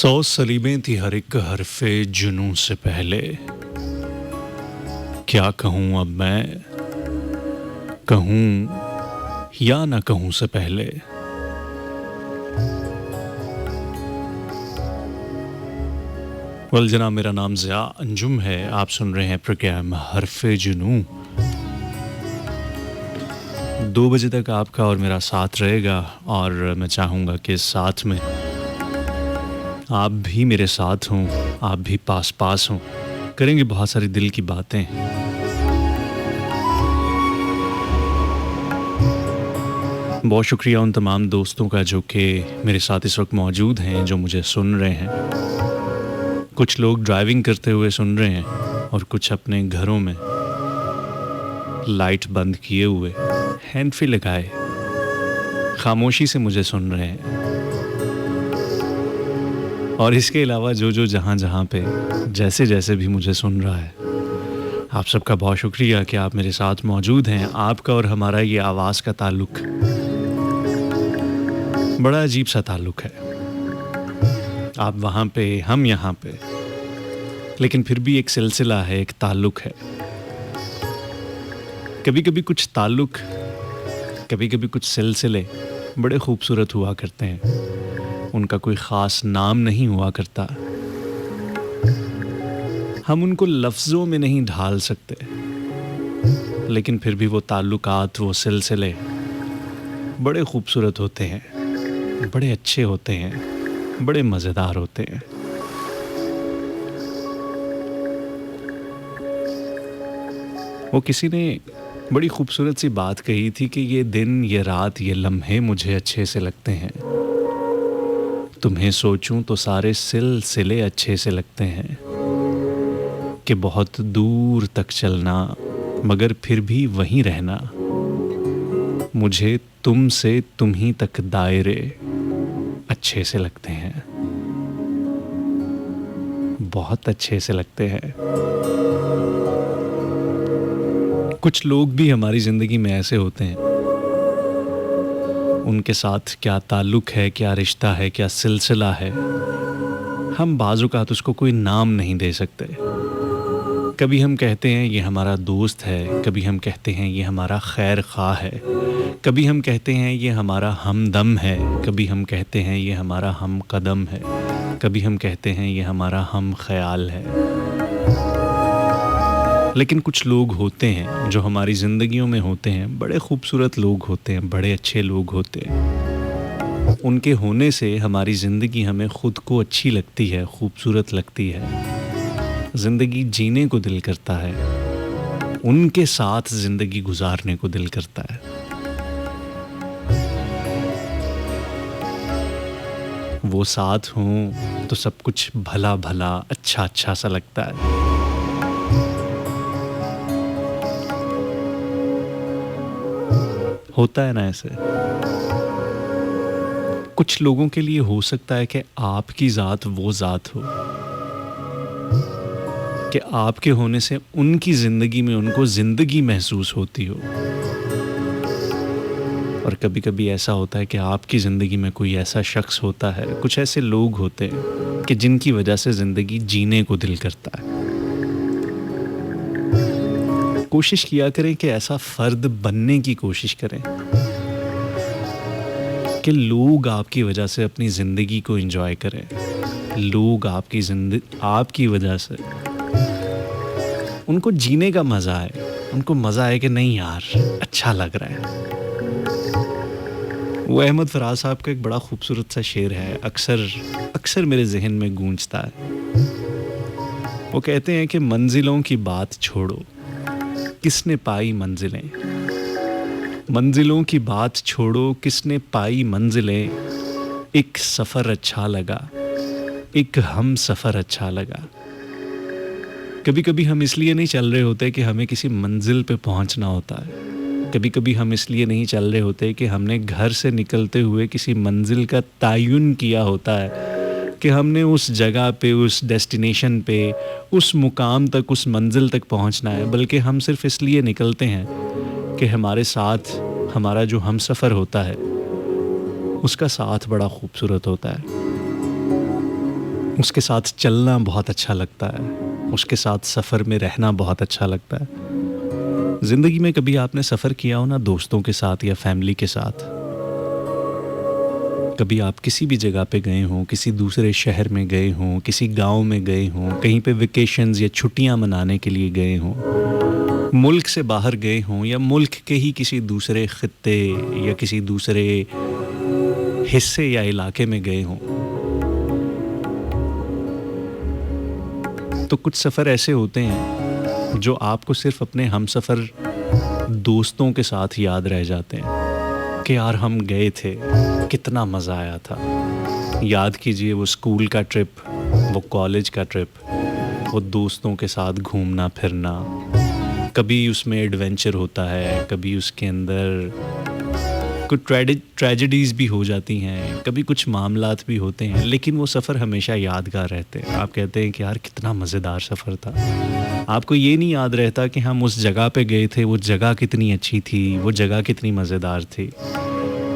सौ सलीबें थी हर एक हरफे जुनूं से पहले। क्या कहूँ अब मैं, कहूँ या न कहूँ से पहले। वेल जनाब, मेरा नाम ज़िया अंजुम है। आप सुन रहे हैं प्रोग्राम हरफे जुनूं। 2 बजे तक आपका और मेरा साथ रहेगा और मैं चाहूँगा कि इस साथ में आप भी मेरे साथ हों, आप भी पास पास हों। करेंगे बहुत सारी दिल की बातें। बहुत शुक्रिया उन तमाम दोस्तों का जो कि मेरे साथ इस वक्त मौजूद हैं, जो मुझे सुन रहे हैं। कुछ लोग ड्राइविंग करते हुए सुन रहे हैं और कुछ अपने घरों में लाइट बंद किए हुए, हैंड फ्री लगाए, खामोशी से मुझे सुन रहे हैं। और इसके अलावा जो जहाँ पे जैसे जैसे भी मुझे सुन रहा है, आप सबका बहुत शुक्रिया कि आप मेरे साथ मौजूद हैं। आपका और हमारा ये आवाज़ का ताल्लुक़ बड़ा अजीब सा ताल्लुक़ है। आप वहाँ पे, हम यहाँ पे, लेकिन फिर भी एक सिलसिला है, एक ताल्लुक़ है। कभी कभी कुछ ताल्लुक़, कभी कभी कुछ सिलसिले बड़े खूबसूरत हुआ करते हैं। उनका कोई ख़ास नाम नहीं हुआ करता, हम उनको लफ्ज़ों में नहीं ढाल सकते, लेकिन फिर भी वो ताल्लुकात, वो सिलसिले बड़े खूबसूरत होते हैं, बड़े अच्छे होते हैं, बड़े मज़ेदार होते हैं। वो किसी ने बड़ी खूबसूरत सी बात कही थी कि ये दिन, ये रात, ये लम्हे मुझे अच्छे से लगते हैं। तुम्हें सोचूं तो सारे सिलसिले अच्छे से लगते हैं। कि बहुत दूर तक चलना मगर फिर भी वहीं रहना, मुझे तुमसे तुम ही तक दायरे अच्छे से लगते हैं, बहुत अच्छे से लगते हैं। कुछ लोग भी हमारी ज़िंदगी में ऐसे होते हैं, उनके साथ क्या ताल्लुक़ है, क्या रिश्ता है, क्या सिलसिला है, हम बाज़-औक़ात उसको कोई नाम नहीं दे सकते। कभी हम कहते हैं ये हमारा दोस्त है, कभी हम कहते हैं ये हमारा खैर ख़्वाह है, कभी हम कहते हैं ये हमारा हमदम है, कभी हम कहते हैं ये हमारा हम कदम है, कभी हम कहते हैं ये हमारा हम ख़याल है। लेकिन कुछ लोग होते हैं जो हमारी ज़िंदगियों में होते हैं, बड़े खूबसूरत लोग होते हैं, बड़े अच्छे लोग होते हैं। उनके होने से हमारी ज़िंदगी हमें ख़ुद को अच्छी लगती है, खूबसूरत लगती है, ज़िंदगी जीने को दिल करता है, उनके साथ ज़िंदगी गुजारने को दिल करता है। वो साथ हों तो सब कुछ भला भला, अच्छा अच्छा सा लगता है। होता है ना ऐसे। कुछ लोगों के लिए हो सकता है कि आपकी ज़ात वो ज़ात हो कि आपके होने से उनकी ज़िंदगी में उनको ज़िंदगी महसूस होती हो। और कभी कभी ऐसा होता है कि आपकी ज़िंदगी में कोई ऐसा शख्स होता है, कुछ ऐसे लोग होते हैं कि जिनकी वजह से ज़िंदगी जीने को दिल करता है। कोशिश किया करें कि ऐसा फ़र्द बनने की कोशिश करें कि लोग आपकी वजह से अपनी ज़िंदगी को एंजॉय करें। लोग आपकी वजह से उनको जीने का मज़ा आए, उनको मज़ा आए कि नहीं यार अच्छा लग रहा है। वो अहमद फराज साहब का एक बड़ा खूबसूरत सा शेर है, अक्सर मेरे जहन में गूंजता है। वो कहते हैं कि मंजिलों की बात छोड़ो, किसने पाई मंजिलें। मंजिलों की बात छोड़ो, किसने पाई मंजिलें। एक सफ़र अच्छा लगा, एक हम सफ़र अच्छा लगा। कभी कभी हम इसलिए नहीं चल रहे होते कि हमें किसी मंजिल पे पहुंचना होता है। कभी कभी हम इसलिए नहीं चल रहे होते कि हमने घर से निकलते हुए किसी मंजिल का तयन किया होता है कि हमने उस जगह पे, उस डेस्टिनेशन पे, उस मुकाम तक, उस मंजिल तक पहुंचना है। बल्कि हम सिर्फ इसलिए निकलते हैं कि हमारे साथ हमारा जो हमसफ़र होता है, उसका साथ बड़ा खूबसूरत होता है। उसके साथ चलना बहुत अच्छा लगता है, उसके साथ सफ़र में रहना बहुत अच्छा लगता है। ज़िंदगी में कभी आपने सफ़र किया हो ना दोस्तों के साथ या फैमिली के साथ, कभी आप किसी भी जगह पे गए हों, किसी दूसरे शहर में गए हों, किसी गांव में गए हों, कहीं पे वेकेशंस या छुट्टियां मनाने के लिए गए हों, मुल्क से बाहर गए हों या मुल्क के ही किसी दूसरे खित्ते या किसी दूसरे हिस्से या इलाके में गए हों, तो कुछ सफ़र ऐसे होते हैं जो आपको सिर्फ अपने हमसफ़र दोस्तों के साथ याद रह जाते हैं कि यार हम गए थे, कितना मज़ा आया था। याद कीजिए वो स्कूल का ट्रिप, वो कॉलेज का ट्रिप, वो दोस्तों के साथ घूमना फिरना। कभी उसमें एडवेंचर होता है, कभी उसके अंदर कुछ ट्रेजेडीज़ भी हो जाती हैं, कभी कुछ मामलात भी होते हैं, लेकिन वो सफ़र हमेशा यादगार रहते हैं। आप कहते हैं कि यार कितना मज़ेदार सफ़र था। आपको ये नहीं याद रहता कि हम उस जगह पे गए थे, वो जगह कितनी अच्छी थी, वो जगह कितनी मज़ेदार थी,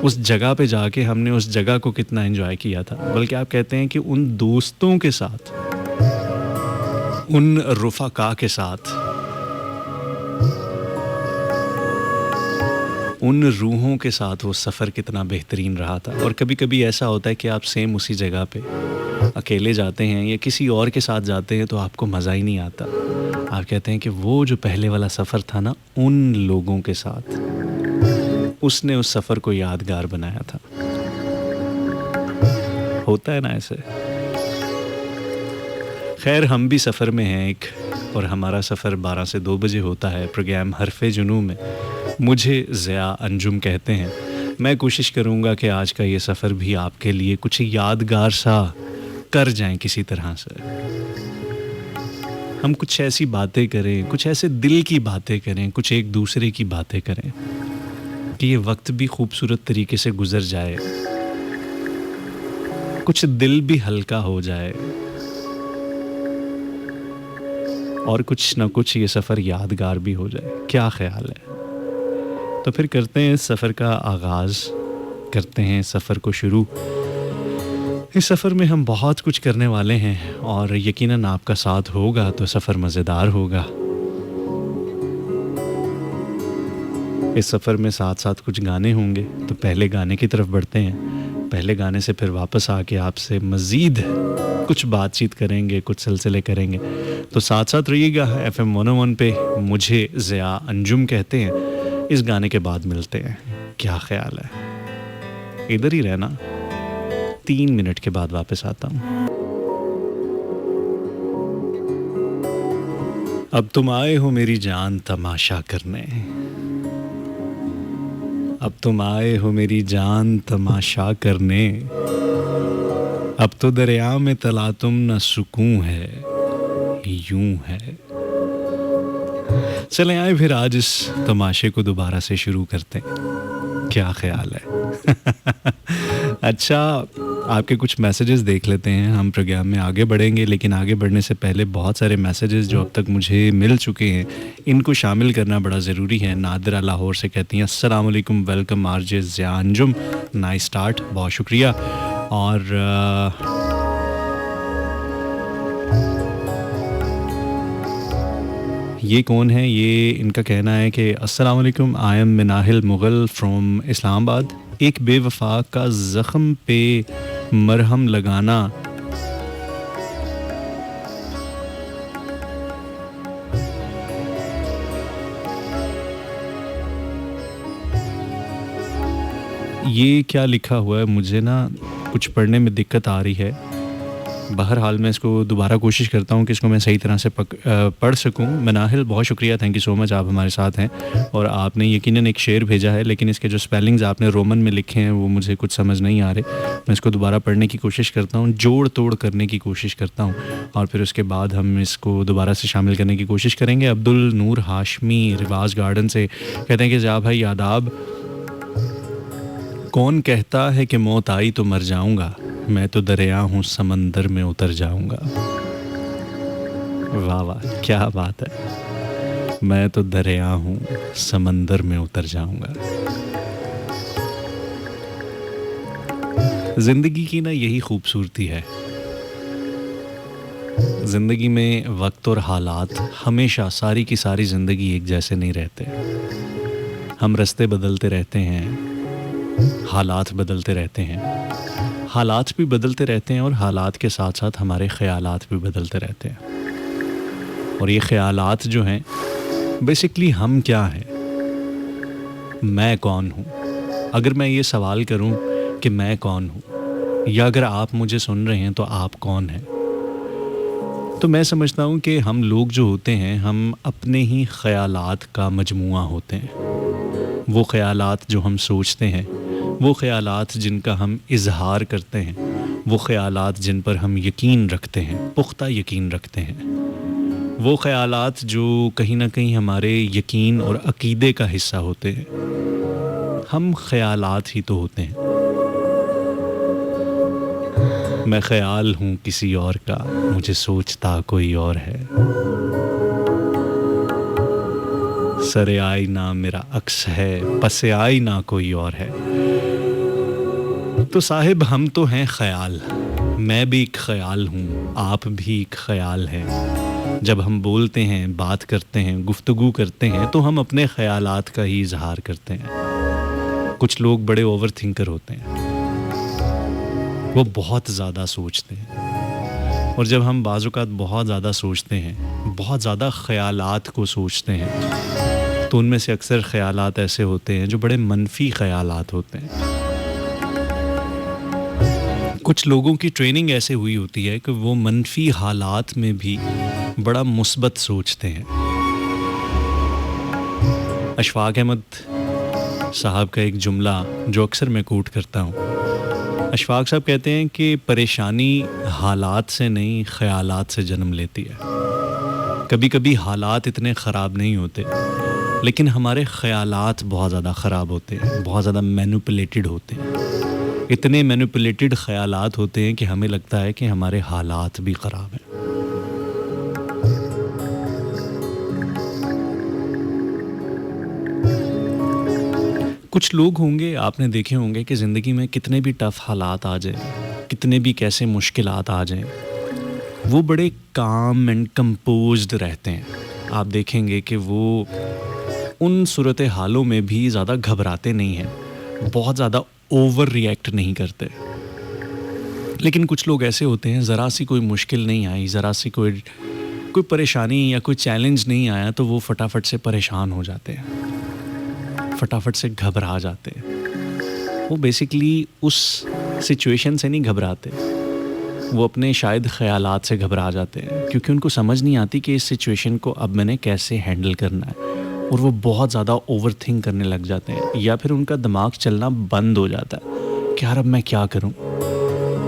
उस जगह पे जाके हमने उस जगह को कितना एंजॉय किया था, बल्कि आप कहते हैं कि उन दोस्तों के साथ, उन रुफ़ाका के साथ, उन रूहों के साथ वो सफ़र कितना बेहतरीन रहा था। और कभी-कभी ऐसा होता है कि आप सेम उसी जगह पे अकेले जाते हैं या किसी और के साथ जाते हैं तो आपको मज़ा ही नहीं आता। आप कहते हैं कि वो जो पहले वाला सफ़र था ना, उन लोगों के साथ, उसने उस सफ़र को यादगार बनाया था। होता है ना ऐसे। खैर हम भी सफ़र में हैं एक, और हमारा सफ़र 12 से 2 बजे होता है प्रोग्राम हरफ़े जुनू में। मुझे ज़िया अंजुम कहते हैं। मैं कोशिश करूँगा कि आज का ये सफ़र भी आपके लिए कुछ यादगार सा कर जाएं किसी तरह से। हम कुछ ऐसी बातें करें, कुछ ऐसे दिल की बातें करें, कुछ एक दूसरे की बातें करें कि ये वक्त भी खूबसूरत तरीके से गुज़र जाए, कुछ दिल भी हल्का हो जाए, और कुछ ना कुछ ये सफ़र यादगार भी हो जाए। क्या ख़्याल है? तो फिर करते हैं सफ़र का आगाज़, करते हैं सफ़र को शुरू। इस सफ़र में हम बहुत कुछ करने वाले हैं और यकीनन आपका साथ होगा तो सफ़र मज़ेदार होगा। इस सफ़र में साथ साथ कुछ गाने होंगे, तो पहले गाने की तरफ बढ़ते हैं। पहले गाने से फिर वापस आके आपसे मज़ीद कुछ बातचीत करेंगे, कुछ सिलसिले करेंगे। तो साथ साथ रहिएगा FM 101 पे। मुझे ज़िया अंजुम कहते हैं। इस गाने के बाद मिलते हैं। क्या ख्याल है? इधर ही रहना, 3 मिनट के बाद वापस आता हूँ। अब तुम आए हो मेरी जान तमाशा करने, अब तुम आए हो मेरी जान तमाशा करने, अब तो दरिया में तला तुम न सुकून है, यूं है। चलें आए फिर आज इस तमाशे को दोबारा से शुरू करते हैं। क्या ख्याल है? अच्छा, आपके कुछ मैसेजेस देख लेते हैं। हम प्रोग्राम में आगे बढ़ेंगे, लेकिन आगे बढ़ने से पहले बहुत सारे मैसेजेस जो अब तक मुझे मिल चुके हैं, इनको शामिल करना बड़ा ज़रूरी है। नादिरा लाहौर से कहती हैं अस्सलाम वालेकुम, welcome RJ Zia Anjum, nice start, बहुत शुक्रिया। और ये कौन है? ये इनका कहना है कि अस्सलाम वालेकुम, I am Minahil Mughal from Islamabad. एक बेवफा का ज़ख्म पे मरहम लगाना ये क्या लिखा हुआ है? मुझे ना कुछ पढ़ने में दिक्कत आ रही है। बहरहाल मैं इसको दोबारा कोशिश करता हूँ कि इसको मैं सही तरह से पढ़ सकूँ। मनाहिल, बहुत शुक्रिया, थैंक यू सो मच, आप हमारे साथ हैं। और आपने यकीनन एक शेर भेजा है, लेकिन इसके जो स्पेलिंग्स आपने रोमन में लिखे हैं वो मुझे कुछ समझ नहीं आ रहे। मैं इसको दोबारा पढ़ने की कोशिश करता हूँ, जोड़ तोड़ करने की कोशिश करता हूँ, और फिर उसके बाद हम इसको दोबारा से शामिल करने की कोशिश करेंगे। अब्दुल नूर हाशमी रिवाज गार्डन से कहते हैं कि ज़िया भाई आदाब। कौन कहता है कि मौत आई तो मर जाऊँगा, मैं तो दरिया हूँ समंदर में उतर जाऊँगा। वाह वाह, क्या बात है। मैं तो दरिया हूँ समंदर में उतर जाऊँगा। ज़िंदगी की ना यही खूबसूरती है ज़िंदगी में वक्त और हालात हमेशा सारी की सारी ज़िंदगी एक जैसे नहीं रहते। हम रास्ते बदलते रहते हैं, हालात बदलते रहते हैं, हालात भी बदलते रहते हैं और हालात के साथ साथ हमारे ख़यालात भी बदलते रहते हैं। और ये ख़यालात जो हैं बेसिकली हम क्या हैं, मैं कौन हूँ। अगर मैं ये सवाल करूँ कि मैं कौन हूँ, या अगर आप मुझे सुन रहे हैं तो आप कौन हैं, तो मैं समझता हूँ कि हम लोग जो होते हैं हम अपने ही ख़यालात का मजमुआ होते हैं। वो ख़यालात जो हम सोचते हैं, वो ख़यालात जिनका हम इज़हार करते हैं, वो ख़यालात जिन पर हम यकीन रखते हैं, पुख्ता यकीन रखते हैं, वो ख़यालात जो कहीं ना कहीं हमारे यकीन और अक़ीदे का हिस्सा होते हैं। हम ख़यालात ही तो होते हैं। मैं ख़याल हूँ किसी और का, मुझे सोचता कोई और है। सरे आईना मेरा अक्स है, पसे आईना कोई और है। तो साहिब हम तो हैं ख़याल, मैं भी एक ख़याल हूँ, आप भी एक ख़याल हैं। जब हम बोलते हैं, बात करते हैं, गुफ्तगू करते हैं तो हम अपने ख़यालात का ही इज़हार करते हैं। कुछ लोग बड़े ओवर थिंकर होते हैं, वो बहुत ज़्यादा सोचते हैं। और जब हम बाज़-औक़ात बहुत ज़्यादा सोचते हैं, बहुत ज़्यादा ख़यालात को सोचते हैं, तो उनमें से अक्सर ख़यालात ऐसे होते हैं जो बड़े मनफ़ी ख़यालात होते हैं। कुछ लोगों की ट्रेनिंग ऐसे हुई होती है कि वो मनफ़ी हालात में भी बड़ा मुस्बत सोचते हैं। अशफ़ाक़ अहमद साहब का एक जुमला जो अक्सर मैं कोट करता हूँ, अशफ़ाक़ साहब कहते हैं कि परेशानी हालात से नहीं, ख़यालात से जन्म लेती है। कभी कभी हालात इतने ख़राब नहीं होते, लेकिन हमारे ख़यालात बहुत ज़्यादा ख़राब होते हैं, बहुत ज़्यादा मैनिपुलेटेड होते हैं। इतने मैनिपुलेटेड ख़यालात होते हैं कि हमें लगता है कि हमारे हालात भी ख़राब हैं। कुछ लोग होंगे, आपने देखे होंगे कि ज़िंदगी में कितने भी टफ़ हालात आ जाएं, कितने भी कैसे मुश्किलात आ जाएं, वो बड़े काम एंड कंपोज्ड रहते हैं। आप देखेंगे कि वो उन सूरत हालों में भी ज़्यादा घबराते नहीं हैं, बहुत ज़्यादा ओवर रिएक्ट नहीं करते। लेकिन कुछ लोग ऐसे होते हैं, ज़रा सी कोई मुश्किल नहीं आई, ज़रा सी कोई परेशानी या कोई चैलेंज नहीं आया तो वो फटाफट से परेशान हो जाते हैं, फटाफट से घबरा जाते हैं। वो बेसिकली उस सिचुएशन से नहीं घबराते, वो अपने शायद ख़यालात से घबरा जाते हैं, क्योंकि उनको समझ नहीं आती कि इस सिचुएशन को अब मैंने कैसे हैंडल करना है। और वो बहुत ज़्यादा ओवर थिंक करने लग जाते हैं, या फिर उनका दिमाग चलना बंद हो जाता है कि यार अब मैं क्या करूं।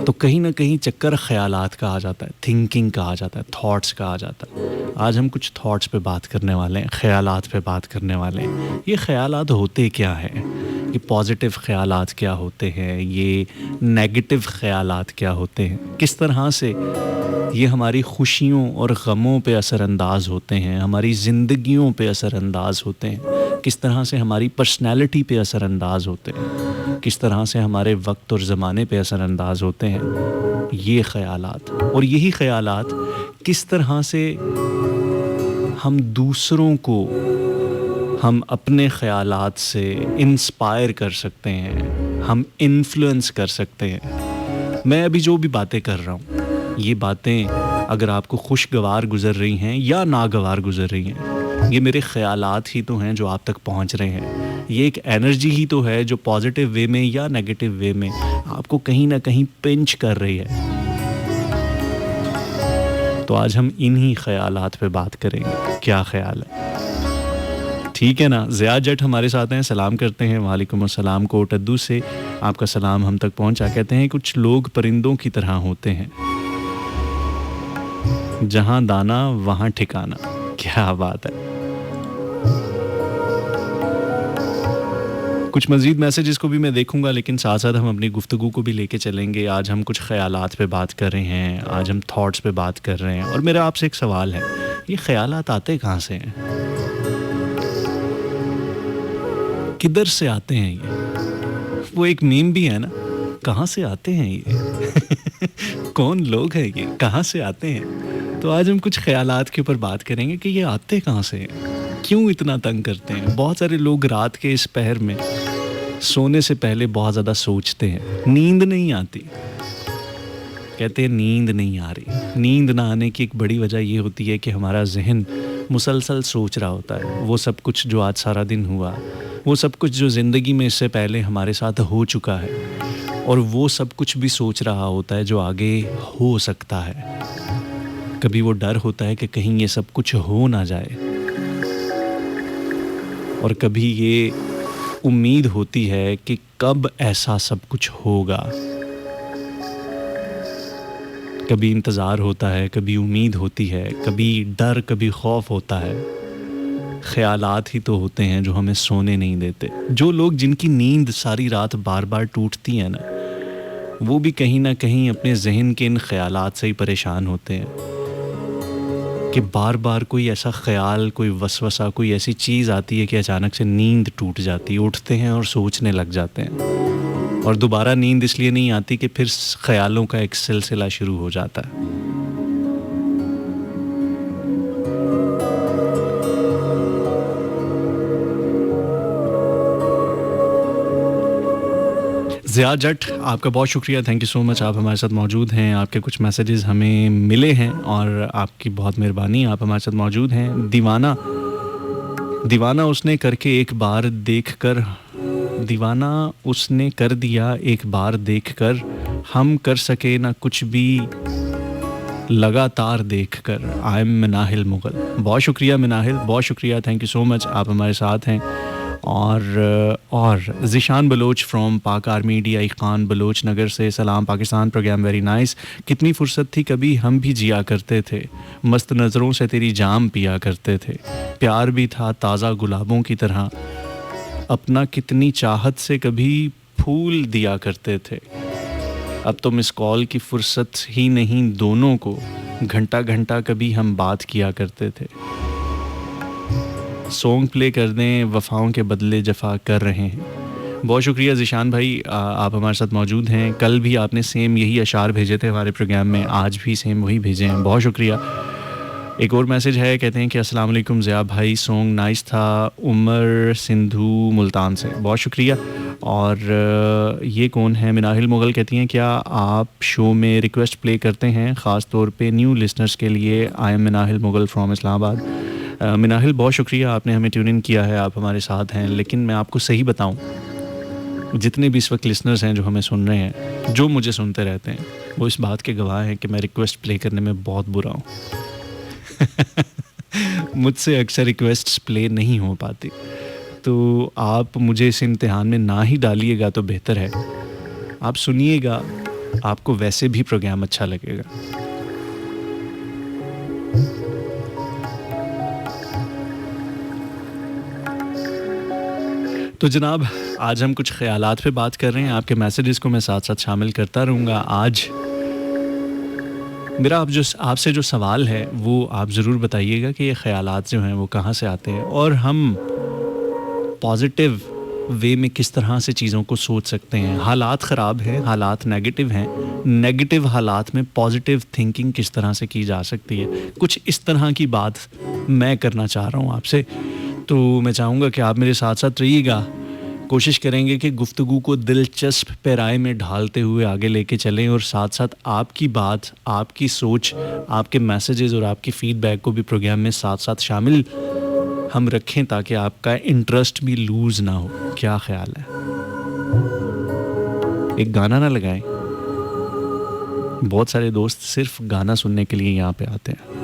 तो कहीं ना कहीं चक्कर ख़यालात का आ जाता है, थिंकिंग का आ जाता है, थॉट्स का आ जाता है। आज हम कुछ थॉट्स पे बात करने वाले हैं, ख़यालात पे बात करने वाले हैं। ये ख़यालात होते क्या हैं, ये पॉजिटिव ख़यालात क्या होते हैं, ये नेगेटिव ख़यालात क्या होते हैं, किस तरह से ये हमारी खुशियों और गमों पे असरअंदाज होते हैं, हमारी ज़िंदगियों पे असरअंदाज होते हैं, किस तरह से हमारी पर्सनैलिटी पे असरअंदाज होते हैं, किस तरह से हमारे वक्त और ज़माने पे असरअंदाज होते हैं ये ख़यालात। और यही ख़यालात किस तरह से हम दूसरों को हम अपने ख़यालात से इंस्पायर कर सकते हैं, हम इन्फ्लुएंस कर सकते हैं। मैं अभी जो भी बातें कर रहा हूँ, ये बातें अगर आपको खुशगवार गुज़र रही हैं या नागवार गुज़र रही हैं, ये मेरे ख़यालात ही तो हैं जो आप तक पहुँच रहे हैं। ये एक एनर्जी ही तो है जो पॉजिटिव वे में या नेगेटिव वे में आपको कहीं ना कहीं पिंच कर रही है। तो आज हम इन्हीं ख़यालात पे बात करेंगे, क्या ख़याल है, ठीक है ना। ज़िया जट हमारे साथ हैं, सलाम करते हैं। वालेकुम अस्सलाम। कोटद्दू से आपका सलाम हम तक पहुंचा। कहते हैं कुछ लोग परिंदों की तरह होते हैं, जहां दाना वहां ठिकाना। क्या बात है। कुछ मज़ीद मैसेजेस को भी मैं देखूंगा, लेकिन साथ साथ हम अपनी गुफ्तगू को भी लेके चलेंगे। आज हम कुछ ख़यालात पे बात कर रहे हैं, आज हम थॉट्स पे बात कर रहे हैं। और मेरा आपसे एक सवाल है, ये ख़यालात आते कहाँ से हैं, किधर से आते हैं ये? वो एक मीम भी है ना, कहाँ से आते हैं ये कौन लोग हैं ये, कहाँ से आते हैं? तो आज हम कुछ ख़यालात के ऊपर बात करेंगे कि ये आते कहाँ से हैं? क्यों इतना तंग करते हैं? बहुत सारे लोग रात के इस पहर में सोने से पहले बहुत ज़्यादा सोचते हैं, नींद नहीं आती। कहते हैं नींद नहीं आ रही। नींद ना आने की एक बड़ी वजह ये होती है कि हमारा ज़हन मुसलसल सोच रहा होता है। वो सब कुछ जो आज सारा दिन हुआ, वो सब कुछ जो ज़िंदगी में इससे पहले हमारे साथ हो चुका है, और वो सब कुछ भी सोच रहा होता है जो आगे हो सकता है। कभी वो डर होता है कि कहीं ये सब कुछ हो ना जाए, और कभी ये उम्मीद होती है कि कब ऐसा सब कुछ होगा। कभी इंतज़ार होता है, कभी उम्मीद होती है, कभी डर, कभी खौफ होता है। ख़यालात ही तो होते हैं जो हमें सोने नहीं देते। जो लोग जिनकी नींद सारी रात बार बार टूटती है ना, वो भी कहीं ना कहीं अपने ज़हन के इन ख़यालात से ही परेशान होते हैं कि बार बार कोई ऐसा ख़याल, कोई वसवसा, कोई ऐसी चीज़ आती है कि अचानक से नींद टूट जाती है। उठते हैं और सोचने लग जाते हैं, और दोबारा नींद इसलिए नहीं आती कि फिर ख़यालों का एक सिलसिला शुरू हो जाता है। ज़िया जट, आपका बहुत शुक्रिया, थैंक यू सो मच, आप हमारे साथ मौजूद हैं। आपके कुछ मैसेजेस हमें मिले हैं और आपकी बहुत मेहरबानी, आप हमारे साथ मौजूद हैं। दीवाना दीवाना उसने करके एक बार देखकर, दीवाना उसने कर दिया एक बार देखकर, हम कर सके ना कुछ भी लगातार देखकर। I am Minahil Mughal. बहुत शुक्रिया मिनाहिल, बहुत शुक्रिया, थैंक यू सो मच, आप हमारे साथ हैं। और ज़िशान बलोच फ्रॉम पाक आर्मी DI खान बलोच नगर से, सलाम पाकिस्तान, प्रोग्राम वेरी नाइस। कितनी फुर्सत थी कभी हम भी जिया करते थे, मस्त नज़रों से तेरी जाम पिया करते थे, प्यार भी था ताज़ा गुलाबों की तरह, अपना कितनी चाहत से कभी फूल दिया करते थे। अब तो मिस कॉल की फुर्सत ही नहीं दोनों को, घंटा घंटा कभी हम बात किया करते थे। सॉन्ग प्ले कर दें, वफ़ाओं के बदले जफ़ा कर रहे हैं। बहुत शुक्रिया ज़िशान भाई, आप हमारे साथ मौजूद हैं। कल भी आपने सेम यही अशार भेजे थे हमारे प्रोग्राम में, आज भी सेम वही भेजे हैं, बहुत शुक्रिया। एक और मैसेज है, कहते हैं कि अस्सलाम वालेकुम ज़िया भाई, सॉन्ग नाइस था, उमर सिंधु मुल्तान से, बहुत शुक्रिया। और ये कौन है? मिनाहिल मुगल कहती हैं, क्या आप शो में रिक्वेस्ट प्ले करते हैं ख़ास तौर पे न्यू लिसनर्स के लिए? I am Minahil Mughal from Islamabad. Minahil, बहुत शुक्रिया, आपने हमें ट्यून इन किया है, आप हमारे साथ हैं। लेकिन मैं आपको सही बताऊं, जितने भी इस वक्त लिसनर्स हैं जो हमें सुन रहे हैं, जो मुझे सुनते रहते हैं, वो इस बात के गवाह हैं कि मैं रिक्वेस्ट प्ले करने में बहुत बुरा हूँ। मुझसे अक्सर रिक्वेस्ट्स प्ले नहीं हो पाती, तो आप मुझे इस इम्तिहान में ना ही डालिएगा तो बेहतर है। आप सुनिएगा, आपको वैसे भी प्रोग्राम अच्छा लगेगा। तो जनाब, आज हम कुछ ख़यालात पे बात कर रहे हैं। आपके मैसेजेस को मैं साथ साथ शामिल करता रहूँगा। आज मेरा आपसे जो सवाल है वो आप ज़रूर बताइएगा कि ये ख़यालात जो हैं वो कहाँ से आते हैं, और हम पॉजिटिव वे में किस तरह से चीज़ों को सोच सकते हैं। हालात ख़राब हैं, हालात नेगेटिव हैं, नेगेटिव हालात में पॉजिटिव थिंकिंग किस तरह से की जा सकती है, कुछ इस तरह की बात मैं करना चाह रहा हूँ आपसे। तो मैं चाहूँगा कि आप मेरे साथ साथ रहिएगा, कोशिश करेंगे कि गुफ्तगू को दिलचस्प पैराए में ढालते हुए आगे लेके चलें, और साथ साथ आपकी बात, आपकी सोच, आपके मैसेजेस और आपकी फ़ीडबैक को भी प्रोग्राम में साथ साथ शामिल हम रखें, ताकि आपका इंटरेस्ट भी लूज़ ना हो। क्या ख्याल है? एक गाना ना लगाएं? बहुत सारे दोस्त सिर्फ गाना सुनने के लिए यहाँ पे आते हैं।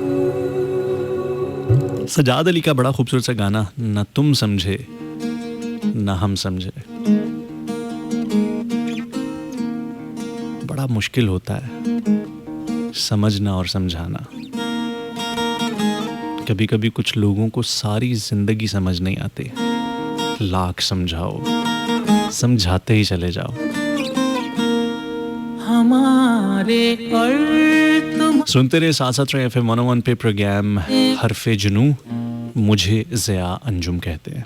सजाद अली का बड़ा खूबसूरत सा गाना, ना तुम समझे ना हम समझे। बड़ा मुश्किल होता है समझना और समझाना। कभी कभी कुछ लोगों को सारी जिंदगी समझ नहीं आती, लाख समझाओ, समझाते ही चले जाओ। हमारे और तुम सुनते रहे, साथ साथ रहे FM 101 पे प्रोग्राम हरफे जुनू। मुझे ज़िया अंजुम कहते हैं।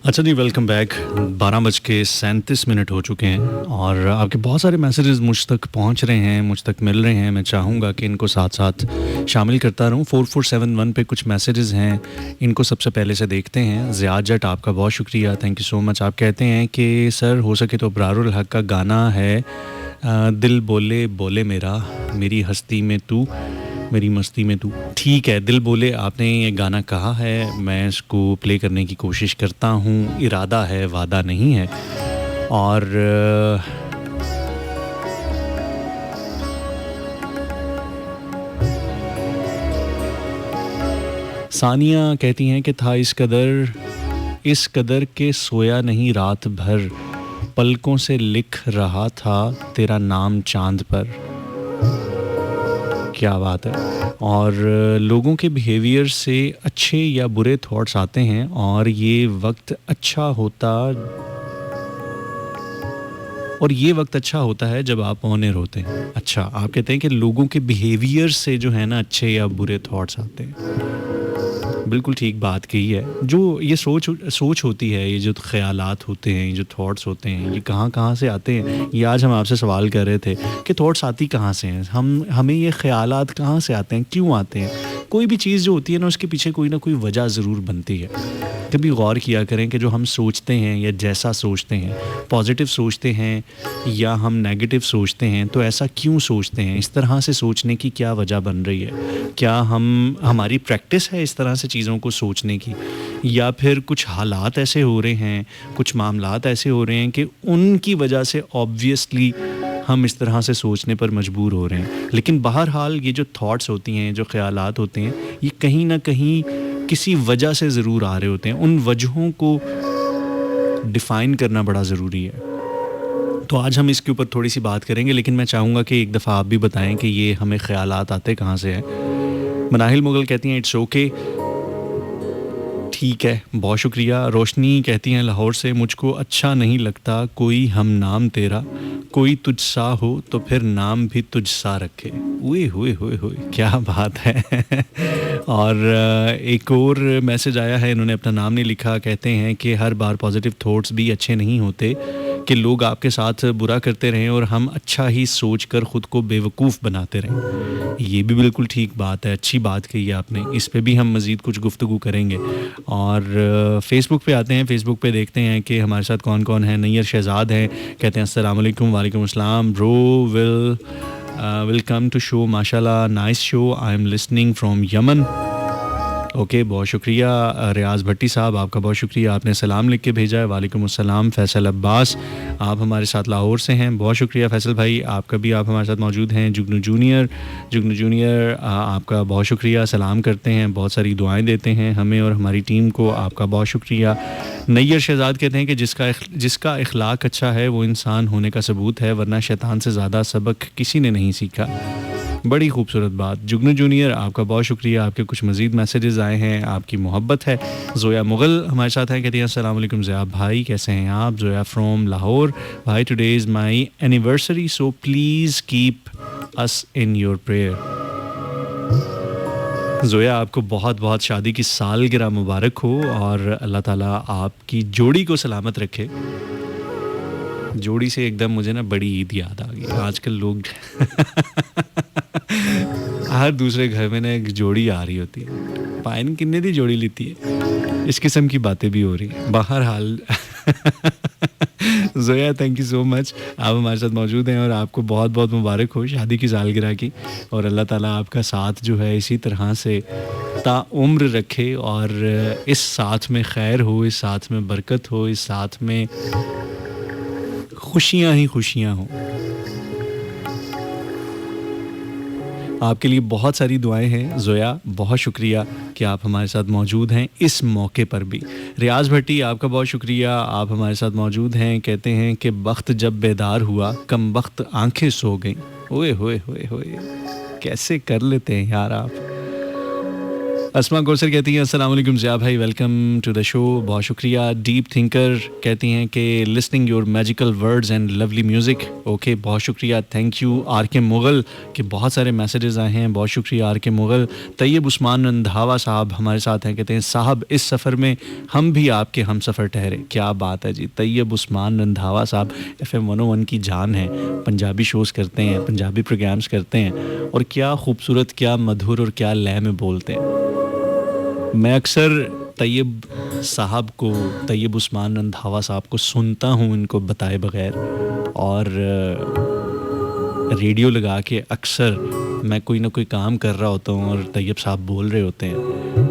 अच्छा जी, वेलकम बैक। 12:37 हो चुके हैं और आपके बहुत सारे मैसेजेस मुझ तक पहुंच रहे हैं, मुझ तक मिल रहे हैं। मैं चाहूँगा कि इनको साथ-साथ शामिल करता रहूँ। 4471 पे कुछ मैसेजेस हैं, इनको सबसे पहले से देखते हैं। ज़ियाद जट, आपका बहुत शुक्रिया, थैंक यू सो मच। आप कहते हैं कि सर हो सके तो अबरारुल हक का गाना है दिल बोले बोले मेरा, मेरी हस्ती में तू, मेरी मस्ती में तू। ठीक है, दिल बोले आपने ये गाना कहा है, मैं इसको प्ले करने की कोशिश करता हूँ। इरादा है, वादा नहीं है। और सानिया कहती हैं कि था इस कदर के सोया नहीं रात भर, पलकों से लिख रहा था तेरा नाम चांद पर। क्या बात है। और लोगों के बिहेवियर से अच्छे या बुरे थॉट्स आते हैं और ये वक्त अच्छा होता है जब आप ऑनर होते हैं। अच्छा, आप कहते हैं कि लोगों के बिहेवियर से जो है ना अच्छे या बुरे थॉट्स आते हैं। बिल्कुल ठीक बात कही है। जो ये सोच होती है, ये जो ख़यालात होते हैं, ये जो थॉट्स होते हैं, ये कहाँ से आते हैं? ये आज हम आपसे सवाल कर रहे थे कि थॉट्स आती कहाँ से हैं? हमें ये ख़यालात कहाँ से आते हैं, क्यों आते हैं? कोई भी चीज़ जो होती है ना, उसके पीछे कोई ना कोई वजह ज़रूर बनती है। कभी गौर किया करें कि जो हम सोचते हैं या जैसा सोचते हैं, पॉजिटिव सोचते हैं या हम नेगेटिव सोचते हैं, तो ऐसा क्यों सोचते हैं? इस तरह से सोचने की क्या वजह बन रही है? क्या हमारी प्रैक्टिस है इस तरह से चीज़ों को सोचने की, या फिर कुछ हालात ऐसे हो रहे हैं, कुछ मामलात ऐसे हो रहे हैं कि उनकी वजह से ऑब्वियसली हम इस तरह से सोचने पर मजबूर हो रहे हैं? लेकिन बहरहाल ये जो थॉट्स होती हैं, जो ख़यालात होते हैं, ये कहीं ना कहीं किसी वजह से ज़रूर आ रहे होते हैं। उन वजहों को डिफ़ाइन करना बड़ा ज़रूरी है। तो आज हम इसके ऊपर थोड़ी सी बात करेंगे, लेकिन मैं चाहूँगा कि एक दफ़ा आप भी बताएं कि ये हमें ख़यालात आते कहाँ से हैं। मनाहिल मुगल कहती हैं इट्स ओके, ठीक है, बहुत शुक्रिया। रोशनी कहती हैं लाहौर से, मुझको अच्छा नहीं लगता कोई हम नाम तेरा, कोई तुझ सा हो तो फिर नाम भी तुझ सा रखे। हुए क्या बात है। और एक और मैसेज आया है, इन्होंने अपना नाम नहीं लिखा। कहते हैं कि हर बार पॉजिटिव थॉट्स भी अच्छे नहीं होते, कि लोग आपके साथ बुरा करते रहें और हम अच्छा ही सोचकर ख़ुद को बेवकूफ़ बनाते रहें। ये भी बिल्कुल ठीक बात है, अच्छी बात कही है आपने। इस पे भी हम मज़ीद कुछ गुफ्तगू करेंगे। और फ़ेसबुक पे आते हैं, फ़ेसबुक पे देखते हैं कि हमारे साथ कौन कौन है। नैयर शहज़ाद हैं, कहते हैं अस्सलाम वालेकुम। वालेकुम अस्सलाम bro, welcome to show, माशाल्लाह nice show, I am listening from Yemen. Okay, बहुत शुक्रिया। रियाज़ भट्टी साहब, आपका बहुत शुक्रिया, आपने सलाम लिख के भेजा है। वालेकुम अस्सलाम। फैसल अब्बास, आप हमारे साथ लाहौर से हैं, बहुत शुक्रिया फैसल भाई, आप हमारे साथ मौजूद हैं। जुगनू जूनियर आपका बहुत शुक्रिया, सलाम करते हैं, बहुत सारी दुआएं देते हैं हमें और हमारी टीम को, आपका बहुत शुक्रिया। नैयर शहज़ाद कहते हैं कि जिसका इखलाक अच्छा है वो इंसान होने का सबूत है, वरना शैतान से ज़्यादा सबक किसी ने नहीं सीखा। बड़ी खूबसूरत बात। जुगनू जूनियर, आपका बहुत शुक्रिया, आपके कुछ मज़ीद मैसेजेस आए हैं, आपकी मोहब्बत है। ज़ोया मुग़ल हमारे साथ हैं, कहती हैं अस्सलाम वालेकुम ज़ियाद भाई, कैसे हैं आप? ज़ोया फ्रॉम लाहौर, भाई today is my anniversary, so please keep us in your prayer. Zoya, आपको बहुत बहुत शादी की सालगिरह मुबारक हो और अल्लाह ताला आपकी जोड़ी को सलामत रखे। जोड़ी से एकदम मुझे ना बड़ी ईद याद आ गई। आजकल लोग हर दूसरे घर में ना एक जोड़ी आ रही होती है। पाइन किन्ने दी जोड़ी लेती है, इस किस्म की बातें भी हो रही हैं। बहरहाल Zoya, thank you so much, आप हमारे साथ मौजूद हैं और आपको बहुत बहुत मुबारक हो शादी की सालगिरह की। और अल्लाह ताला आपका साथ जो है इसी तरह से ताउम्र रखे और इस साथ में खैर हो, इस साथ में बरकत हो, इस साथ में खुशियाँ ही खुशियाँ हों। आपके लिए बहुत सारी दुआएं हैं ज़ोया, बहुत शुक्रिया कि आप हमारे साथ मौजूद हैं इस मौके पर भी। रियाज़ भट्टी, आपका बहुत शुक्रिया, आप हमारे साथ मौजूद हैं। कहते हैं कि वक्त जब बेदार हुआ, कम वक्त आंखें सो गईं। ओए होए, कैसे कर लेते हैं यार आप। अस्मा कौसर कहती हैं अस्सलाम वालेकुम ज़िया भाई, वेलकम टू द शो, बहुत शुक्रिया। डीप थिंकर कहती हैं कि listening your magical words and lovely music, okay बहुत शुक्रिया, थैंक यू। आर के मुग़ल के बहुत सारे मैसेजेस आए हैं, बहुत शुक्रिया आर के मुग़ल। तैयब उस्मान रंधावा साहब हमारे साथ हैं, कहते हैं साहब इस सफ़र में हम भी आपके हम सफ़र ठहरे। क्या बात है जी, तैयब उस्मान रंधावा साहब FM 101 की जान है, पंजाबी शोज़ करते हैं, पंजाबी प्रोग्राम्स करते हैं और क्या खूबसूरत, क्या मधुर और क्या लय में बोलते हैं। मैं अक्सर तैयब साहब को, तैयब उस्मान रंधावा साहब को सुनता हूँ इनको बताए बगैर, और रेडियो लगा के अक्सर मैं कोई ना कोई काम कर रहा होता हूँ और तैयब साहब बोल रहे होते हैं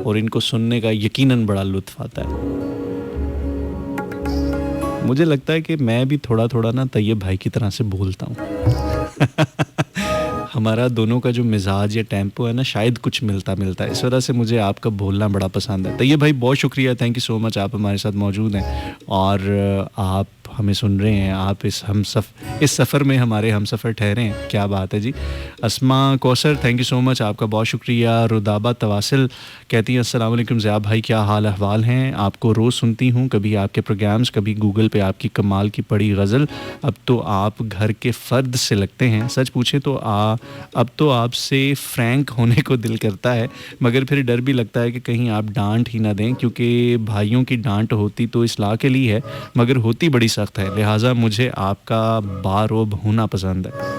और इनको सुनने का यकीनन बड़ा लुत्फ़ आता है। मुझे लगता है कि मैं भी थोड़ा थोड़ा ना तैयब भाई की तरह से बोलता हूँ। हमारा दोनों का जो मिजाज या टेम्पो है ना, शायद कुछ मिलता है, इस वजह से मुझे आपका बोलना बड़ा पसंद है। तैयब भाई बहुत शुक्रिया, थैंक यू सो मच, आप हमारे साथ मौजूद हैं और आप हमें सुन रहे हैं, आप इस सफ़र में हमारे हम सफ़र ठहरे हैं, क्या बात है जी। Asma Kausar thank you so much, आपका बहुत शुक्रिया। रुदाबा तवासिल कहती हैं अस्सलाम वालेकुम ज़िया भाई, क्या हाल अहवाल हैं, आपको रोज़ सुनती हूँ, कभी आपके प्रोग्राम्स, कभी गूगल पे आपकी कमाल की पढ़ी गज़ल, अब तो आप घर के फ़र्द से लगते हैं। सच पूछे तो अब तो आपसे फ्रैंक होने को दिल करता है, मगर फिर डर भी लगता है कि कहीं आप डांट ही ना दें, क्योंकि भाइयों की डांट होती तो इस्लाह के लिए है, मगर होती बड़ी सख्त है, लिहाजा मुझे आपका बारोब होना पसंद है।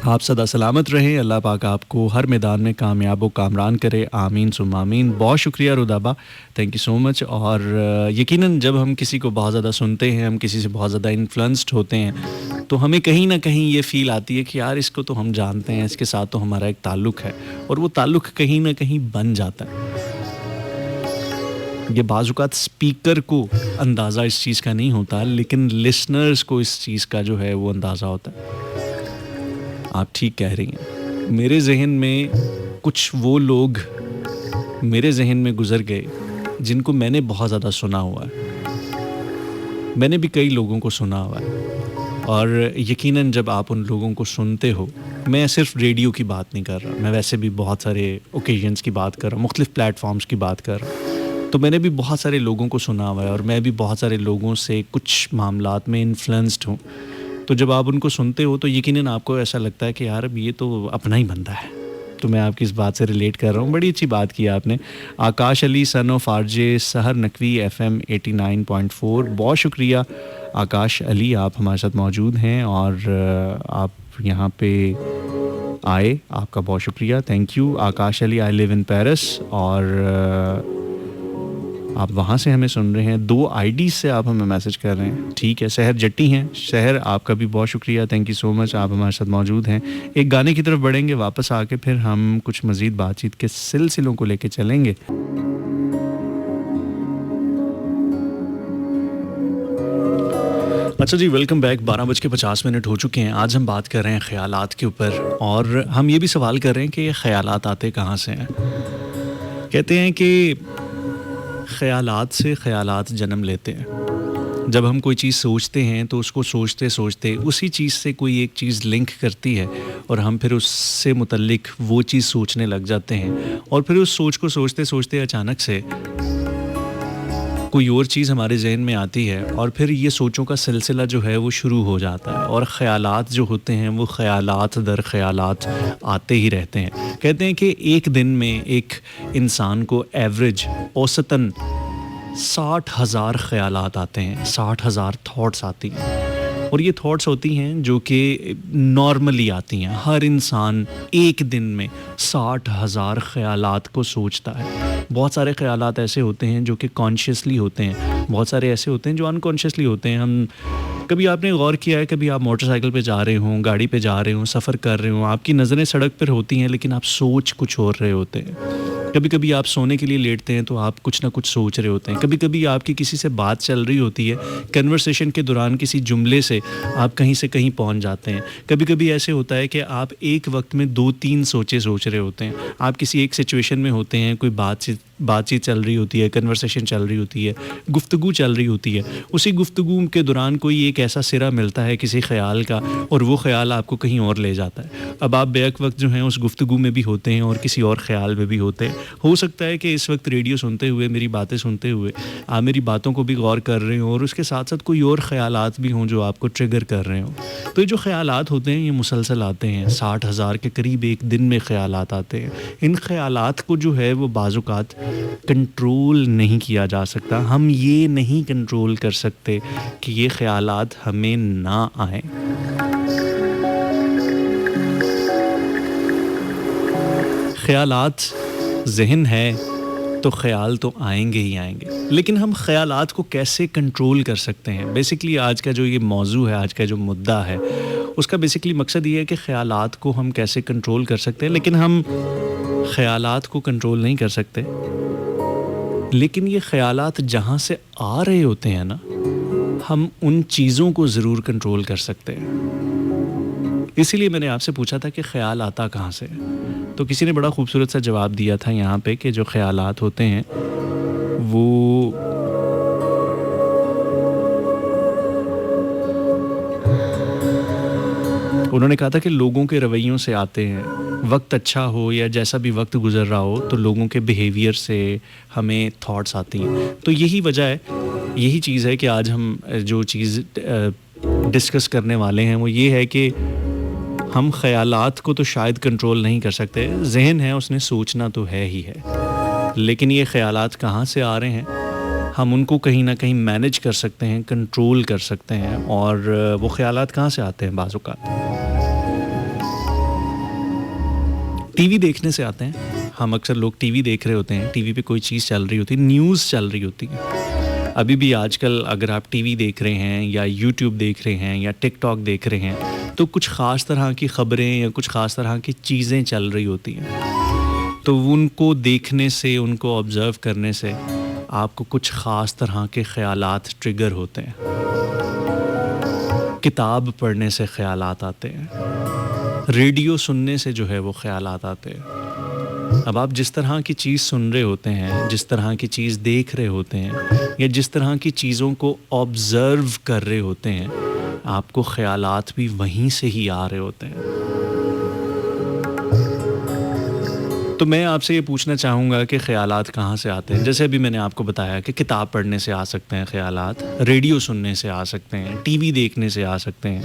आप सदा सलामत रहें, अल्लाह पाक आपको हर मैदान में कामयाब व कामरान करे, आमीन सुम्मा आमीन। बहुत शुक्रिया रुदाबा, थैंक यू सो मच। और यकीनन जब हम किसी को बहुत ज़्यादा सुनते हैं, हम किसी से बहुत ज़्यादा इन्फ्लुएंस्ड होते हैं, तो हमें कहीं ना कहीं ये फ़ील आती है कि यार इसको तो हम जानते हैं, इसके साथ तो हमारा एक ताल्लुक़ है, और वो ताल्लुक़ कहीं ना कहीं बन जाता है। ये बाज़-औक़ात स्पीकर को अंदाज़ा इस चीज़ का नहीं होता, लेकिन लिसनर्स को इस चीज़ का जो है वो अंदाज़ा होता है। आप ठीक कह रही हैं। मेरे ज़हन में कुछ वो लोग मेरे ज़हन में गुज़र गए जिनको मैंने बहुत ज़्यादा सुना हुआ है। मैंने भी कई लोगों को सुना हुआ है, और यकीनन जब आप उन लोगों को सुनते हो, मैं सिर्फ रेडियो की बात नहीं कर रहा, मैं वैसे भी बहुत सारे ओकेजन्स की बात कर रहा हूँ, मुख्तलिफ़ प्लेटफॉर्म्स की बात कर रहा हूँ, तो मैंने भी बहुत सारे लोगों को सुना हुआ है और मैं भी बहुत सारे लोगों से कुछ मामलात में इन्फ्लुएंस्ड हूँ। तो जब आप उनको सुनते हो तो यकीनन आपको ऐसा लगता है कि यार अब ये तो अपना ही बंदा है। तो मैं आपकी इस बात से रिलेट कर रहा हूँ। बड़ी अच्छी बात की आपने। आकाश अली सन ऑफ आरजे सहर नकवी FM 89.4, बहुत शुक्रिया आकाश अली, आप हमारे साथ मौजूद हैं और आप यहाँ पे आए, आपका बहुत शुक्रिया, thank you Akash Ali. I live in Paris, और आप वहाँ से हमें सुन रहे हैं, 2 आईडी से आप हमें मैसेज कर रहे हैं, ठीक है। शहर जट्टी हैं, शहर आपका भी बहुत शुक्रिया, थैंक यू सो मच, आप हमारे साथ मौजूद हैं। एक गाने की तरफ बढ़ेंगे, वापस आके फिर हम कुछ मज़ीद बातचीत के सिलसिलों को लेके चलेंगे। अच्छा जी, वेलकम बैक। 12:50 हो चुके हैं। आज हम बात कर रहे हैं ख़यालात के ऊपर, और हम ये भी सवाल कर रहे हैं कि ये ख़यालात आते कहाँ से हैं। कहते हैं कि ख़यालात से ख़यालात जन्म लेते हैं। जब हम कोई चीज़ सोचते हैं तो उसको सोचते सोचते उसी चीज़ से कोई एक चीज़ लिंक करती है, और हम फिर उससे मुतल्लिक वो चीज़ सोचने लग जाते हैं, और फिर उस सोच को सोचते सोचते अचानक से कोई और चीज़ हमारे ज़हन में आती है, और फिर ये सोचों का सिलसिला जो है वो शुरू हो जाता है, और ख़यालात जो होते हैं वो ख़यालात दर ख़यालात आते ही रहते हैं। कहते हैं कि एक दिन में एक इंसान को एवरेज औसतन 60,000 ख़यालात आते हैं, 60,000 थॉट्स आती हैं, और ये थॉट्स होती हैं जो कि नॉर्मली आती हैं। हर इंसान एक दिन में 60,000 ख़यालात को सोचता है। बहुत सारे ख़यालात ऐसे होते हैं जो कि कॉन्शियसली होते हैं, बहुत सारे ऐसे होते हैं जो अनकॉन्शियसली होते हैं। हम कभी आपने गौर किया है, कभी आप मोटरसाइकिल पे जा रहे हों, गाड़ी पे जा रहे हों, सफ़र कर रहे हों, आपकी नज़रें सड़क पर होती हैं लेकिन आप सोच कुछ और रहे होते हैं। कभी-कभी आप सोने के लिए लेटते हैं तो आप कुछ ना कुछ सोच रहे होते हैं। कभी-कभी आपकी किसी से बात चल रही होती है, कन्वर्सेशन के दौरान किसी जुमले से आप कहीं से कहीं पहुंच जाते हैं। कभी-कभी ऐसे होता है कि आप एक वक्त में 2-3 सोचें सोच रहे होते हैं। आप किसी एक सिचुएशन में होते हैं, कोई बातचीत चल रही होती है, कन्वर्सेशन चल रही होती है, गुफ्तगू चल रही होती है। उसी गुफ्तगू के दौरान कोई एक ऐसा सिरा मिलता है किसी ख़्याल का, और वो ख़्याल आपको कहीं और ले जाता है। अब आप बैक वक्त जो हैं उस गुफ्तगू में भी होते हैं और किसी और ख़्याल में भी होते हैं। हो सकता है कि इस वक्त रेडियो सुनते हुए, मेरी बातें सुनते हुए आप मेरी बातों को भी गौर कर रहे हो और उसके साथ साथ कोई और ख़्यालात भी हों जो आपको ट्रिगर कर रहे हों। तो ये जो ख़्यालात होते हैं ये मुसलसल आते हैं, 60,000 के करीब एक दिन में ख़्यालात आते हैं। इन ख़्यालात को जो है वो बाज़-औक़ात कंट्रोल नहीं किया जा सकता। हम ये नहीं कंट्रोल कर सकते कि ये ख़्यालात हमें ना आएँ। ख़्यालात ज़हन है तो ख़्याल तो आएंगे ही आएंगे, लेकिन हम ख़्यालात को कैसे कंट्रोल कर सकते हैं? बेसिकली आज का जो ये मौजू है, आज का जो मुद्दा है, उसका बेसिकली मकसद ये है कि ख़्यालात को हम कैसे कंट्रोल कर सकते हैं। लेकिन हम ख़्यालात को कंट्रोल नहीं कर सकते, लेकिन ये ख़्यालात जहाँ से आ रहे होते हैं ना, हम उन चीज़ों को ज़रूर कंट्रोल कर सकते हैं। इसीलिए मैंने आपसे पूछा था कि ख़्याल आता कहाँ से है? तो किसी ने बड़ा खूबसूरत सा जवाब दिया था यहाँ पे कि जो ख़्यालात होते हैं वो उन्होंने कहा था कि लोगों के रवैयों से आते हैं। वक्त अच्छा हो या जैसा भी वक्त गुजर रहा हो तो लोगों के बिहेवियर से हमें थॉट्स आती हैं। तो यही वजह है, यही चीज़ है कि आज हम जो चीज़ डिस्कस करने वाले हैं वो ये है कि हम ख़यालात को तो शायद कंट्रोल नहीं कर सकते। ज़हन है, उसने सोचना तो है ही है, लेकिन ये ख़यालात कहाँ से आ रहे हैं, हम उनको कहीं ना कहीं मैनेज कर सकते हैं, कंट्रोल कर सकते हैं। और वो ख़यालात कहाँ से आते हैं? बाज़-औक़ात टीवी देखने से आते हैं। हम अक्सर लोग टीवी देख रहे होते हैं, टीवी पे कोई चीज़ चल रही होती है, न्यूज़ चल रही होती है। अभी भी आजकल अगर आप टीवी देख रहे हैं या यूट्यूब देख रहे हैं या टिकटॉक देख रहे हैं तो कुछ ख़ास तरह की ख़बरें या कुछ ख़ास तरह की चीज़ें चल रही होती हैं। तो उनको देखने से, उनको ऑब्ज़र्व करने से आपको कुछ ख़ास तरह के ख़यालात ट्रिगर होते हैं। किताब पढ़ने से ख़यालात आते हैं, रेडियो सुनने से जो है वो ख़यालात आते हैं। अब आप जिस तरह की चीज़ सुन रहे होते हैं, जिस तरह की चीज़ देख रहे होते हैं या जिस तरह की चीज़ों को ऑब्ज़र्व कर रहे होते हैं, आपको ख़यालात भी वहीं से ही आ रहे होते हैं। तो मैं आपसे ये पूछना चाहूँगा कि ख़यालात कहाँ से आते हैं? जैसे अभी मैंने आपको बताया कि किताब पढ़ने से आ सकते हैं ख़यालात, रेडियो सुनने से आ सकते हैं, टीवी देखने से आ सकते हैं।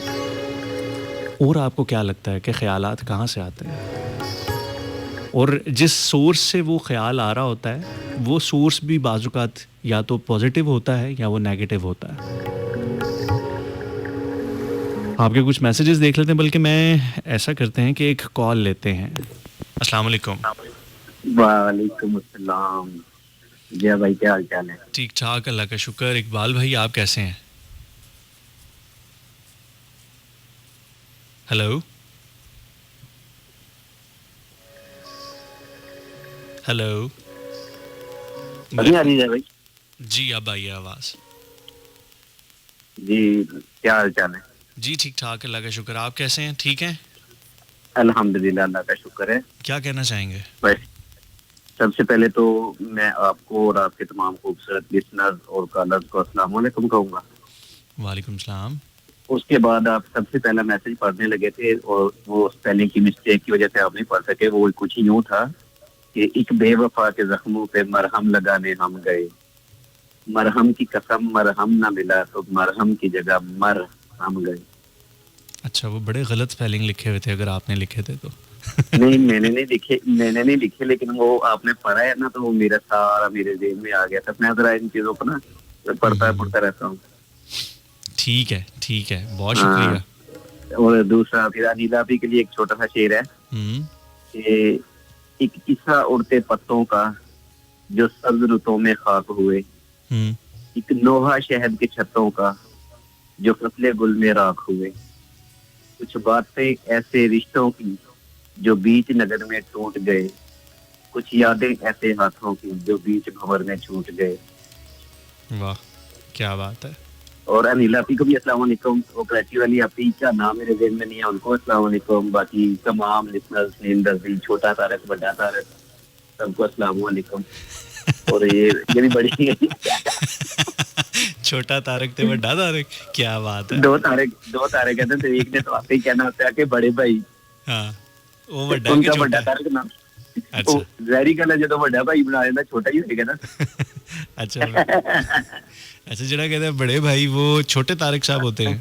और आपको क्या लगता है कि ख़यालात कहाँ से आते हैं? और जिस सोर्स से वो ख़्याल आ रहा होता है, वो सोर्स भी बाज़-औक़ात या तो पॉजिटिव होता है या वो नेगेटिव होता है। आपके कुछ मैसेजेस देख लेते हैं, बल्कि मैं ऐसा करते हैं कि एक कॉल लेते हैं। अस्सलाम वालेकुम। वालेकुम अस्सलाम। जी भाई, क्या हाल चाल है? ठीक ठाक, अल्लाह का शुक्र। इकबाल भाई, आप कैसे हैं? Hello hello. अभी आ रही है भाई? जी, अब आई है आवाज़। जी, क्या हाल चाल है? जी ठीक ठाक, अल्लाह का शुक्र। आप कैसे हैं? ठीक हैं? अल्हम्दुलिल्लाह, अल्लाह का शुक्र है। क्या कहना चाहेंगे? बस सबसे पहले तो मैं आपको और आपके तमाम खूबसूरत लिसनर्स और कॉलर्स को अस्सलाम वालेकुम कहूँगा। वालेकुम सलाम। उसके बाद आप सबसे पहला मैसेज पढ़ने लगे थे और वो स्पेलिंग की मिस्टेक की वजह से आप नहीं पढ़ सके। वो कुछ यूँ था कि एक बेवफा के जख्मों पे मरहम लगाने हम गए, मरहम की कसम मरहम ना मिला तो मरहम की जगह मर हम गए। अच्छा, वो बड़े गलत स्पेलिंग लिखे हुए थे, अगर आपने लिखे थे तो। नहीं, मैंने नहीं लिखे, लेकिन वो आपने पढ़ा है ना, तो वो मेरा सारा मेरे ज़हन में आ गया था। मैं जरा इन चीज़ों को ना पढ़ता रहता हूँ। ठीक है, बहुत शुक्रिया। और दूसरा फिर अनिल आपी के लिए एक छोटा सा शेर है कि एक किस्सा उड़ते पत्तों का जो सब्ज रुतों में खाक हुए, एक नोहा शहद के छत्तों का जो फसले गुल में राख हुए, कुछ बातें ऐसे रिश्तों की जो बीच नगर में टूट गए, कुछ यादें ऐसे हाथों की जो बीच भंवर में छूट गए। वाह, क्या बात है। और अनिल आपी को भी अस्सलाम वालेकुम, वो कराची वाली आपी का नाम मेरे ज़हन में नहीं है, उनको अस्सलाम वालेकुम। बाकी तमाम लिसनर्स, नीम दर्दी, छोटा तारक, बड़ा तारक, सबको अस्सलाम वालेकुम। और ये भी बड़ी छोटा तारक ते बड़ा तारक, क्या बात है। दो तारक कहते थे, एक ने तो आपसे ही कहना होता है कि बड़े भाई, हाँ, वो बड़ा के उनका छोटा बड़ा है? तारक नाम। अच्छा। ਉਹ ਜ਼ਾਹਿਰੀ ਗੱਲ ਹੈ ਜਦੋਂ ਵੱਡਾ ਭਾਈ ਬਣਾ ਲੈਂਦਾ ਛੋਟਾ ਹੀ ਹੋਏਗਾ ਨਾ। अच्छा अच्छा, जरा कहते हैं बड़े भाई वो छोटे तारक साहब होते हैं।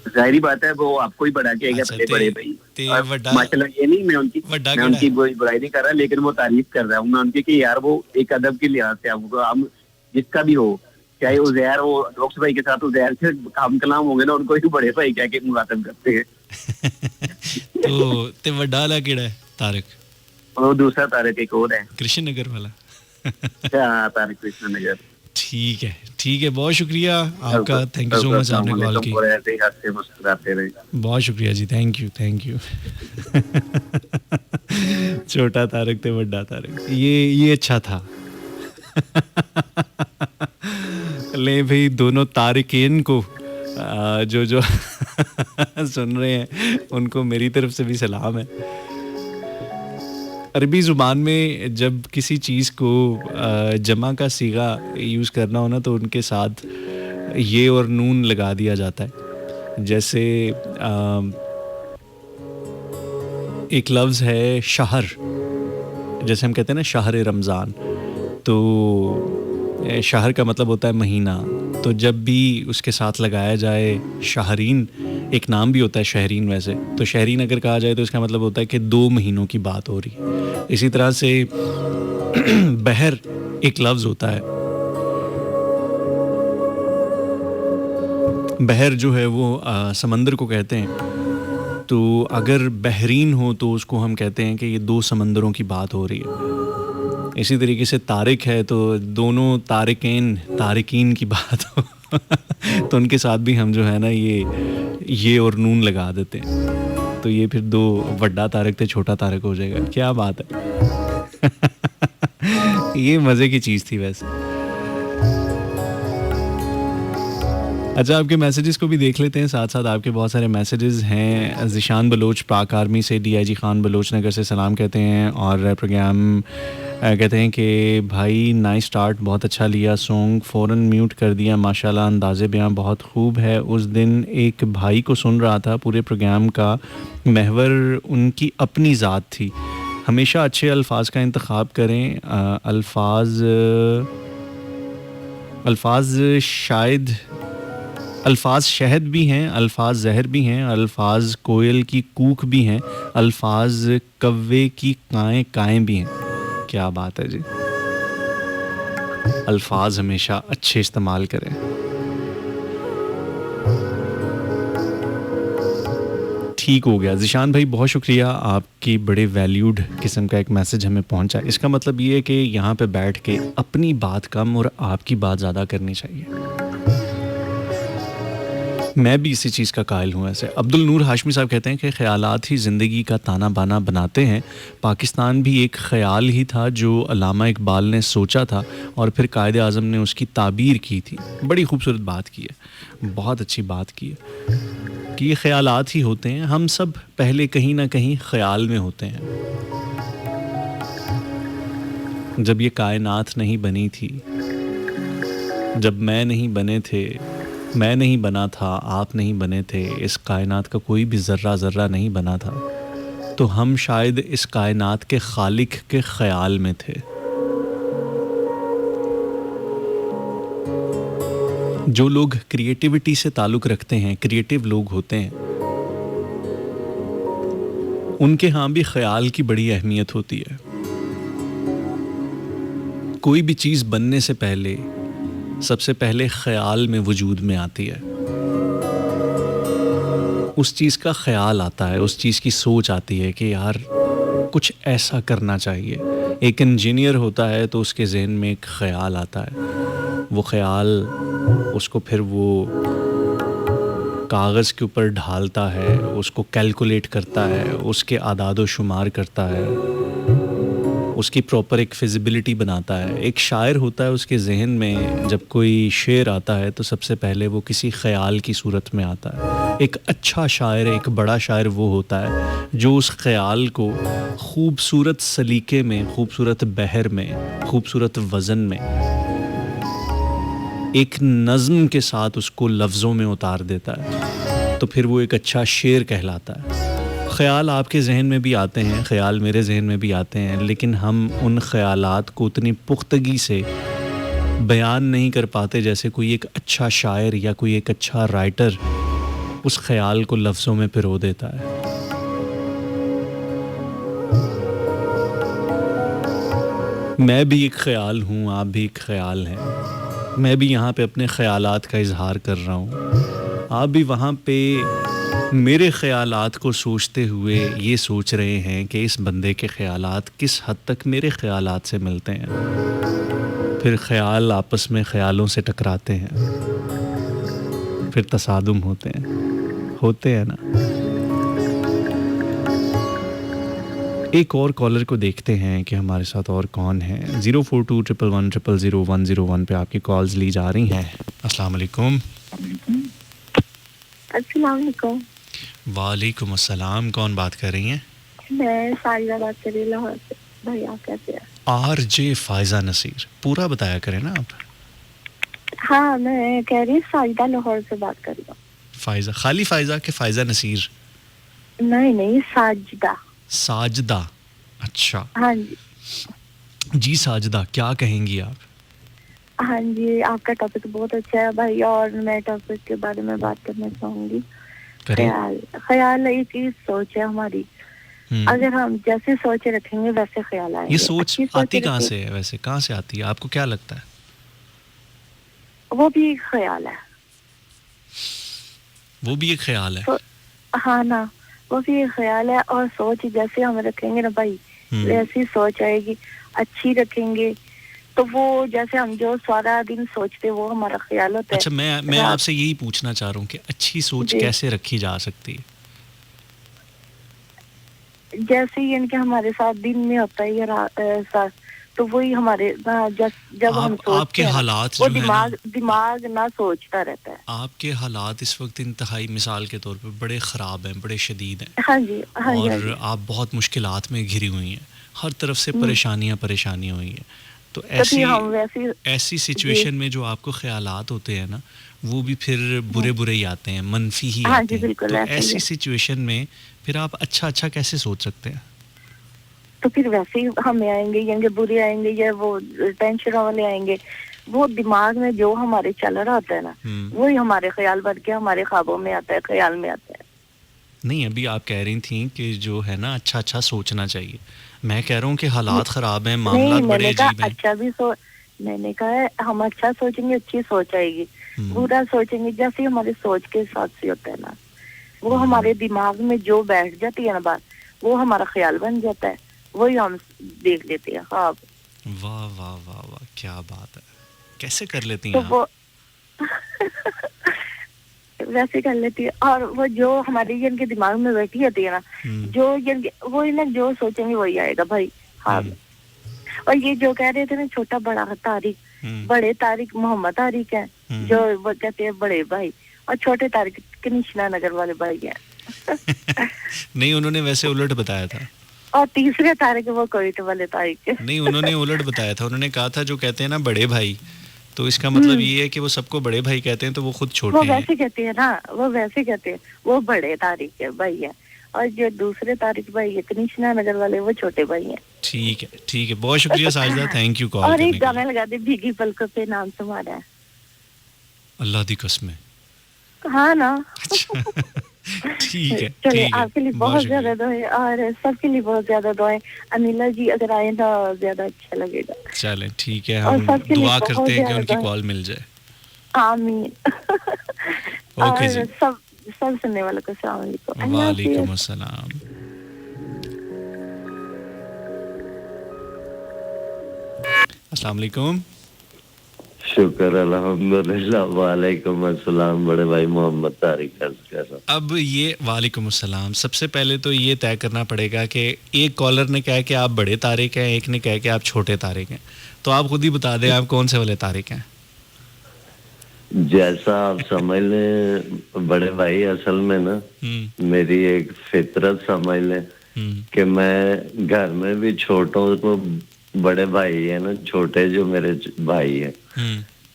जाहिर बात है वो आपको ही बढ़ा के आएगा, अच्छा, बड़े बड़े भाई। ते और वड्डा माशाल्लाह ये नहीं, मैं उनकी कोई बुराई नहीं कर रहा, लेकिन वो तारीफ कर रहा हूँ मैं उनकी कि यार वो एक अदब के लिहाज से हम जिसका भी हो, चाहे उज़ैर हो, डॉक्टर भाई के साथ उज़ैर से काम कलाम होंगे ना, उनको ही बड़े भाई कह के मुखातब करते हैं। तो ते वड्डा वाला केड़ा है तारक? वो दूसरा तारक एक और है, कृष्ण नगर वाला। हाँ, तारक कृष्ण नगर। ठीक है, बहुत शुक्रिया आपका, थैंक यू सो मच आपने कॉल की। और ऐसे ही हंसते मुस्कुराते रहे। बहुत शुक्रिया जी, थैंक यू। छोटा तारक ते बड़ा तारक, ये अच्छा था। ले भाई, दोनों तारिकीन को जो सुन रहे हैं उनको मेरी तरफ से भी सलाम है। अरबी ज़ुबान में जब किसी चीज़ को जमा का सीगा यूज़ करना हो ना, तो उनके साथ ये और नून लगा दिया जाता है। जैसे एक लफ्ज़ है शहर, जैसे हम कहते हैं ना शहर रमज़ान, तो शहर का मतलब होता है महीना। तो जब भी उसके साथ लगाया जाए शहरीन, एक नाम भी होता है शहरीन वैसे, तो शहरीन अगर कहा जाए तो इसका मतलब होता है कि 2 महीनों की बात हो रही है। इसी तरह से बहर एक लफ्ज़ होता है, बहर जो है वो समंदर को कहते हैं। तो अगर बहरीन हो तो उसको हम कहते हैं कि ये 2 समंदरों की बात हो रही है। इसी तरीके से तारिक है तो दोनों तारिकीन की बात हो तो उनके साथ भी हम जो है ना ये और नून लगा देते हैं, तो ये फिर 2 बड़ा तारक थे छोटा तारक हो जाएगा। क्या बात है। ये मज़े की चीज़ थी वैसे। अच्छा, आपके मैसेजेस को भी देख लेते हैं, साथ साथ आपके बहुत सारे मैसेजेस हैं। ज़िशान बलोच पाक आर्मी से, डीआईजी खान बलोच नगर से सलाम कहते हैं, और प्रोग्राम कहते हैं कि भाई नाइस स्टार्ट, बहुत अच्छा लिया, सॉन्ग फ़ौरन म्यूट कर दिया, माशाल्लाह, अंदाज़े बयां बहुत खूब है। उस दिन एक भाई को सुन रहा था, पूरे प्रोग्राम का महवर उनकी अपनी ज़ात थी। हमेशा अच्छे अल्फाज का इंतखाब करें, अल्फाज शहद भी हैं, अल्फाज जहर भी हैं, अल्फाज कोयल की कूक भी हैं, अल्फाज कव्वे की काएँ भी हैं। क्या बात है जी। अल्फाज हमेशा अच्छे इस्तेमाल करें। ठीक हो गया ज़िशान भाई, बहुत शुक्रिया, आपकी बड़े वैल्यूड किस्म का एक मैसेज हमें पहुंचा। इसका मतलब ये है कि यहाँ पे बैठ के अपनी बात कम और आपकी बात ज़्यादा करनी चाहिए। मैं भी इसी चीज़ का कायल हूँ। ऐसे अब्दुल नूर हाशमी साहब कहते हैं कि ख़यालात ही ज़िंदगी का ताना बाना बनाते हैं। पाकिस्तान भी एक ख़याल ही था जो अल्लामा इकबाल ने सोचा था और फिर कायदे आज़म ने उसकी ताबीर की थी। बड़ी खूबसूरत बात की है, बहुत अच्छी बात की है कि ये ख़यालात ही होते हैं। हम सब पहले कहीं ना कहीं ख़याल में होते हैं। जब ये कायनात नहीं बनी थी, जब मैं नहीं बना था, आप नहीं बने थे, इस कायनात का कोई भी ज़र्रा नहीं बना था, तो हम शायद इस कायनात के खालिक के ख़याल में थे। जो लोग क्रिएटिविटी से ताल्लुक़ रखते हैं, क्रिएटिव लोग होते हैं, उनके यहाँ भी ख़याल की बड़ी अहमियत होती है। कोई भी चीज़ बनने से पहले सबसे पहले ख़याल में वजूद में आती है। उस चीज़ का ख़याल आता है, उस चीज़ की सोच आती है कि यार कुछ ऐसा करना चाहिए। एक इंजीनियर होता है तो उसके ज़हन में एक ख़याल आता है, वो ख़याल उसको फिर वो कागज़ के ऊपर ढालता है, उसको कैलकुलेट करता है, उसके आदाद व शुमार करता है, उसकी प्रॉपर एक फिजिबिलिटी बनाता है। एक शायर होता है, उसके जहन में जब कोई शेर आता है तो सबसे पहले वो किसी ख्याल की सूरत में आता है। एक अच्छा शायर, एक बड़ा शायर वो होता है जो उस ख्याल को खूबसूरत सलीके में, खूबसूरत बहर में, खूबसूरत वज़न में, एक नज़्म के साथ उसको लफ्ज़ों में उतार देता है, तो फिर वो एक अच्छा शेर कहलाता है। ख़याल आपके जहन में भी आते हैं, ख़याल मेरे जहन में भी आते हैं, लेकिन हम उन ख़यालात को उतनी पुख्तगी से बयान नहीं कर पाते जैसे कोई एक अच्छा शायर या कोई एक अच्छा राइटर उस ख़याल को लफ्ज़ों में पिरो देता है। मैं भी एक ख़याल हूँ, आप भी एक ख़याल हैं। मैं भी यहाँ पे अपने ख़यालात का इज़हार कर रहा हूँ, आप भी वहाँ पे मेरे ख़यालात को सोचते हुए ये सोच रहे हैं कि इस बंदे के ख़यालात किस हद तक मेरे ख़यालात से मिलते हैं। फिर ख़याल आपस में ख़यालों से टकराते हैं, फिर तसादुम होते हैं ना। एक और कॉलर को देखते हैं कि हमारे साथ और कौन है। 042111000101 पे आपकी कॉल्स ली जा रही हैं। अस्सलाम वालेकुम। अस्सलाम वालेकुम। वालेकुम अस्सलाम। कौन बात कर रही हैं? मैं साजिदा बात कर रही हूँ लाहौर से। भाई आप कैसे हैं? आरजे फायजा नसीर, पूरा बताया करें ना आप। हाँ, मैं कह रही हूँ साजिदा लाहौर से बात कर रही हूँ। फायजा, खाली फायजा के फायजा नसीर? नहीं, साजिदा। साजदा, अच्छा। हाँ जी। जी साजदा, क्या कहेंगी आप? हाँ जी, आपका टॉपिक बहुत अच्छा है भाई, और मैं टॉपिक के बारे में बात करना चाहूँगी। ख्याल एक ही सोच है हमारी। अगर हम जैसे सोच रखेंगे वैसे ख्याल आएंगे। ये सोच आती कहाँ से है वैसे, कहाँ से आती है, आपको क्या लगता है? वो भी एक ख्याल है। वो भी एक ख्याल है? हाँ ना, वो भी एक ख्याल है। और सोच जैसे हम रखेंगे ना भाई, वैसी सोच आएगी। अच्छी रखेंगे तो वो, जैसे हम जो सारा दिन सोचते वो हमारा ख्याल होता है। अच्छा, मैं आपसे यही पूछना चाह रहा हूँ कि अच्छी सोच कैसे रखी जा सकती है? जैसे यानी कि हमारे साथ दिन में होता है या तो वही हमारे जब हम सोचते आपके हैं हालात वो जो है ना, दिमाग ना सोचता रहता है। आपके हालात इस वक्त इंतहाई, मिसाल के तौर पे, बड़े ख़राब हैं, बड़े शदीद हैं। हाँ जी, हाँ जी, और हाँ जी। आप बहुत मुश्किलात में घिरी हुई हैं, हर तरफ से परेशानियाँ हुई हैं। तो ऐसी सिचुएशन में जो आपको ख्यालात होते हैं ना, वो भी फिर बुरे ही आते हैं, मनफी ही आते हैं। तो ऐसी सिचुएशन में फिर आप अच्छा कैसे सोच सकते हैं? तो फिर वैसे ही हमें आएंगे बुरे आएंगे या वो टेंशन वाले आएंगे। वो दिमाग में जो हमारे चल रहा होता है ना, वही हमारे ख्याल बन के हमारे ख्वाबों में आता है, ख्याल में आता है। नहीं, अभी आप कह रही थी कि जो है ना अच्छा सोचना चाहिए। मैं कह रहा हूँ कि हालात ख़राब हैं, मामलात बड़े अजीब हैं। अच्छा भी मैंने कहा है हम अच्छा सोचेंगे अच्छी सोच आएगी। बुरा सोचेंगे जैसे हमारी सोच के हिसाब से होता है ना, वो हमारे दिमाग में जो बैठ जाती है ना बात, वो हमारा ख्याल बन जाता है, वही हम देख लेते हैं ख्वाब। वाह वाह वाह वाह, क्या बात है, कैसे कर लेती हैं तो आप? वैसे कर लेती है। और वो जो हमारे जिनके दिमाग में बैठी होती है ना, जो वो ना जो सोचेंगे वही आएगा भाई। हाँ। और ये जो कह रहे थे ना छोटा बड़ा तारिक, बड़े तारिक मोहम्मद तारिक है, जो वो कहते हैं बड़े भाई, और छोटे तारिक कृष्णा नगर वाले भाई हैं। नहीं, उन्होंने वैसे उलट बताया था। और तीसरे तारिक वो कोयटे वाले तारिक। नहीं, उन्होंने उलट बताया था। उन्होंने कहा था जो कहते हैं ना बड़े भाई, तो इसका मतलब ये है कि वो सबको बड़े भाई कहते हैं, तो वो खुद छोटे हैं। वो वैसे कहते हैं ना, वो वैसे कहते हैं, वो बड़े तारिक है भाई है, और जो दूसरे तारिक भाई है कृष्णा नगर वाले, वो छोटे भाई हैं। ठीक है, बहुत शुक्रिया साजिदा, थैंक यू कॉल करने के लिए। और एक गाना लगा दे, भीगी पलकों पे नाम तुम्हारा है। अल्लाह दी कसम। हाँ ना। ठीक है। चलिए, आपके लिए बहुत ज्यादा दुआएं और सबके लिए बहुत ज्यादा दुआएं। अनिला जी अगर आए तो ज्यादा अच्छा लगेगा। चलें, ठीक है, हम दुआ करते हैं कि उनकी कॉल मिल जाए। आमीन। ओके जी। सब सुनने वालों को अस्सलाम वालेकुम। वालेकुम अस्सलाम। अस्सलाम वालेकुम। शुक्र अल्हम्दुलिल्लाह। वालेकुम अस्सलाम बड़े भाई, मोहम्मद तारिक अर्ज कर रहा हूँ। अब ये वालेकुम अस्सलाम, सबसे पहले तो ये तय करना पड़ेगा कि एक कॉलर ने कहा कि आप बड़े तारिक हैं, एक ने कहा कि आप छोटे तारिक हैं, तो आप खुद ही बता दें आप कौन से वाले तारिक हैं। जैसा आप समझ लें बड़े भाई, असल में ना मेरी एक फितरत समझ लें कि मैं घर में भी छोटों को, बड़े भाई है ना, छोटे जो मेरे भाई हैं,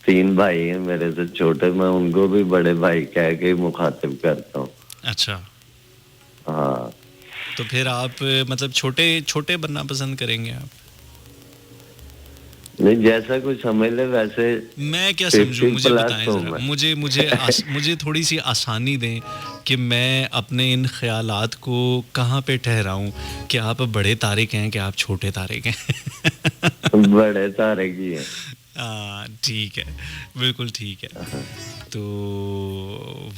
3 भाई हैं मेरे से छोटे, मैं उनको भी बड़े भाई कह के मुखातिब करता हूँ। अच्छा, हाँ। तो फिर आप मतलब छोटे छोटे बनना पसंद करेंगे आप? नहीं, जैसा कुछ समझ ले वैसे। मैं क्या समझूं, मुझे बताएं तो जरा, मुझे थोड़ी सी आसानी दें कि मैं अपने इन ख्यालात को कहाँ पे ठहराऊं कि आप बड़े तारिक हैं कि आप छोटे तारिक हैं। बड़े तारिक ही हैं। ठीक है, बिल्कुल ठीक है। तो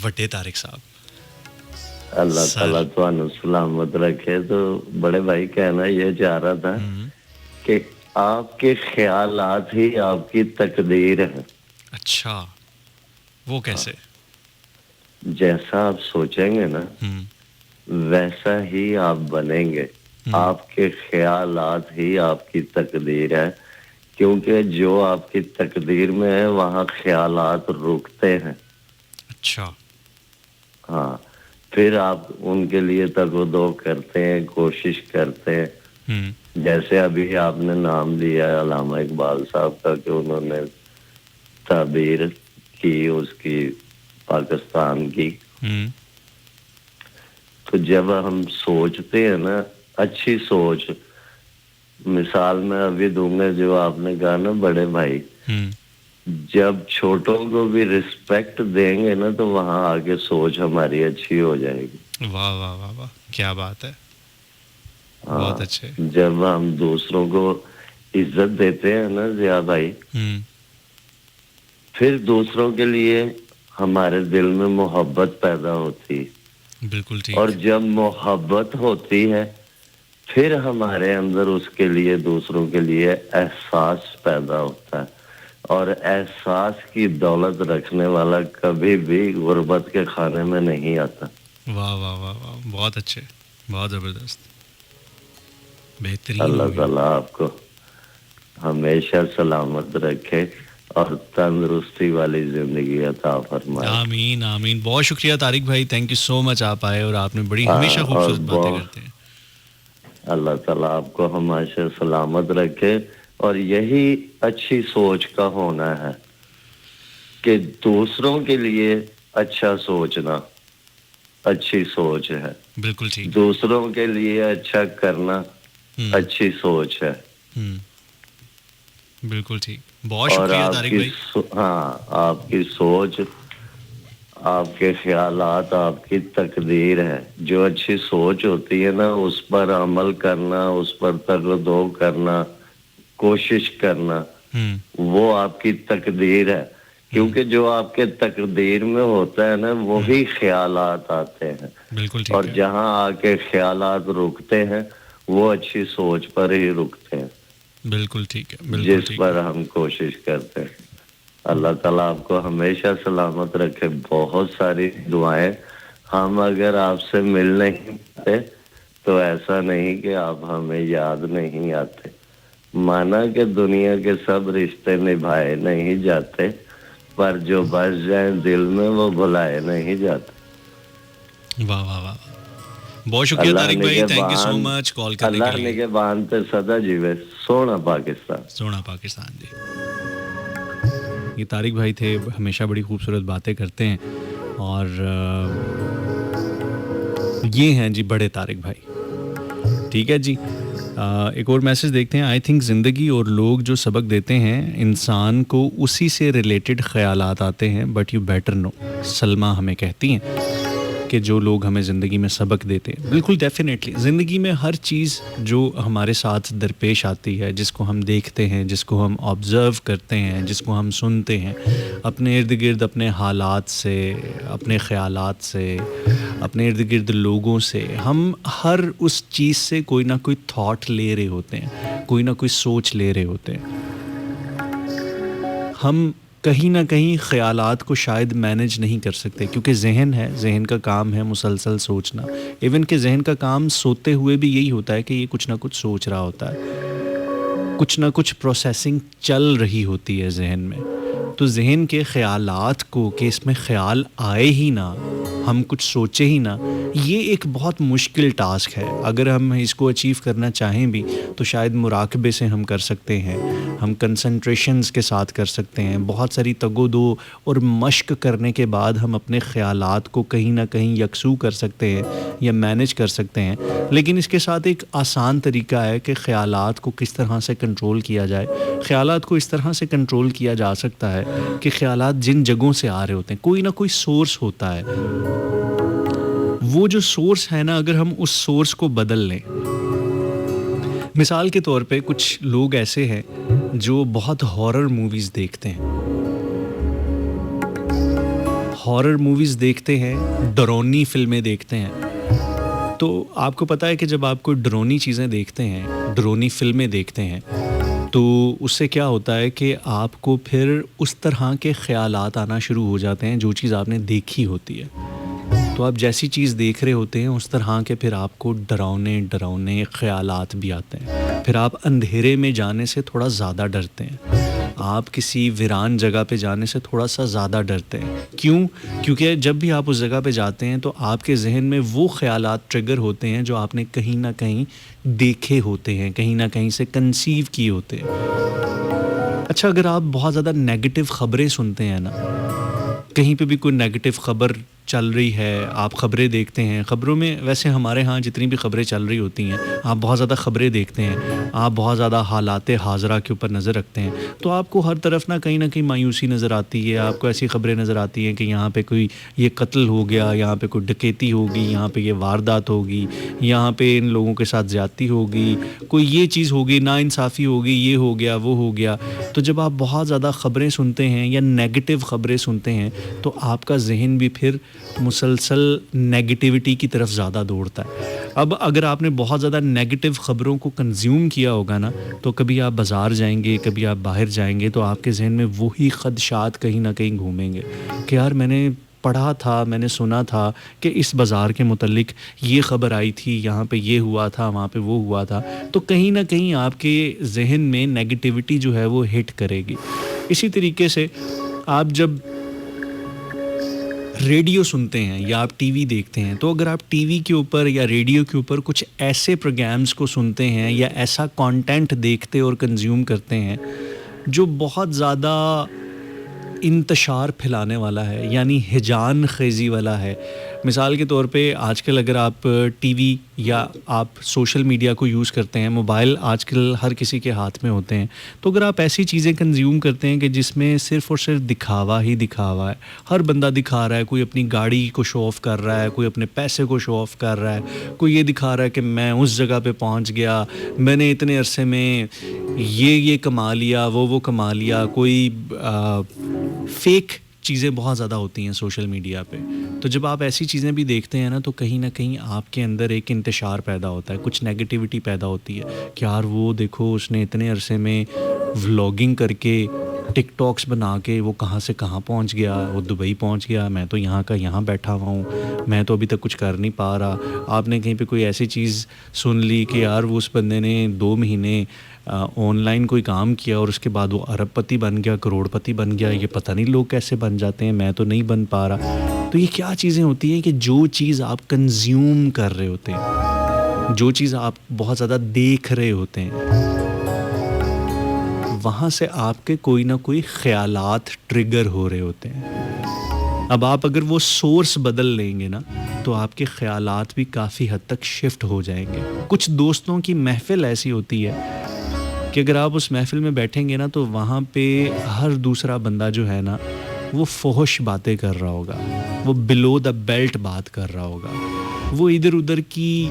वड्डे तारिक साहब, अल्लाह ताला तुहानू सलामत रखे। तो बड़े भाई कहना ये चाह रहा था कि आपके ख्यालात ही आपकी तकदीर है। अच्छा, वो कैसे? जैसा आप सोचेंगे ना वैसा ही आप बनेंगे। आपके ख्यालात ही आपकी तकदीर है, क्योंकि जो आपकी तकदीर में है वहाँ ख्यालात रुकते हैं। अच्छा। हाँ, फिर आप उनके लिए तगोदो करते हैं, कोशिश करते हैं। जैसे अभी आपने नाम लिया अल्लामा इकबाल साहब का कि उन्होंने ताबीर की उसकी पाकिस्तान की। तो जब हम सोचते हैं ना अच्छी सोच, मिसाल मैं अभी दूंगा जो आपने कहा ना बड़े भाई, जब छोटों को भी रिस्पेक्ट देंगे ना तो वहां आगे सोच हमारी अच्छी हो जाएगी। वाह वाह वाह वाह, क्या बात है। बहुत अच्छे। जब हम दूसरों को इज्जत देते हैं ना जिया भाई, फिर दूसरों के लिए हमारे दिल में मोहब्बत पैदा होती है। बिल्कुल ठीक। और जब मोहब्बत होती है फिर हमारे अंदर उसके लिए, दूसरों के लिए एहसास पैदा होता है। और एहसास की दौलत रखने वाला कभी भी गुर्बत के खाने में नहीं आता। वाह वाह वाह वाह, बहुत अच्छे, बहुत जबरदस्त, बेहतरीन। अल्लाह ताला आपको हमेशा सलामत रखे और तंदुरुस्ती वाली जिंदगी अता फरमाए। आमीन आमीन। बहुत शुक्रिया तारिक भाई, थैंक यू सो मच, आप आए और आपने बड़ी हमेशा खूबसूरत बातें करते हैं। अल्लाह ताला आपको हमेशा सलामत रखे। और यही अच्छी सोच का होना है कि दूसरों के लिए अच्छा सोचना अच्छी सोच है। बिल्कुल ठीक। दूसरों के लिए अच्छा करना अच्छी सोच है। बिल्कुल ठीक, बहुत शुक्रिया तारिक भाई। हाँ, आपकी सोच, आपके ख्यालात आपकी तकदीर है। जो अच्छी सोच होती है ना उस पर अमल करना, उस पर तगदो करना, कोशिश करना, वो आपकी तकदीर है। क्योंकि जो आपके तकदीर में होता है ना वही ख्यालात आते हैं। बिल्कुल ठीक। और जहाँ आके ख्यालात रुकते हैं वो अच्छी सोच पर ही रुकते हैं। बिल्कुल ठीक है, बिल्कुल जिस पर हम कोशिश करते हैं। अल्लाह ताला आपको हमेशा सलामत रखे। बहुत सारी दुआएं। हम अगर आपसे मिल नहीं पाते तो ऐसा नहीं कि आप हमें याद नहीं आते। माना कि दुनिया के सब रिश्ते निभाए नहीं जाते, पर जो बस जाए दिल में वो भुलाए नहीं जाते। वाह वाह वाह, बहुत शुक्रिया तारिक भाई, thank you so much call करने के लिए। अल्लाह के बान पे सदा जीवे। सोना पाकिस्तान, सोना पाकिस्तान जी। ये तारिक भाई थे, हमेशा बड़ी खूबसूरत बातें करते हैं। और ये हैं जी बड़े तारिक भाई। ठीक है जी, एक और मैसेज देखते हैं। आई थिंक ज़िंदगी और लोग जो सबक देते हैं इंसान को उसी से रिलेटेड ख्यालात आते हैं, but you better know. Salma हमें कहती हैं कि जो लोग हमें ज़िंदगी में सबक देते हैं, बिल्कुल डेफिनेटली ज़िंदगी में हर चीज़ जो हमारे साथ दरपेश आती है, जिसको हम देखते हैं, जिसको हम ऑब्ज़र्व करते हैं, जिसको हम सुनते हैं, अपने इर्द गिर्द अपने हालात से, अपने ख़यालात से, अपने इर्द गिर्द लोगों से, हम हर उस चीज़ से कोई ना कोई थॉट ले रहे होते हैं, कोई ना कोई सोच ले रहे होते हैं। हम कहीं ना कहीं ख़यालात को शायद मैनेज नहीं कर सकते, क्योंकि जहन है, जहन का काम है मुसलसल सोचना। इवन कि जहन का काम सोते हुए भी यही होता है कि ये कुछ ना कुछ सोच रहा होता है, कुछ ना कुछ प्रोसेसिंग चल रही होती है जहन में। तो जहन के ख़यालात को कि इसमें ख़याल आए ही ना, हम कुछ सोचे ही ना, ये एक बहुत मुश्किल टास्क है। अगर हम इसको अचीव करना चाहें भी तो शायद मुराकबे से हम कर सकते हैं, हम कंसंट्रेशंस के साथ कर सकते हैं, बहुत सारी तगो-दो और मश्क करने के बाद हम अपने ख़यालात को कहीं ना कहीं यकसू कर सकते हैं या मैनेज कर सकते हैं। लेकिन इसके साथ एक आसान तरीका है कि ख़यालात को किस तरह से कंट्रोल किया जाए। ख़यालात को इस तरह से कंट्रोल किया जा सकता है कि ख़यालात जिन जगहों से आ रहे होते हैं, कोई ना कोई सोर्स होता है। वो जो सोर्स है ना, अगर हम उस सोर्स को बदल लें, मिसाल के तौर पे कुछ लोग ऐसे हैं जो बहुत हॉरर मूवीज़ देखते हैं, हॉरर मूवीज़ देखते हैं, डरावनी फिल्में देखते हैं। तो आपको पता है कि जब आप कोई डरावनी चीज़ें देखते हैं, डरावनी फिल्में देखते हैं, तो उससे क्या होता है कि आपको फिर उस तरह के ख़यालात आना शुरू हो जाते हैं जो चीज़ आपने देखी होती है। तो आप जैसी चीज़ देख रहे होते हैं उस तरह के फिर आपको डरावने डरावने ख़यालात भी आते हैं। फिर आप अंधेरे में जाने से थोड़ा ज़्यादा डरते हैं, आप किसी वीरान जगह पे जाने से थोड़ा सा ज़्यादा डरते हैं। क्यों? क्योंकि जब भी आप उस जगह पे जाते हैं तो आपके जहन में वो ख़यालात ट्रिगर होते हैं जो आपने कहीं ना कहीं देखे होते हैं, कहीं ना कहीं से कंसीव किए होते हैं। अच्छा, अगर आप बहुत ज़्यादा नेगेटिव ख़बरें सुनते हैं ना, कहीं पे भी कोई नेगेटिव ख़बर चल रही है, आप ख़बरें देखते हैं, ख़बरों में वैसे हमारे यहाँ जितनी भी ख़बरें चल रही होती हैं, आप बहुत ज़्यादा ख़बरें देखते हैं, आप बहुत ज़्यादा हालात हाज़रा के ऊपर नज़र रखते हैं, तो आपको हर तरफ ना कहीं मायूसी नज़र आती है। आपको ऐसी ख़बरें नज़र आती हैं कि यहाँ पे कोई ये कत्ल हो गया, यहाँ पे कोई डकैती होगी, यहाँ पे ये वारदात होगी, यहाँ पे इन लोगों के साथ ज़्यादती होगी, कोई ये चीज़ होगी, नाइंसाफ़ी होगी, ये हो गया, वो हो गया। तो जब आप बहुत ज़्यादा ख़बरें सुनते हैं या नेगेटिव ख़बरें सुनते हैं तो आपका जहन भी फिर मुसलसल नेगेटिविटी की तरफ ज़्यादा दौड़ता है। अब अगर आपने बहुत ज़्यादा नेगेटिव ख़बरों को कंज्यूम किया होगा ना, तो कभी आप बाज़ार जाएंगे, कभी आप बाहर जाएंगे, तो आपके जहन में वही ख़दशात कहीं ना कहीं घूमेंगे कि यार मैंने पढ़ा था, मैंने सुना था कि इस बाज़ार के मुतल्लिक ये ख़बर आई थी, यहाँ पे ये हुआ था, वहाँ पे वो हुआ था। तो कहीं ना कहीं आपके जहन में नेगेटिविटी जो है वो हिट करेगी। इसी तरीके से आप जब रेडियो सुनते हैं या आप टीवी देखते हैं, तो अगर आप टीवी के ऊपर या रेडियो के ऊपर कुछ ऐसे प्रोग्राम्स को सुनते हैं या ऐसा कंटेंट देखते और कंज्यूम करते हैं जो बहुत ज़्यादा इंतशार फैलाने वाला है, यानी हिजान खेज़ी वाला है। मिसाल के तौर पे आजकल अगर आप टीवी या आप सोशल मीडिया को यूज़ करते हैं, मोबाइल आजकल हर किसी के हाथ में होते हैं, तो अगर आप ऐसी चीज़ें कंज्यूम करते हैं कि जिसमें सिर्फ़ और सिर्फ दिखावा ही दिखावा है, हर बंदा दिखा रहा है, कोई अपनी गाड़ी को शो ऑफ़ कर रहा है, कोई अपने पैसे को शो ऑफ़ कर रहा है, कोई ये दिखा रहा है कि मैं उस जगह पे पहुंच गया, मैंने इतने अरसे में ये कमा लिया, वो कमा लिया, कोई फेक चीज़ें बहुत ज़्यादा होती हैं सोशल मीडिया पे। तो जब आप ऐसी चीज़ें भी देखते हैं ना, तो कहीं ना कहीं आपके अंदर एक इंतशार पैदा होता है, कुछ नेगेटिविटी पैदा होती है कि यार वो देखो उसने इतने अरसे में व्लॉगिंग करके टिकटॉक्स बना के वो कहाँ से कहाँ पहुँच गया, वो दुबई पहुँच गया, मैं तो यहाँ का यहाँ बैठा हुआ हूँ, मैं तो अभी तक कुछ कर नहीं पा रहा। आपने कहीं पे कोई ऐसी चीज़ सुन ली कि यार वो उस बंदे ने 2 महीने ऑनलाइन कोई काम किया और उसके बाद वो अरबपति बन गया, करोड़पति बन गया, ये पता नहीं लोग कैसे बन जाते हैं, मैं तो नहीं बन पा रहा। तो ये क्या चीज़ें होती हैं कि जो चीज़ आप कंज्यूम कर रहे होते हैं, जो चीज़ आप बहुत ज़्यादा देख रहे होते हैं, वहाँ से आपके कोई ना कोई ख़यालात ट्रिगर हो रहे होते हैं। अब आप अगर वो सोर्स बदल लेंगे ना, तो आपके ख़यालात भी काफ़ी हद तक शिफ्ट हो जाएंगे। कुछ दोस्तों की महफ़िल ऐसी होती है कि अगर आप उस महफ़िल में बैठेंगे ना, तो वहाँ पे हर दूसरा बंदा जो है ना, वो फहश बातें कर रहा होगा, वो बिलो द बेल्ट बात कर रहा होगा, वो इधर उधर की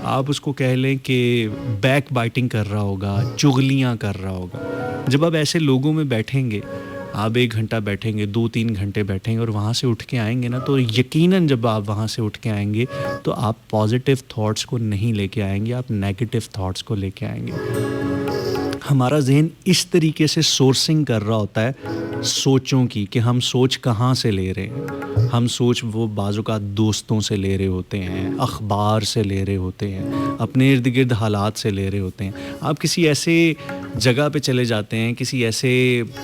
आप उसको कह लें कि बैक बाइटिंग कर रहा होगा, चुगलियाँ कर रहा होगा। जब आप ऐसे लोगों में बैठेंगे, आप 1 घंटा बैठेंगे, 2-3 घंटे बैठेंगे और वहाँ से उठ के आएंगे ना, तो यकीनन जब आप वहाँ से उठ के आएंगे तो आप पॉजिटिव थॉट्स को नहीं लेके आएंगे, आप नेगेटिव थॉट्स को लेके आएंगे। हमारा ज़हन इस तरीके से सोर्सिंग कर रहा होता है सोचों की कि हम सोच कहाँ से ले रहे हैं। हम सोच वो बाज़ों का दोस्तों से ले रहे होते हैं, अखबार से ले रहे होते हैं, अपने इर्द गिर्द हालात से ले रहे होते हैं। आप किसी ऐसे जगह पे चले जाते हैं, किसी ऐसे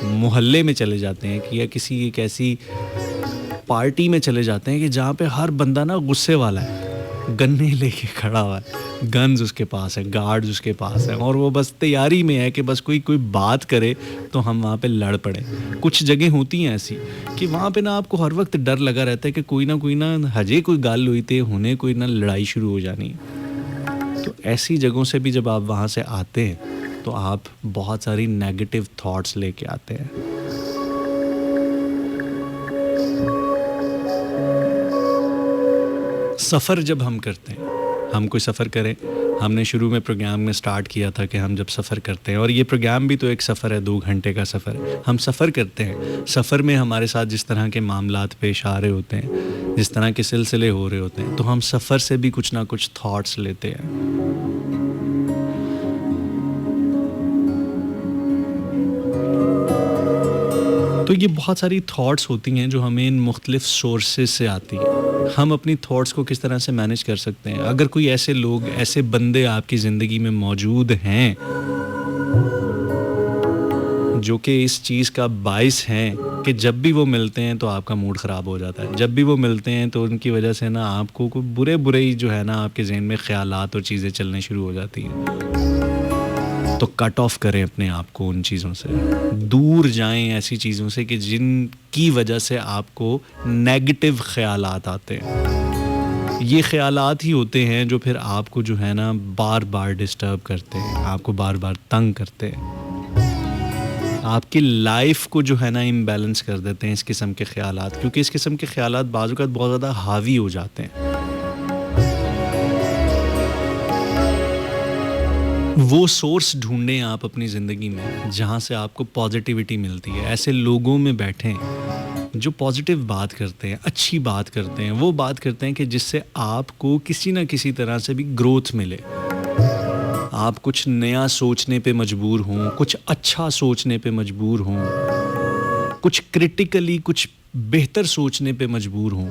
मोहल्ले में चले जाते हैं कि या किसी एक ऐसी पार्टी में चले जाते हैं कि जहाँ पे हर बंदा ना गुस्से वाला है, गन्ने लेके खड़ा हुआ है, गन्स उसके पास है, गार्ड्स उसके पास है, और वो बस तैयारी में है कि बस कोई बात करे तो हम वहाँ पे लड़ पड़े। कुछ जगह होती हैं ऐसी कि वहाँ पे ना आपको हर वक्त डर लगा रहता है कि कोई ना हजे कोई गाल हुई थे होने कोई ना लड़ाई शुरू हो जानी है। तो ऐसी जगहों से भी जब आप वहाँ से आते हैं तो आप बहुत सारी नेगेटिव थॉट्स लेके आते हैं। सफ़र जब हम करते हैं, हम कोई सफ़र करें, हमने शुरू में प्रोग्राम में स्टार्ट किया था कि हम जब सफ़र करते हैं, और ये प्रोग्राम भी तो एक सफ़र है, 2 घंटे का सफ़र है। हम सफ़र करते हैं, सफ़र में हमारे साथ जिस तरह के मामलात पेश आ रहे होते हैं, जिस तरह के सिलसिले हो रहे होते हैं, तो हम सफ़र से भी कुछ ना कुछ थॉट्स लेते हैं। तो ये बहुत सारी थॉट्स होती हैं जो हमें इन मुख्तलिफ सोर्सेज से आती हैं। हम अपनी थॉट्स को किस तरह से मैनेज कर सकते हैं? अगर कोई ऐसे लोग, ऐसे बंदे आपकी ज़िंदगी में मौजूद हैं जो कि इस चीज़ का बाइस हैं कि जब भी वो मिलते हैं तो आपका मूड ख़राब हो जाता है, जब भी वो मिलते हैं तो उनकी वजह से ना आपको कोई बुरे ही जो है ना आपके ज़हन में ख़यालात और चीज़ें चलने शुरू हो जाती हैं। तो कट ऑफ करें अपने आप को उन चीज़ों से, दूर जाएं ऐसी चीज़ों से कि जिनकी वजह से आपको नेगेटिव ख़यालात आते हैं। ये ख़यालात ही होते हैं जो फिर आपको जो है ना बार बार डिस्टर्ब करते हैं, आपको बार बार तंग करते हैं, आपकी लाइफ को जो है ना इम्बैलेंस कर देते हैं इस किस्म के ख़यालात, क्योंकि इस किस्म के ख़यालात बाज़ औक़ात बहुत ज़्यादा हावी हो जाते हैं। वो सोर्स ढूंढें आप अपनी ज़िंदगी में जहाँ से आपको पॉजिटिविटी मिलती है। ऐसे लोगों में बैठें जो पॉजिटिव बात करते हैं, अच्छी बात करते हैं, वो बात करते हैं कि जिससे आपको किसी ना किसी तरह से भी ग्रोथ मिले, आप कुछ नया सोचने पे मजबूर हों, कुछ अच्छा सोचने पे मजबूर हों, कुछ क्रिटिकली कुछ बेहतर सोचने पे मजबूर हों।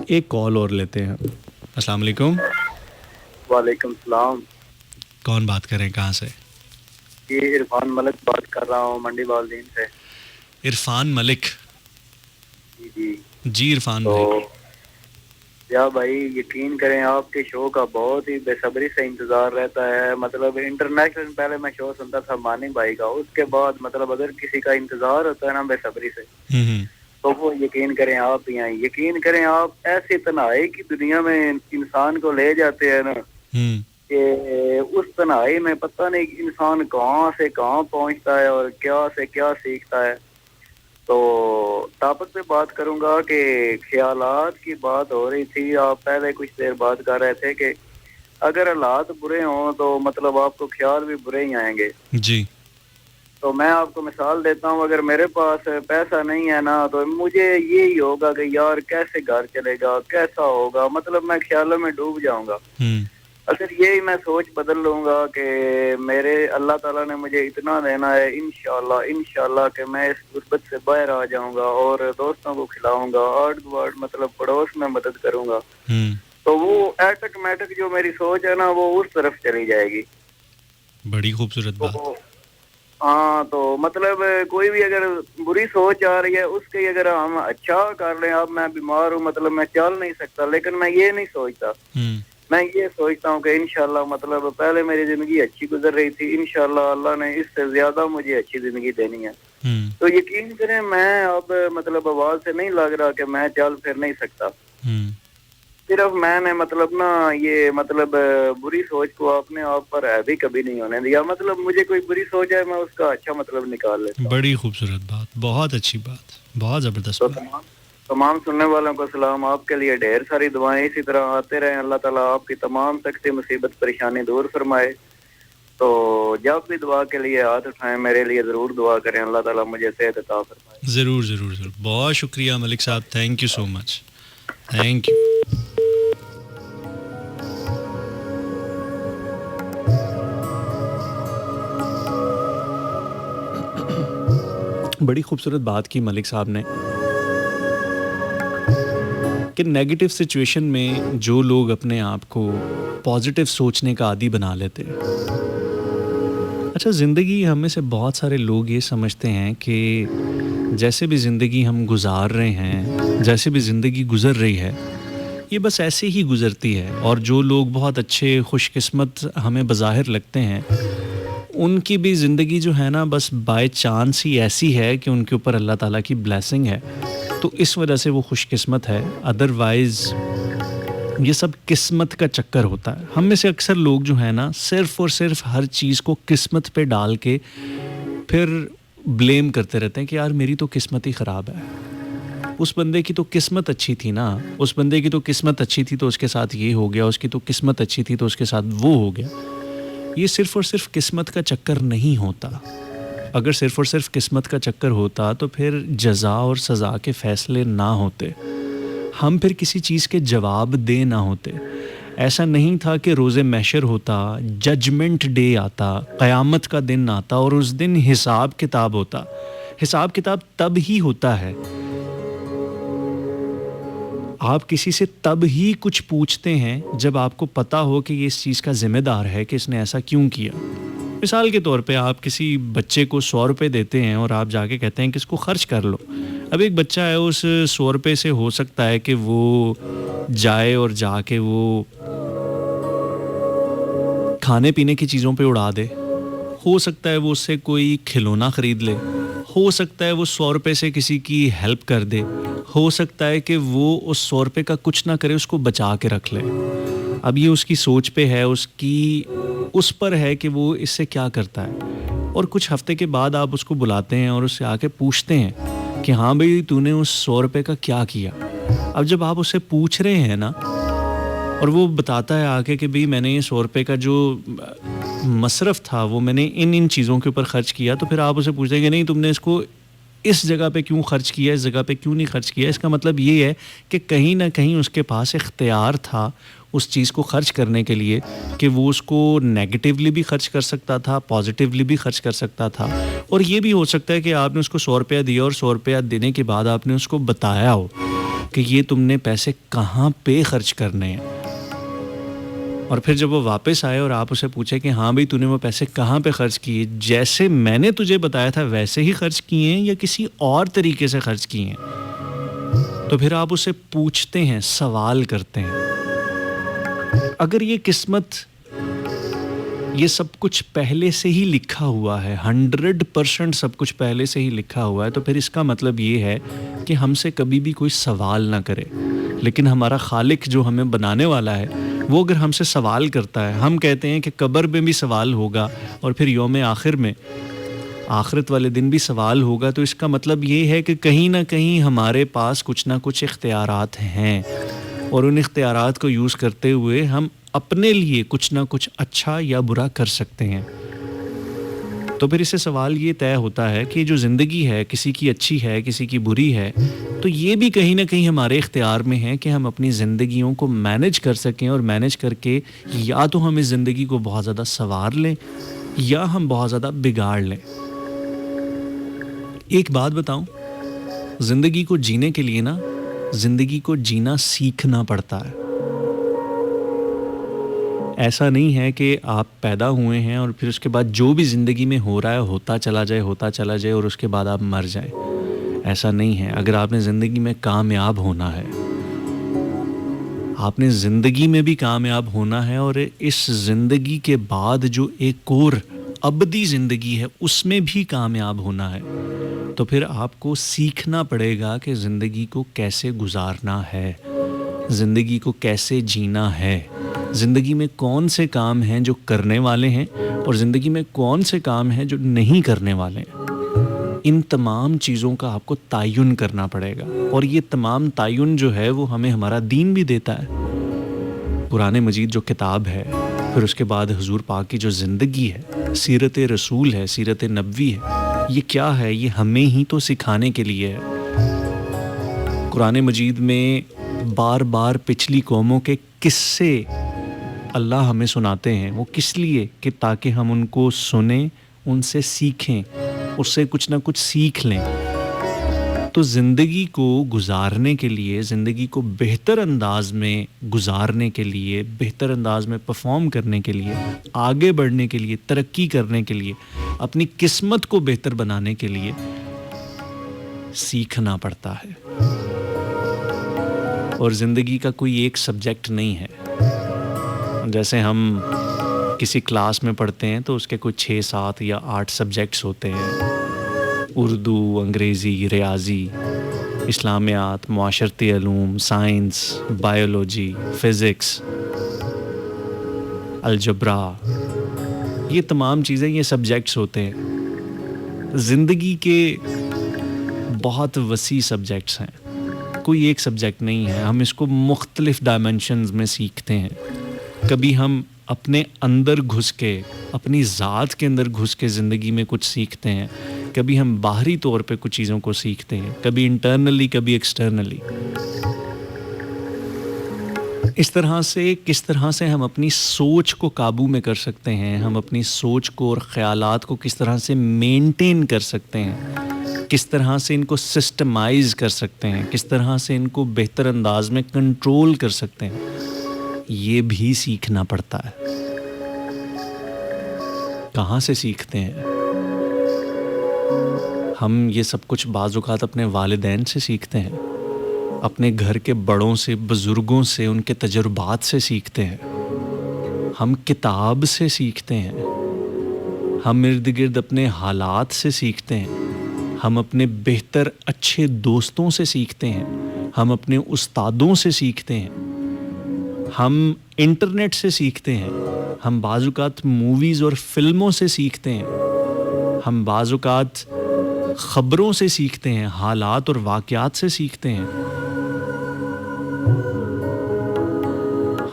एक कॉल और लेते हैं। अस्सलाम वालेकुम। वालेकुम सलाम। कौन बात कर रहे हैं, कहाँ से? ये इरफान मलिक बात कर रहा हूँ मंडी बालदीन से। इरफान मलिक जी इरफान भाई। या भाई यकीन करें आपके शो का बहुत ही बेसब्री से इंतजार रहता है। मतलब इंटरनेशनल पहले मैं शो सुनता था मानी भाई का, उसके बाद मतलब अगर किसी का इंतजार होता है ना बेसब्री से तो वो यकीन करें आप ही हैं। यकीन करें आप ऐसी तन्हाई की दुनिया में इंसान को ले जाते हैं ना कि उस तन्हाई में पता नहीं इंसान कहाँ से कहाँ पहुँचता है और क्या से क्या सीखता है। तो टॉपिक पे बात करूंगा कि ख्यालात की बात हो रही थी, आप पहले कुछ देर बात कर रहे थे कि अगर हालात बुरे हों तो मतलब आपको ख्याल भी बुरे ही आएंगे जी। तो मैं आपको मिसाल देता हूँ, अगर मेरे पास पैसा नहीं है ना तो मुझे यही होगा कि यार कैसे घर चलेगा, कैसा होगा, मतलब मैं ख्यालों में डूब जाऊंगा। अगर यही मैं सोच बदल लूंगा कि मेरे अल्लाह ताला ने मुझे इतना देना है, इंशाल्लाह कि मैं इस गुर्बत से बाहर आ जाऊंगा और दोस्तों को खिलाऊंगा, आर्ट वर्ड मतलब पड़ोस में मदद करूंगा, तो वो ऑटोमेटिक जो मेरी सोच है ना वो उस तरफ चली जाएगी। बड़ी खूबसूरत बात। हाँ, तो मतलब कोई भी अगर बुरी सोच आ रही है उसके अगर हम अच्छा कर लें, अब मैं बीमार हूँ मतलब मैं चल नहीं सकता, लेकिन मैं ये नहीं सोचता, मैं ये सोचता हूँ कि इंशाल्लाह मतलब पहले मेरी जिंदगी अच्छी गुजर रही थी, इंशाल्लाह अल्लाह ने इससे ज्यादा मुझे अच्छी जिंदगी देनी है। तो यकीन करें मैं अब मतलब आवाज से नहीं लग रहा कि मैं चल फिर नहीं सकता। सिर्फ मैंने मतलब ना ये मतलब बुरी सोच को अपने आप पर भी कभी नहीं होने दिया। मतलब मुझे कोई बुरी सोच है मैं उसका अच्छा मतलब निकाल लेता हूं। बड़ी खूबसूरत बात, बहुत अच्छी बात, बहुत जबरदस्त तो बात। तमाम सुनने वालों को सलाम, आपके लिए ढेर सारी दुआएं इसी तरह आते रहें। अल्लाह ताला आपकी तमाम तकलीफ मुसीबत परेशानी दूर फरमाए तो जब भी दुआ के लिए हाथ उठाएं मेरे लिए ज़रूर दुआ करें, अल्लाह ताला मुझे सेहत अता फरमाए। ज़रूर ज़रूर ज़रूर, बहुत शुक्रिया मलिक साहब, thank you so much, thank you. बड़ी खूबसूरत बात की मलिक साहब ने कि नेगेटिव सिचुएशन में जो लोग अपने आप को पॉजिटिव सोचने का आदी बना लेते हैं। अच्छा, ज़िंदगी हम में से बहुत सारे लोग ये समझते हैं कि जैसे भी ज़िंदगी हम गुजार रहे हैं, जैसे भी ज़िंदगी गुज़र रही है, ये बस ऐसे ही गुज़रती है। और जो लोग बहुत अच्छे खुशकिस्मत हमें बज़ाहिर लगते हैं, उनकी भी ज़िंदगी जो है ना बस बाय चांस ही ऐसी है कि उनके ऊपर अल्लाह ताला की ब्लेसिंग है, तो इस वजह से वो खुशकिस्मत है। अदरवाइज़ ये सब किस्मत का चक्कर होता है। हम में से अक्सर लोग जो है ना सिर्फ़ और सिर्फ हर चीज़ को किस्मत पे डाल के फिर ब्लेम करते रहते हैं कि यार मेरी तो किस्मत ही ख़राब है, उस बंदे की तो किस्मत अच्छी थी ना, उस बंदे की तो किस्मत अच्छी थी तो उसके साथ ये हो गया, उसकी तो किस्मत अच्छी थी तो उसके साथ वो हो गया। ये सिर्फ़ और सिर्फ किस्मत का चक्कर नहीं होता। अगर सिर्फ़ और सिर्फ किस्मत का चक्कर होता तो फिर जज़ा और सज़ा के फ़ैसले ना होते, हम फिर किसी चीज़ के जवाब दे ना होते। ऐसा नहीं था कि रोज़े महशर होता, जजमेंट डे आता, क़यामत का दिन आता और उस दिन हिसाब किताब होता। हिसाब किताब तब ही होता है, आप किसी से तब ही कुछ पूछते हैं जब आपको पता हो कि ये इस चीज़ का ज़िम्मेदार है कि इसने ऐसा क्यों किया। मिसाल के तौर पे आप किसी बच्चे को 100 रुपये देते हैं और आप जाके कहते हैं कि इसको खर्च कर लो। अब एक बच्चा है, उस 100 रुपये से हो सकता है कि वो जाए और जाके वो खाने पीने की चीज़ों पे उड़ा दे, हो सकता है वो उससे कोई खिलौना ख़रीद ले, हो सकता है वो 100 रुपये से किसी की हेल्प कर दे, हो सकता है कि वो उस 100 रुपये का कुछ ना करे, उसको बचा के रख ले। अब ये उसकी सोच पे है, उसकी उस पर है कि वो इससे क्या करता है। और कुछ हफ्ते के बाद आप उसको बुलाते हैं और उससे आके पूछते हैं कि हाँ भाई तूने उस 100 रुपये का क्या किया। अब जब आप उससे पूछ रहे हैं ना और वो बताता है आके कि भाई मैंने ये 100 रुपये का जो मसरफ़ था वो मैंने इन चीज़ों के ऊपर ख़र्च किया, तो फिर आप उसे पूछते हैं कि नहीं तुमने इसको इस जगह पे क्यों खर्च किया, इस जगह पे क्यों नहीं खर्च किया। इसका मतलब ये है कि कहीं ना कहीं उसके पास इख्तियार था उस चीज़ को खर्च करने के लिए कि वो उसको नेगेटिवली भी खर्च कर सकता था, पॉजिटिवली भी खर्च कर सकता था। और ये भी हो सकता है कि आपने उसको 100 रुपया दिया और 100 रुपया देने के बाद आपने उसको बताया हो कि ये तुमने पैसे कहाँ पे खर्च करने हैं। और फिर जब वो वापस आए और आप उसे पूछे कि हाँ भाई तूने वो पैसे कहाँ पे खर्च किए, जैसे मैंने तुझे बताया था वैसे ही खर्च किए हैं या किसी और तरीके से खर्च किए हैं, तो फिर आप उसे पूछते हैं, सवाल करते हैं। अगर ये किस्मत, ये सब कुछ पहले से ही लिखा हुआ है, 100% सब कुछ पहले से ही लिखा हुआ है, तो फिर इसका मतलब ये है कि हमसे कभी भी कोई सवाल ना करे। लेकिन हमारा खालिक जो हमें बनाने वाला है वो अगर हमसे सवाल करता है, हम कहते हैं कि कब्र में भी सवाल होगा और फिर यौम आखिर में, आखिरत वाले दिन भी सवाल होगा, तो इसका मतलब ये है कि कहीं ना कहीं हमारे पास कुछ ना कुछ इख्तियारात हैं और उन इख्तियारात को यूज़ करते हुए हम अपने लिए कुछ ना कुछ अच्छा या बुरा कर सकते हैं। तो फिर इससे सवाल ये तय होता है कि जो ज़िंदगी है, किसी की अच्छी है किसी की बुरी है, तो ये भी कहीं ना कहीं हमारे इख्तियार में है कि हम अपनी ज़िंदगियों को मैनेज कर सकें और मैनेज करके या तो हम इस ज़िंदगी को बहुत ज़्यादा संवार लें या हम बहुत ज़्यादा बिगाड़ लें। एक बात बताऊं, ज़िंदगी को जीने के लिए ना ज़िंदगी को जीना सीखना पड़ता है। ऐसा नहीं है कि आप पैदा हुए हैं और फिर उसके बाद जो भी ज़िंदगी में हो रहा है होता चला जाए और उसके बाद आप मर जाए। ऐसा नहीं है। अगर आपने ज़िंदगी में कामयाब होना है, आपने ज़िंदगी में भी कामयाब होना है और इस ज़िंदगी के बाद जो एक और अबदी ज़िंदगी है उसमें भी कामयाब होना है, तो फिर आपको सीखना पड़ेगा कि ज़िंदगी को कैसे गुजारना है, ज़िंदगी को कैसे जीना है, ज़िंदगी में कौन से काम हैं जो करने वाले हैं और ज़िंदगी में कौन से काम हैं जो नहीं करने वाले हैं। इन तमाम चीज़ों का आपको तायुन करना पड़ेगा और ये तमाम तायुन जो है वो हमें हमारा दीन भी देता है। कुरान मजीद जो किताब है फिर उसके बाद हुजूर पाक की जो ज़िंदगी है, सीरत रसूल है, सीरत नबवी है, ये क्या है? ये हमें ही तो सिखाने के लिए है। कुरान मजीद में बार बार पिछली कौमों के किस्से अल्लाह हमें सुनाते हैं। वो किस लिए? कि ताकि हम उनको सुने, उनसे सीखें, उससे कुछ ना कुछ सीख लें। तो ज़िंदगी को गुजारने के लिए, ज़िंदगी को बेहतर अंदाज में गुजारने के लिए, बेहतर अंदाज में परफॉर्म करने के लिए, आगे बढ़ने के लिए, तरक्की करने के लिए, अपनी किस्मत को बेहतर बनाने के लिए सीखना पड़ता है। और ज़िंदगी का कोई एक सब्जेक्ट नहीं है। जैसे हम किसी क्लास में पढ़ते हैं तो उसके कुछ 6, 7 या 8 सब्जेक्ट्स होते हैं। उर्दू, अंग्रेज़ी, रियाजी, इस्लामियात, मुआशरती अलूम, साइंस, बायोलॉजी, फ़िज़िक्स, अलजब्रा, ये तमाम चीज़ें, ये सब्जेक्ट्स होते हैं। ज़िंदगी के बहुत वसी सब्जेक्ट्स हैं, कोई एक सब्जेक्ट नहीं है। हम इसको मुख्तलिफ़ डायमेंशंस में सीखते हैं। कभी हम अपने अंदर घुस के, अपनी ज़ात के अंदर घुस के ज़िंदगी में कुछ सीखते हैं, कभी हम बाहरी तौर पे कुछ चीज़ों को सीखते हैं, कभी इंटरनली, कभी एक्सटर्नली। इस तरह से किस तरह से हम अपनी सोच को काबू में कर सकते हैं, हम अपनी सोच को और ख़यालात को किस तरह से मेंटेन कर सकते हैं, किस तरह से इनको सिस्टमाइज़ कर सकते हैं, किस तरह से इनको बेहतर अंदाज में कंट्रोल कर सकते हैं, ये भी सीखना पड़ता है। कहाँ से सीखते हैं हम? ये सब कुछ बाज़-औक़ात अपने वालिदैन से सीखते हैं, अपने घर के बड़ों से, बुज़ुर्गों से, उनके तजुर्बात से सीखते हैं। हम किताब से सीखते हैं, हम इर्द गिर्द अपने हालात से सीखते हैं, हम अपने बेहतर अच्छे दोस्तों से सीखते हैं, हम अपने उस्तादों से सीखते हैं, हम इंटरनेट से सीखते हैं, हम बाज़-औक़ात मूवीज़ और फ़िल्मों से सीखते हैं, हम बाज़-औक़ात ख़बरों से सीखते हैं, हालात और वाक़यात से सीखते हैं।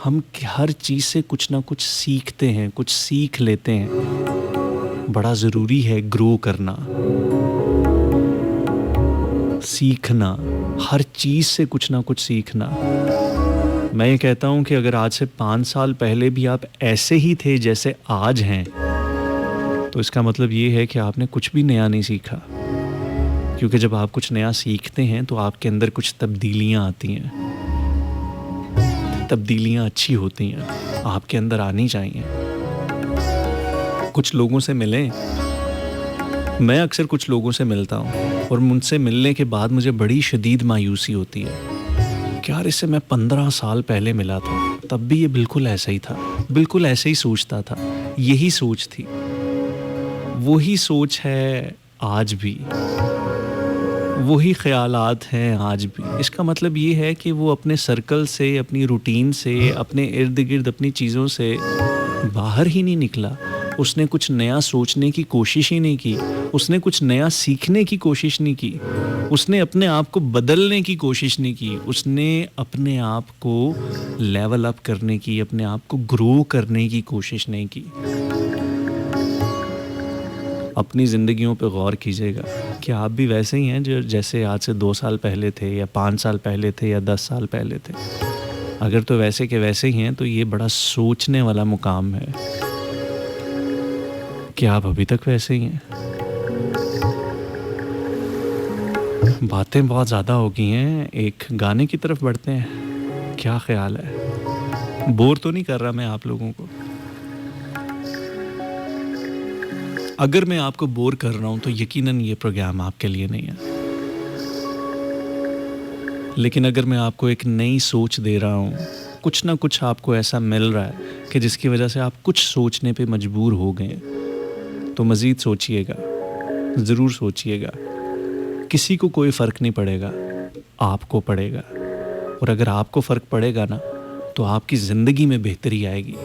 हम हर चीज़ से कुछ ना कुछ सीखते हैं, कुछ सीख लेते हैं। बड़ा ज़रूरी है ग्रो करना, सीखना, हर चीज़ से कुछ ना कुछ सीखना। मैं ये कहता हूँ कि अगर आज से 5 साल पहले भी आप ऐसे ही थे जैसे आज हैं, तो इसका मतलब ये है कि आपने कुछ भी नया नहीं सीखा। क्योंकि जब आप कुछ नया सीखते हैं तो आपके अंदर कुछ तब्दीलियाँ आती हैं। तब्दीलियाँ अच्छी होती हैं, आपके अंदर आनी चाहिए। कुछ लोगों से मिलें, मैं अक्सर कुछ लोगों से मिलता हूँ और मुझसे मिलने के बाद मुझे बड़ी शदीद मायूसी होती है कि यार इससे मैं 15 साल पहले मिला था, तब भी ये बिल्कुल ऐसा ही था, बिल्कुल ऐसे ही सोचता था, यही सोच थी, वही सोच है आज भी, वही ख़यालात हैं आज भी। इसका मतलब ये है कि वो अपने सर्कल से, अपनी रूटीन से, अपने इर्द गिर्द अपनी चीज़ों से बाहर ही नहीं निकला। उसने कुछ नया सोचने की कोशिश ही नहीं की, उसने कुछ नया सीखने की कोशिश नहीं की, उसने अपने आप को बदलने की कोशिश नहीं की, उसने अपने आप को लेवल अप करने की, अपने आप को ग्रो करने की कोशिश नहीं की। अपनी ज़िंदगियों पे गौर कीजिएगा कि आप भी वैसे ही हैं जो जैसे आज से 2 साल पहले थे या 5 साल पहले थे या 10 साल पहले थे। अगर तो वैसे के वैसे ही हैं तो ये बड़ा सोचने वाला मुकाम है कि आप अभी तक वैसे ही हैं। बातें बहुत ज़्यादा हो गई हैं, एक गाने की तरफ बढ़ते हैं। क्या ख्याल है? बोर तो नहीं कर रहा मैं आप लोगों को? अगर मैं आपको बोर कर रहा हूँ तो यकीनन ये प्रोग्राम आपके लिए नहीं है। लेकिन अगर मैं आपको एक नई सोच दे रहा हूँ, कुछ ना कुछ आपको ऐसा मिल रहा है कि जिसकी वजह से आप कुछ सोचने पे मजबूर हो गए, तो मज़ीद सोचिएगा, ज़रूर सोचिएगा। किसी को कोई फ़र्क नहीं पड़ेगा, आपको पड़ेगा। और अगर आपको फ़र्क पड़ेगा ना, तो आपकी ज़िंदगी में बेहतरी आएगी।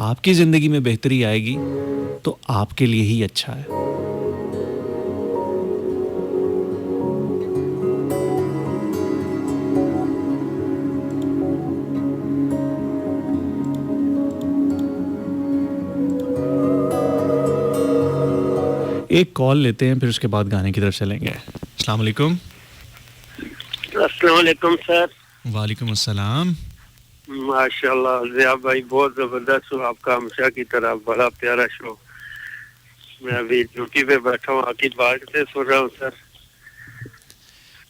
आपकी ज़िंदगी में बेहतरी आएगी तो आपके लिए ही अच्छा है। एक कॉल लेते हैं, फिर उसके बाद गाने की तरफ चलेंगे। अस्सलाम वालेकुम। अस्सलाम वालेकुम सर। वालेकुम अस्सलाम। माशाल्लाह ज़िया भाई बहुत जबरदस्त हो, आपका हमेशा की तरह बड़ा प्यारा शो। मैं अभी ड्यूटी पे बैठा हूँ, आपकी बात से सुन रहा हूँ सर।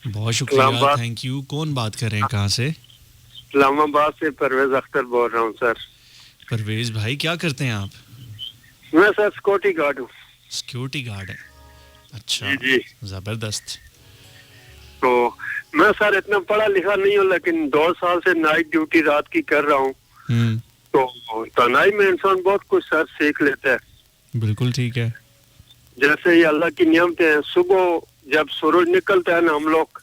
बहुत शुक्रिया, थैंक यू। कौन बात कर रहे हैं, कहाँ से? इस्लामाबाद से परवेज अख्तर बोल रहा हूँ सर। परवेज भाई, क्या करते हैं आप? मैं सर सिक्योरिटी गार्ड हूँ। सिक्योरिटी गार्ड है, अच्छा जी जी, जबरदस्त। तो मैं सर इतना पढ़ा लिखा नहीं हूँ, लेकिन 2 साल से नाइट ड्यूटी रात की कर रहा हूँ। तो तनाई में इंसान बहुत कुछ सर सीख लेता है। बिल्कुल ठीक है। जैसे ये अल्लाह की नियमतें हैं, सुबह जब सूरज निकलता है ना, हम लोग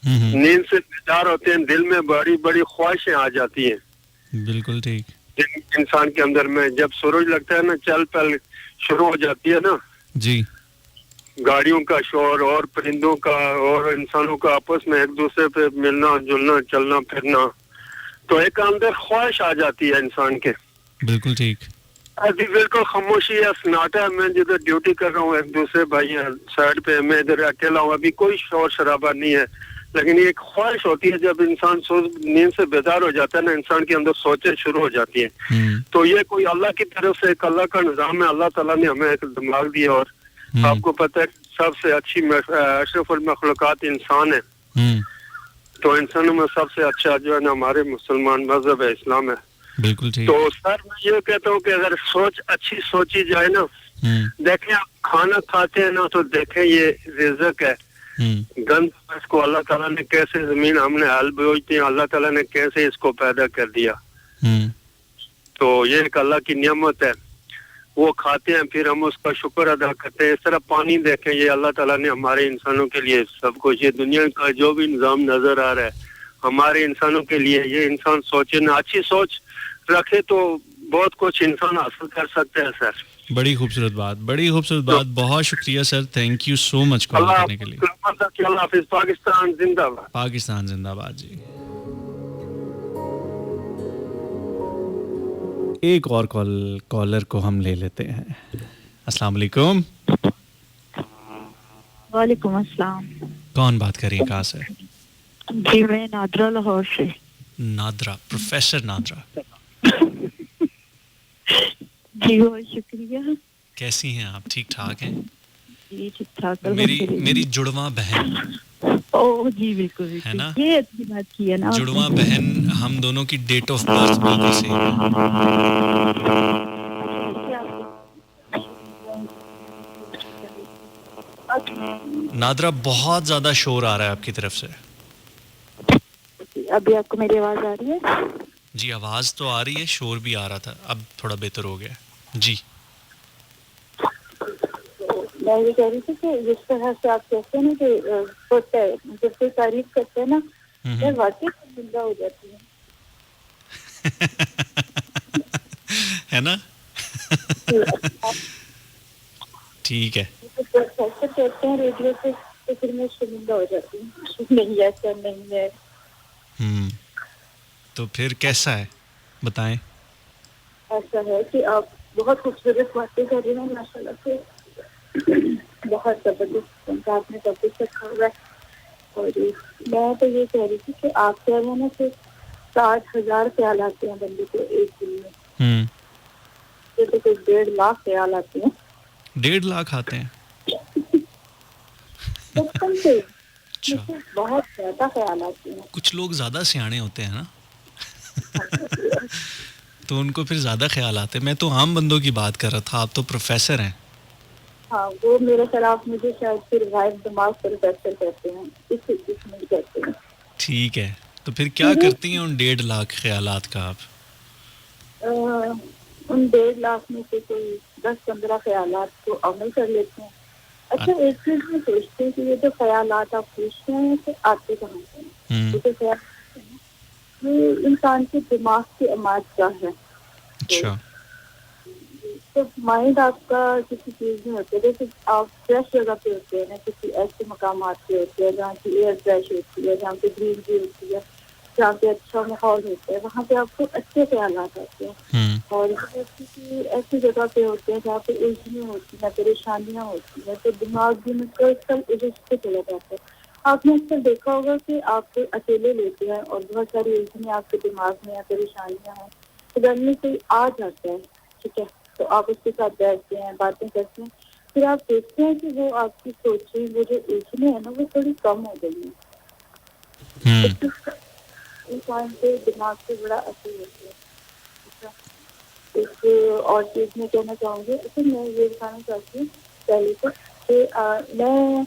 नींद से बेदार होते हैं, दिल में बड़ी बड़ी ख्वाहिशें आ जाती हैं। बिल्कुल ठीक। इंसान के अंदर में जब सूरज लगता है ना, चल पहल शुरू हो जाती है ना जी, गाड़ियों का शोर और परिंदों का और इंसानों का आपस में एक दूसरे पे मिलना जुलना, चलना फिरना, तो एक अंदर ख्वाहिश आ जाती है इंसान के। बिल्कुल ठीक। अभी बिल्कुल खामोशी है, सन्नाटा है। मैं जिधर ड्यूटी कर रहा हूँ, एक दूसरे भाई हैं साइड पे, मैं इधर अकेला हूँ, अभी कोई शोर शराबा नहीं है। लेकिन ये एक ख्वाहिश होती है, जब इंसान नींद से बेदार हो जाता है ना, इंसान के अंदर सोचें शुरू हो जाती है। तो ये कोई अल्लाह की तरफ से एक अल्लाह का निजाम है। अल्लाह ताला ने हमें एक दिमाग दिया, और आपको पता है सबसे अच्छी अशरफुल मखलूकात इंसान है। तो इंसानों में सबसे अच्छा जो है ना हमारे मुसलमान मजहब है, इस्लाम है। बिल्कुल ठीक। तो सर मैं ये कहता हूँ कि अगर सोच अच्छी सोची जाए ना, देखें आप खाना खाते हैं ना, तो देखें ये रिज़्क है। गंद इसको अल्लाह ताला ने कैसे, जमीन हमने हल बोई, अल्लाह ताला ने कैसे इसको पैदा कर दिया। तो ये एक अल्लाह की नियमत है, वो खाते हैं, फिर हम उसका शुक्र अदा करते हैं। इस तरह पानी देखें, ये अल्लाह ताला ने हमारे इंसानों के लिए सब कुछ, ये दुनिया का जो भी निजाम नजर आ रहा है हमारे इंसानों के लिए। ये इंसान सोचे ना, अच्छी सोच रखे तो बहुत कुछ इंसान हासिल कर सकते हैं सर। बड़ी खूबसूरत बात, बड़ी खूबसूरत बात। बहुत शुक्रिया sir, thank you so much call करने के लिए। अल्लाह हाफिज़। पाकिस्तान जिंदाबाद। पाकिस्तान जिंदाबाद जी। एक और कॉलर को हम ले लेते हैं। अस्सलाम वालेकुम। वालेकुम अस्सलाम। कौन बात कर रही है, कहाँ से? जी मैं नादरा लाहौर से। नादरा, प्रोफेसर नादरा। जी बहुत शुक्रिया। कैसी हैं आप, ठीक ठाक हैं? जी ठीक ठाक। मेरी जुड़वा बहन। ओह जी बिल्कुल है ना, ये अच्छी बात की है ना। जुड़वा बहन, हम दोनों की डेट ऑफ बर्थ बिल्कुल सेम है। नादरा, बहुत ज्यादा शोर आ रहा है आपकी तरफ से। अभी आपको मेरी आवाज आ रही है? जी आवाज तो आ रही है, शोर भी आ रहा था, अब थोड़ा बेहतर हो गया जी। मैं ये कह रही थी कि जिस तरह से आप कहते हैं ना कि जब कोई तारीफ करते हैं ना, मैं वाकई जिंदा हो जाती हूँ। है ना? ठीक है। ऐसे कहते हैं रेडियो पे, तो फिर मैं शर्मिंदा हो जाती हूँ। नहीं ऐसा नहीं है। तो फिर कैसा है, बताएं। ऐसा है कि आप बहुत खूबसूरत बातें कर रहे हैं माशाल्लाह से। बहुत जबरदस्त आपने सब कुछ रखा हुआ है। और मैं तो ये कह रही थी कि आप कह रहे हैं ना कि 60,000 ख्याल आते हैं बंदे को एक दिन में। ये तो कुछ 1.5 लाख ख्याल आते हैं। 1.5 लाख आते हैं? बचपन से बहुत ज्यादा ख्याल आते हैं। कुछ लोग ज्यादा सियाने होते हैं ना तो उनको फिर ज्यादा ख्याल आते हैं। मैं तो आम बंदों की बात कर रहा था, आप तो प्रोफेसर हैं। हाँ वो मेरे खिलाफ मुझे शायद फिर गायब दिमाग प्रोफेसर कहते हैं, इसमें कहते हैं। ठीक है, तो फिर क्या करती हैं उन 1.5 लाख ख्यालात का आप? उन 1.5 लाख में से कोई 10-15 ख्यालात को अमल कर लेते हैं। अच्छा एक चीज में सोचते हैं कि ये जो ख्यालात आप पूछते हैं तो आते कहाँ से हैं? ये ख्याल ये इंसान के दिमाग की अमाज का है। अच्छा। तो माइंड आपका किसी चीज में होते है, जैसे आप फ्रेश जगह पे होते हैं ना, किसी ऐसे मकामात पे होते हैं जहाँ की एयर फ्रेश होती है, जहाँ पे ग्रीनरी होती है, जहाँ पे अच्छा माहौल होता है, वहाँ पे आपको अच्छे ख्यालात आते हैं। और किसी ऐसी जगह पे होते हैं जहाँ पे उलझने होती हैं, परेशानियाँ होती हैं, तो दिमाग भी मुसलसल उलझ के चला जाता है। आपने अक्सर देखा होगा कि आप अकेले लेते हैं और बहुत सारी उलझने आपके दिमाग में या परेशानियाँ हैं, तो घर में कोई आ जाता है, ठीक है, तो आप उसके साथ बैठते हैं, बातें करते हैं, फिर आप देखते हैं कि वो आपकी सोचें, वो जो उलझने हैं ना, वो थोड़ी कम हो गई हैं। इस टाइम पे दिमाग पे बड़ा असर होता है। अच्छा, एक और चीज़ मैं कहना चाहूँगी, अच्छा मैं ये बताना चाहती हूँ पहले तो कि मैं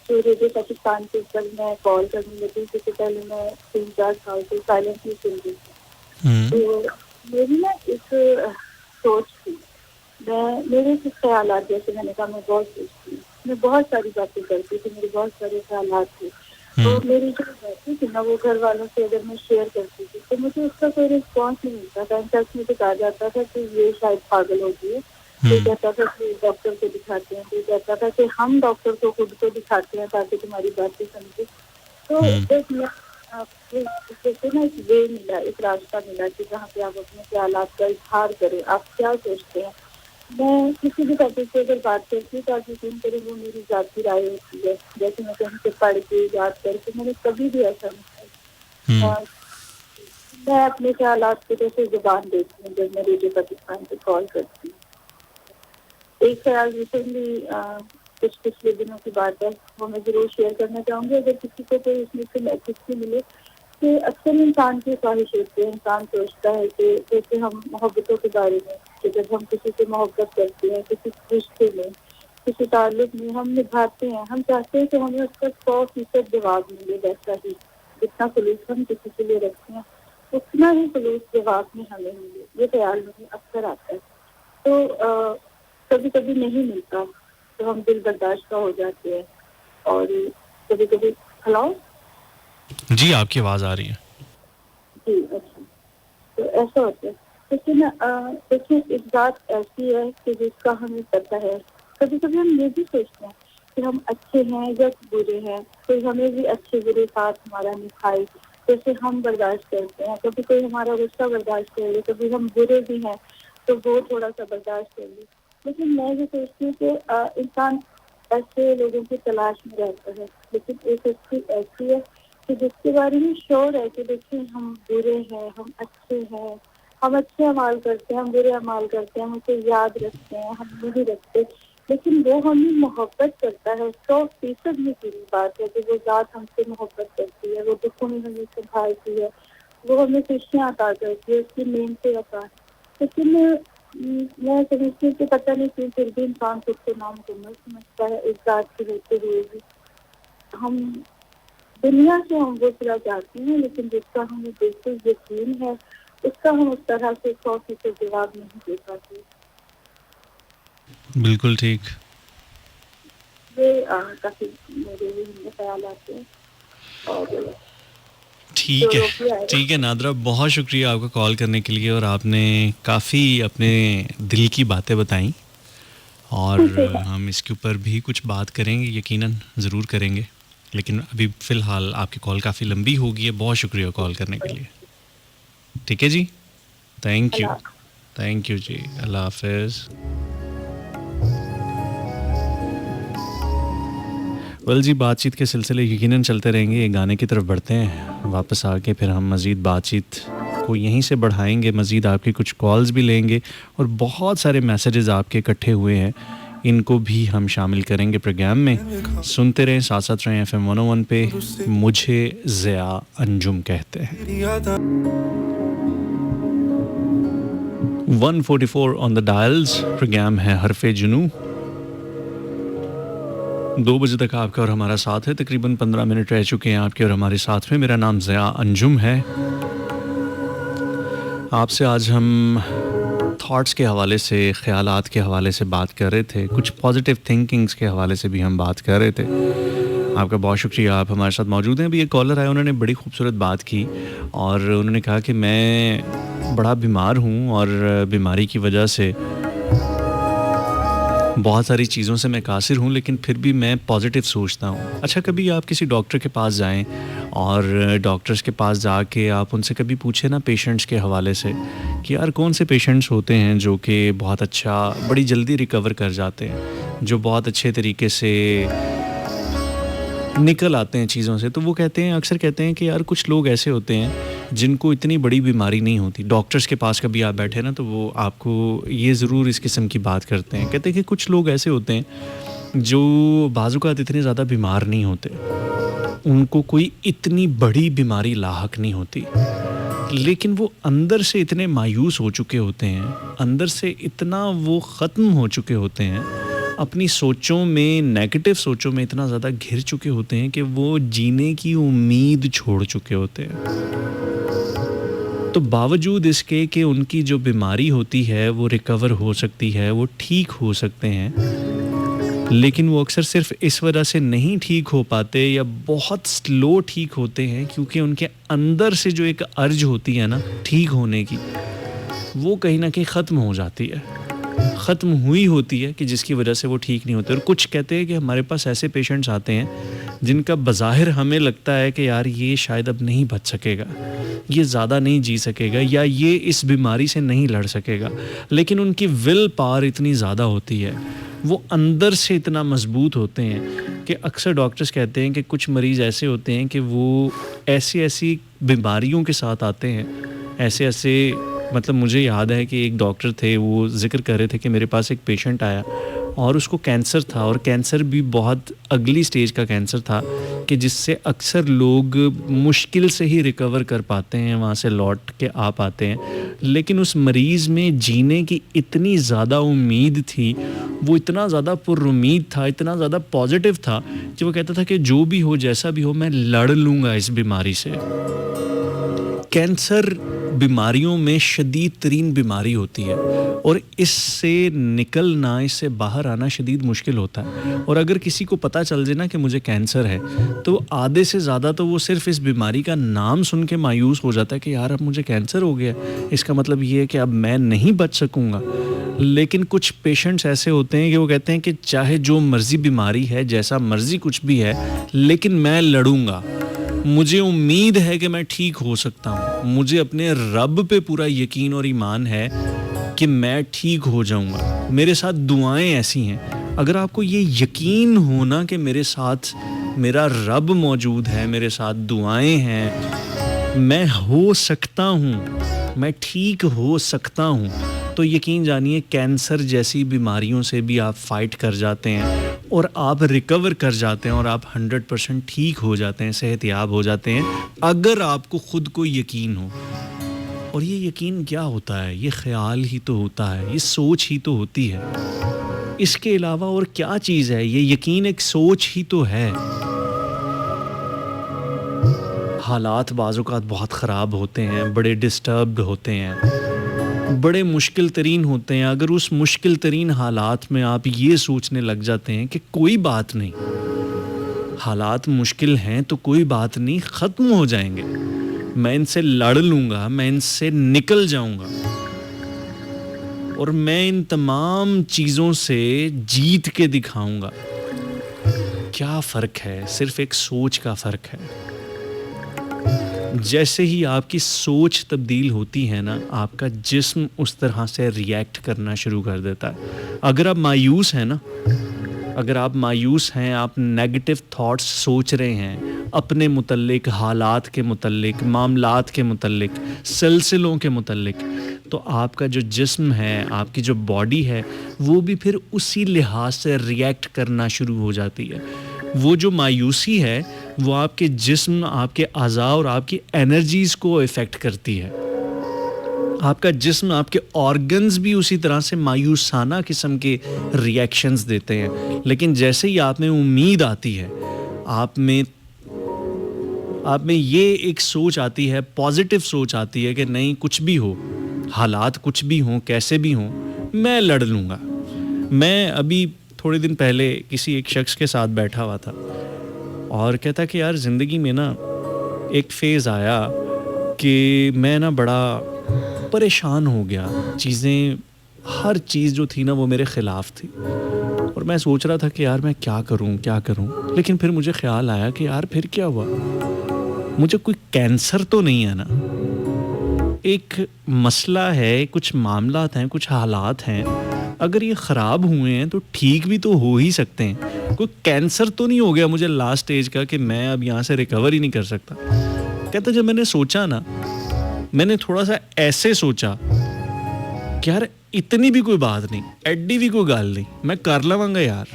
जो रेडियो पाकिस्तान के ऊपर मैं कॉल करने लगी, उससे पहले मैं 3-4 साल से साइलेंटली सुन रही थी। तो मेरी ना एक सोच थी, मेरे कुछ ख्यालात, जैसे मैंने कहा मैं बहुत सोचती हूँ, मैं बहुत सारी बातें करती थी, मेरे बहुत सारे ख्यालात थे। तो मेरी जो रहती थी ना, वो घर वालों से अगर मैं शेयर करती थी तो मुझे उसका कोई रिस्पॉन्स नहीं मिलता था। इनफैक्ट मुझे कहा जाता था कि ये शायद पागल हो गई है, कोई कहता था कि डॉक्टर को दिखाते हैं, कोई कहता था कि हम डॉक्टर को खुद को दिखाते हैं ताकि तुम्हारी बातें समझे। तो एक जैसे ना एक वे मिला, एक रास्ता मिला कि जहाँ पे आप अपने ख्यालात का इजहार करें, आप क्या सोचते हैं। मैं किसी भी टॉपिक पे अगर बात करती हूँ तो आप यकीन करें वो मेरी ज़ाती राय होती है, जैसे मैं कहीं से पढ़ के याद करके, मैंने कभी भी ऐसा नहीं किया। और मैं अपने ख्यालात को जैसे जुबान देती हूँ जब मैं रेडियो पाकिस्तान पे कॉल करती हूँ। एक ख्याल रिसेंटली कुछ पिछले दिनों की बात है, वो मैं ज़रूर शेयर करना चाहूँगी, अगर किसी को कोई इसमें से मैसेज भी मिले कि अक्सर इंसान की ख्वाहिश होती है, इंसान सोचता है कि जैसे हम मोहब्बतों के बारे में, कि जब हम किसी से मोहब्बत करते हैं, किसी रिश्ते में, किसी ताल्लुक में हम निभाते हैं, हम चाहते हैं कि हमें उसका 100% जवाब मिले, वैसा ही जितना खुलूस हम किसी के लिए रखते हैं उतना ही खुलूस जवाब में हमें मिले, ये ख्याल मुझे अक्सर आता है। तो कभी कभी नहीं मिलता तो हम दिल बर्दाश्त हो जाते हैं, और कभी कभी हेलो जी, आपकी आवाज़ आ रही है जी, अच्छा, तो ऐसा होता है। लेकिन देखिए एक बात ऐसी है कि जिसका हमें पता है, कभी कभी हम ये भी सोचते हैं कि हम अच्छे हैं या बुरे हैं, कोई हमें भी अच्छे बुरे साथ हमारा निभाए, जैसे हम बर्दाश्त करते हैं, कभी कोई हमारा गुस्सा बर्दाश्त कर ले, कभी हम बुरे भी हैं तो वो थोड़ा सा बर्दाश्त कर ले। लेकिन मैं ये सोचती हूँ कि इंसान ऐसे लोगों की तलाश में रहता है, लेकिन एक व्यक्ति ऐसी है कि जिसके बारे में श्योर है कि देखिए हम बुरे हैं, हम अच्छे हैं, हम अच्छे अमाल करते हैं, हम बुरे अमाल करते हैं, हम उसे याद रखते हैं, हम नहीं रखते, लेकिन वो हमें मोहब्बत करता है। 100% ये पूरी बात है कि वो ज़ात हमसे मोहब्बत करती है, वो दुखों में हमें संभालती है, वो हमें खुशियाँ अता करती है, उसकी मेहनतें अता। लेकिन मैं समझती हूँ कि पता नहीं क्यों फिर भी इंसान खुद को नामुकम्मल समझता है, इस बात के होते हुए भी हम दुनिया से हम वो चला जाते हैं, लेकिन जिसका हमें बिल्कुल यकीन है उसका हम उस तरह से 100% जवाब नहीं दे पाते। बिल्कुल ठीक। ये काफी मेरे ख्याल आते हैं। और ठीक है नादरा, बहुत शुक्रिया आपका कॉल करने के लिए, और आपने काफ़ी अपने दिल की बातें बताई, और हम इसके ऊपर भी कुछ बात करेंगे, यकीनन ज़रूर करेंगे, लेकिन अभी फ़िलहाल आपकी कॉल काफ़ी लंबी हो गई है। बहुत शुक्रिया कॉल करने के लिए। ठीक है जी, थैंक यू जी, अल्लाह हाफ़िज़। वेल जी, बातचीत के सिलसिले यकीनन चलते रहेंगे। एक गाने की तरफ बढ़ते हैं, वापस आके फिर हम मज़ीद बातचीत को यहीं से बढ़ाएंगे, मज़ीद आपके कुछ कॉल्स भी लेंगे, और बहुत सारे मैसेजेस आपके इकट्ठे हुए हैं, इनको भी हम शामिल करेंगे प्रोग्राम में। सुनते रहें, साथ साथ रहें FM 101 पे। मुझे ज़िया अंजुम कहते हैं। 144 ऑन द डायल्स, प्रोग्राम है हरफे जुनू। 2 बजे तक आपका और हमारा साथ है, तकरीबन 15 मिनट रह चुके हैं आपके और हमारे साथ में। मेरा नाम ज़िया अंजुम है। आपसे आज हम थॉट्स के हवाले से, ख़यालात के हवाले से बात कर रहे थे, कुछ पॉजिटिव थिंकिंग्स के हवाले से भी हम बात कर रहे थे। आपका बहुत शुक्रिया, आप हमारे साथ मौजूद हैं। अभी एक कॉलर आया, उन्होंने बड़ी खूबसूरत बात की, और उन्होंने कहा कि मैं बड़ा बीमार हूँ और बीमारी की वजह से बहुत सारी चीज़ों से मैं कासिर हूँ, लेकिन फिर भी मैं पॉजिटिव सोचता हूँ। अच्छा, कभी आप किसी डॉक्टर के पास जाएं और डॉक्टर्स के पास जाके आप उनसे कभी पूछे ना पेशेंट्स के हवाले से कि यार कौन से पेशेंट्स होते हैं जो कि बहुत अच्छा, बड़ी जल्दी रिकवर कर जाते हैं, जो बहुत अच्छे तरीके से निकल आते हैं चीज़ों से। तो वो कहते हैं, अक्सर कहते हैं कि यार कुछ लोग ऐसे होते हैं जिनको इतनी बड़ी बीमारी नहीं होती। डॉक्टर्स के पास कभी आप बैठे ना तो वो आपको ये ज़रूर इस किस्म की बात करते हैं। कहते हैं कि कुछ लोग ऐसे होते हैं जो बाज़-औक़ात इतने ज़्यादा बीमार नहीं होते, उनको कोई इतनी बड़ी बीमारी लाहक नहीं होती, लेकिन वो अंदर से इतने मायूस हो चुके होते हैं, अंदर से इतना वो ख़त्म हो चुके होते हैं, अपनी सोचों में, नेगेटिव सोचों में इतना ज़्यादा घिर चुके होते हैं कि वो जीने की उम्मीद छोड़ चुके होते हैं। तो बावजूद इसके कि उनकी जो बीमारी होती है वो रिकवर हो सकती है, वो ठीक हो सकते हैं, लेकिन वो अक्सर सिर्फ इस वजह से नहीं ठीक हो पाते या बहुत स्लो ठीक होते हैं क्योंकि उनके अंदर से जो एक अर्ज होती है ना ठीक होने की, वो कहीं ना कहीं ख़त्म हो जाती है, ख़त्म हुई होती है, कि जिसकी वजह से वो ठीक नहीं होते। और कुछ कहते हैं कि हमारे पास ऐसे पेशेंट्स आते हैं जिनका बज़ाहिर हमें लगता है कि यार ये शायद अब नहीं बच सकेगा, ये ज़्यादा नहीं जी सकेगा, या ये इस बीमारी से नहीं लड़ सकेगा, लेकिन उनकी विल पावर इतनी ज़्यादा होती है, वो अंदर से इतना मजबूत होते हैं कि अक्सर डॉक्टर्स कहते हैं कि कुछ मरीज़ ऐसे होते हैं कि वो ऐसी बीमारियों के साथ आते हैं, ऐसे मतलब मुझे याद है कि एक डॉक्टर थे, वो ज़िक्र कर रहे थे कि मेरे पास एक पेशेंट आया और उसको कैंसर था, और कैंसर भी बहुत अगली स्टेज का कैंसर था कि जिससे अक्सर लोग मुश्किल से ही रिकवर कर पाते हैं, वहाँ से लौट के आ पाते हैं। लेकिन उस मरीज़ में जीने की इतनी ज़्यादा उम्मीद थी, वो इतना ज़्यादा पुरुम्मीद था, इतना ज़्यादा पॉजिटिव था कि वो कहता था कि जो भी हो, जैसा भी हो, मैं लड़ लूँगा इस बीमारी से। कैंसर बीमारियों में शदीद तरीन बीमारी होती है और इससे निकलना, इससे बाहर आना शदीद मुश्किल होता है। और अगर किसी को पता चल जाए ना कि मुझे कैंसर है, तो आधे से ज़्यादा तो वो सिर्फ इस बीमारी का नाम सुन के मायूस हो जाता है कि यार अब मुझे कैंसर हो गया, इसका मतलब ये है कि अब मैं नहीं बच सकूँगा। लेकिन कुछ पेशेंट्स ऐसे होते हैं कि वो कहते हैं कि चाहे जो मर्ज़ी बीमारी है, जैसा मर्ज़ी कुछ भी है, लेकिन मैं लड़ूंगा, मुझे उम्मीद है कि मैं ठीक हो सकता हूँ, मुझे अपने रब पे पूरा यकीन और ईमान है कि मैं ठीक हो जाऊँगा, मेरे साथ दुआएं ऐसी हैं। अगर आपको ये यकीन हो ना कि मेरे साथ मेरा रब मौजूद है, मेरे साथ दुआएं हैं, मैं हो सकता हूँ, मैं ठीक हो सकता हूँ, तो यकीन जानिए कैंसर जैसी बीमारियों से भी आप फाइट कर जाते हैं और आप रिकवर कर जाते हैं और आप 100% ठीक हो जाते हैं, सेहतयाब हो जाते हैं, अगर आपको ख़ुद को यकीन हो। और ये यकीन क्या होता है? ये ख़याल ही तो होता है, ये सोच ही तो होती है। इसके अलावा और क्या चीज़ है? ये यकीन एक सोच ही तो है। हालात बाज़-औक़ात बहुत ख़राब होते हैं, बड़े डिस्टर्ब्ड होते हैं, बड़े मुश्किल तरीन होते हैं। अगर उस मुश्किल तरीन हालात में आप ये सोचने लग जाते हैं कि कोई बात नहीं, हालात मुश्किल हैं तो कोई बात नहीं, ख़त्म हो जाएंगे, मैं इनसे लड़ लूँगा, मैं इनसे निकल जाऊँगा और मैं इन तमाम चीज़ों से जीत के दिखाऊँगा। क्या फ़र्क है? सिर्फ़ एक सोच का फ़र्क है। जैसे ही आपकी सोच तब्दील होती है ना, आपका जिस्म उस तरह से रिएक्ट करना शुरू कर देता है। अगर आप मायूस हैं ना, अगर आप मायूस हैं, आप नेगेटिव थॉट्स सोच रहे हैं अपने मुतल्लिक, हालात के मुतल्लिक, मामलात के मुतल्लिक, सिलसिलों के मुतल्लिक, तो आपका जो जिस्म है, आपकी जो बॉडी है, वो भी फिर उसी लिहाज से रिएक्ट करना शुरू हो जाती है। वो जो मायूसी है वो आपके जिस्म, आपके अज़ा और आपकी एनर्जीज़ को इफ़ेक्ट करती है। आपका जिस्म, आपके ऑर्गन्स भी उसी तरह से मायूसाना किस्म के रिएक्शंस देते हैं। लेकिन जैसे ही आप में उम्मीद आती है, आप में ये एक सोच आती है, पॉजिटिव सोच आती है कि नहीं, कुछ भी हो, हालात कुछ भी हों, कैसे भी हों, मैं लड़ लूँगा। मैं अभी थोड़े दिन पहले किसी एक शख्स के साथ बैठा हुआ था और कहता कि यार ज़िंदगी में ना एक फ़ेज़ आया कि मैं ना बड़ा परेशान हो गया, चीज़ें, हर चीज़ जो थी ना वो मेरे ख़िलाफ़ थी। और मैं सोच रहा था कि यार मैं क्या करूं, लेकिन फिर मुझे ख्याल आया कि यार फिर क्या हुआ, मुझे कोई कैंसर तो नहीं है ना, एक मसला है, कुछ मामलात हैं, कुछ हालात हैं, अगर ये ख़राब हुए हैं तो ठीक भी तो हो ही सकते हैं, कोई कैंसर तो नहीं हो गया मुझे लास्ट स्टेज का कि मैं अब यहाँ से रिकवर ही नहीं कर सकता। कहते जब मैंने सोचा ना, मैंने थोड़ा सा ऐसे सोचा कि यार इतनी भी कोई बात नहीं, एड्डी भी कोई गल नहीं, मैं कर लवांगा यार,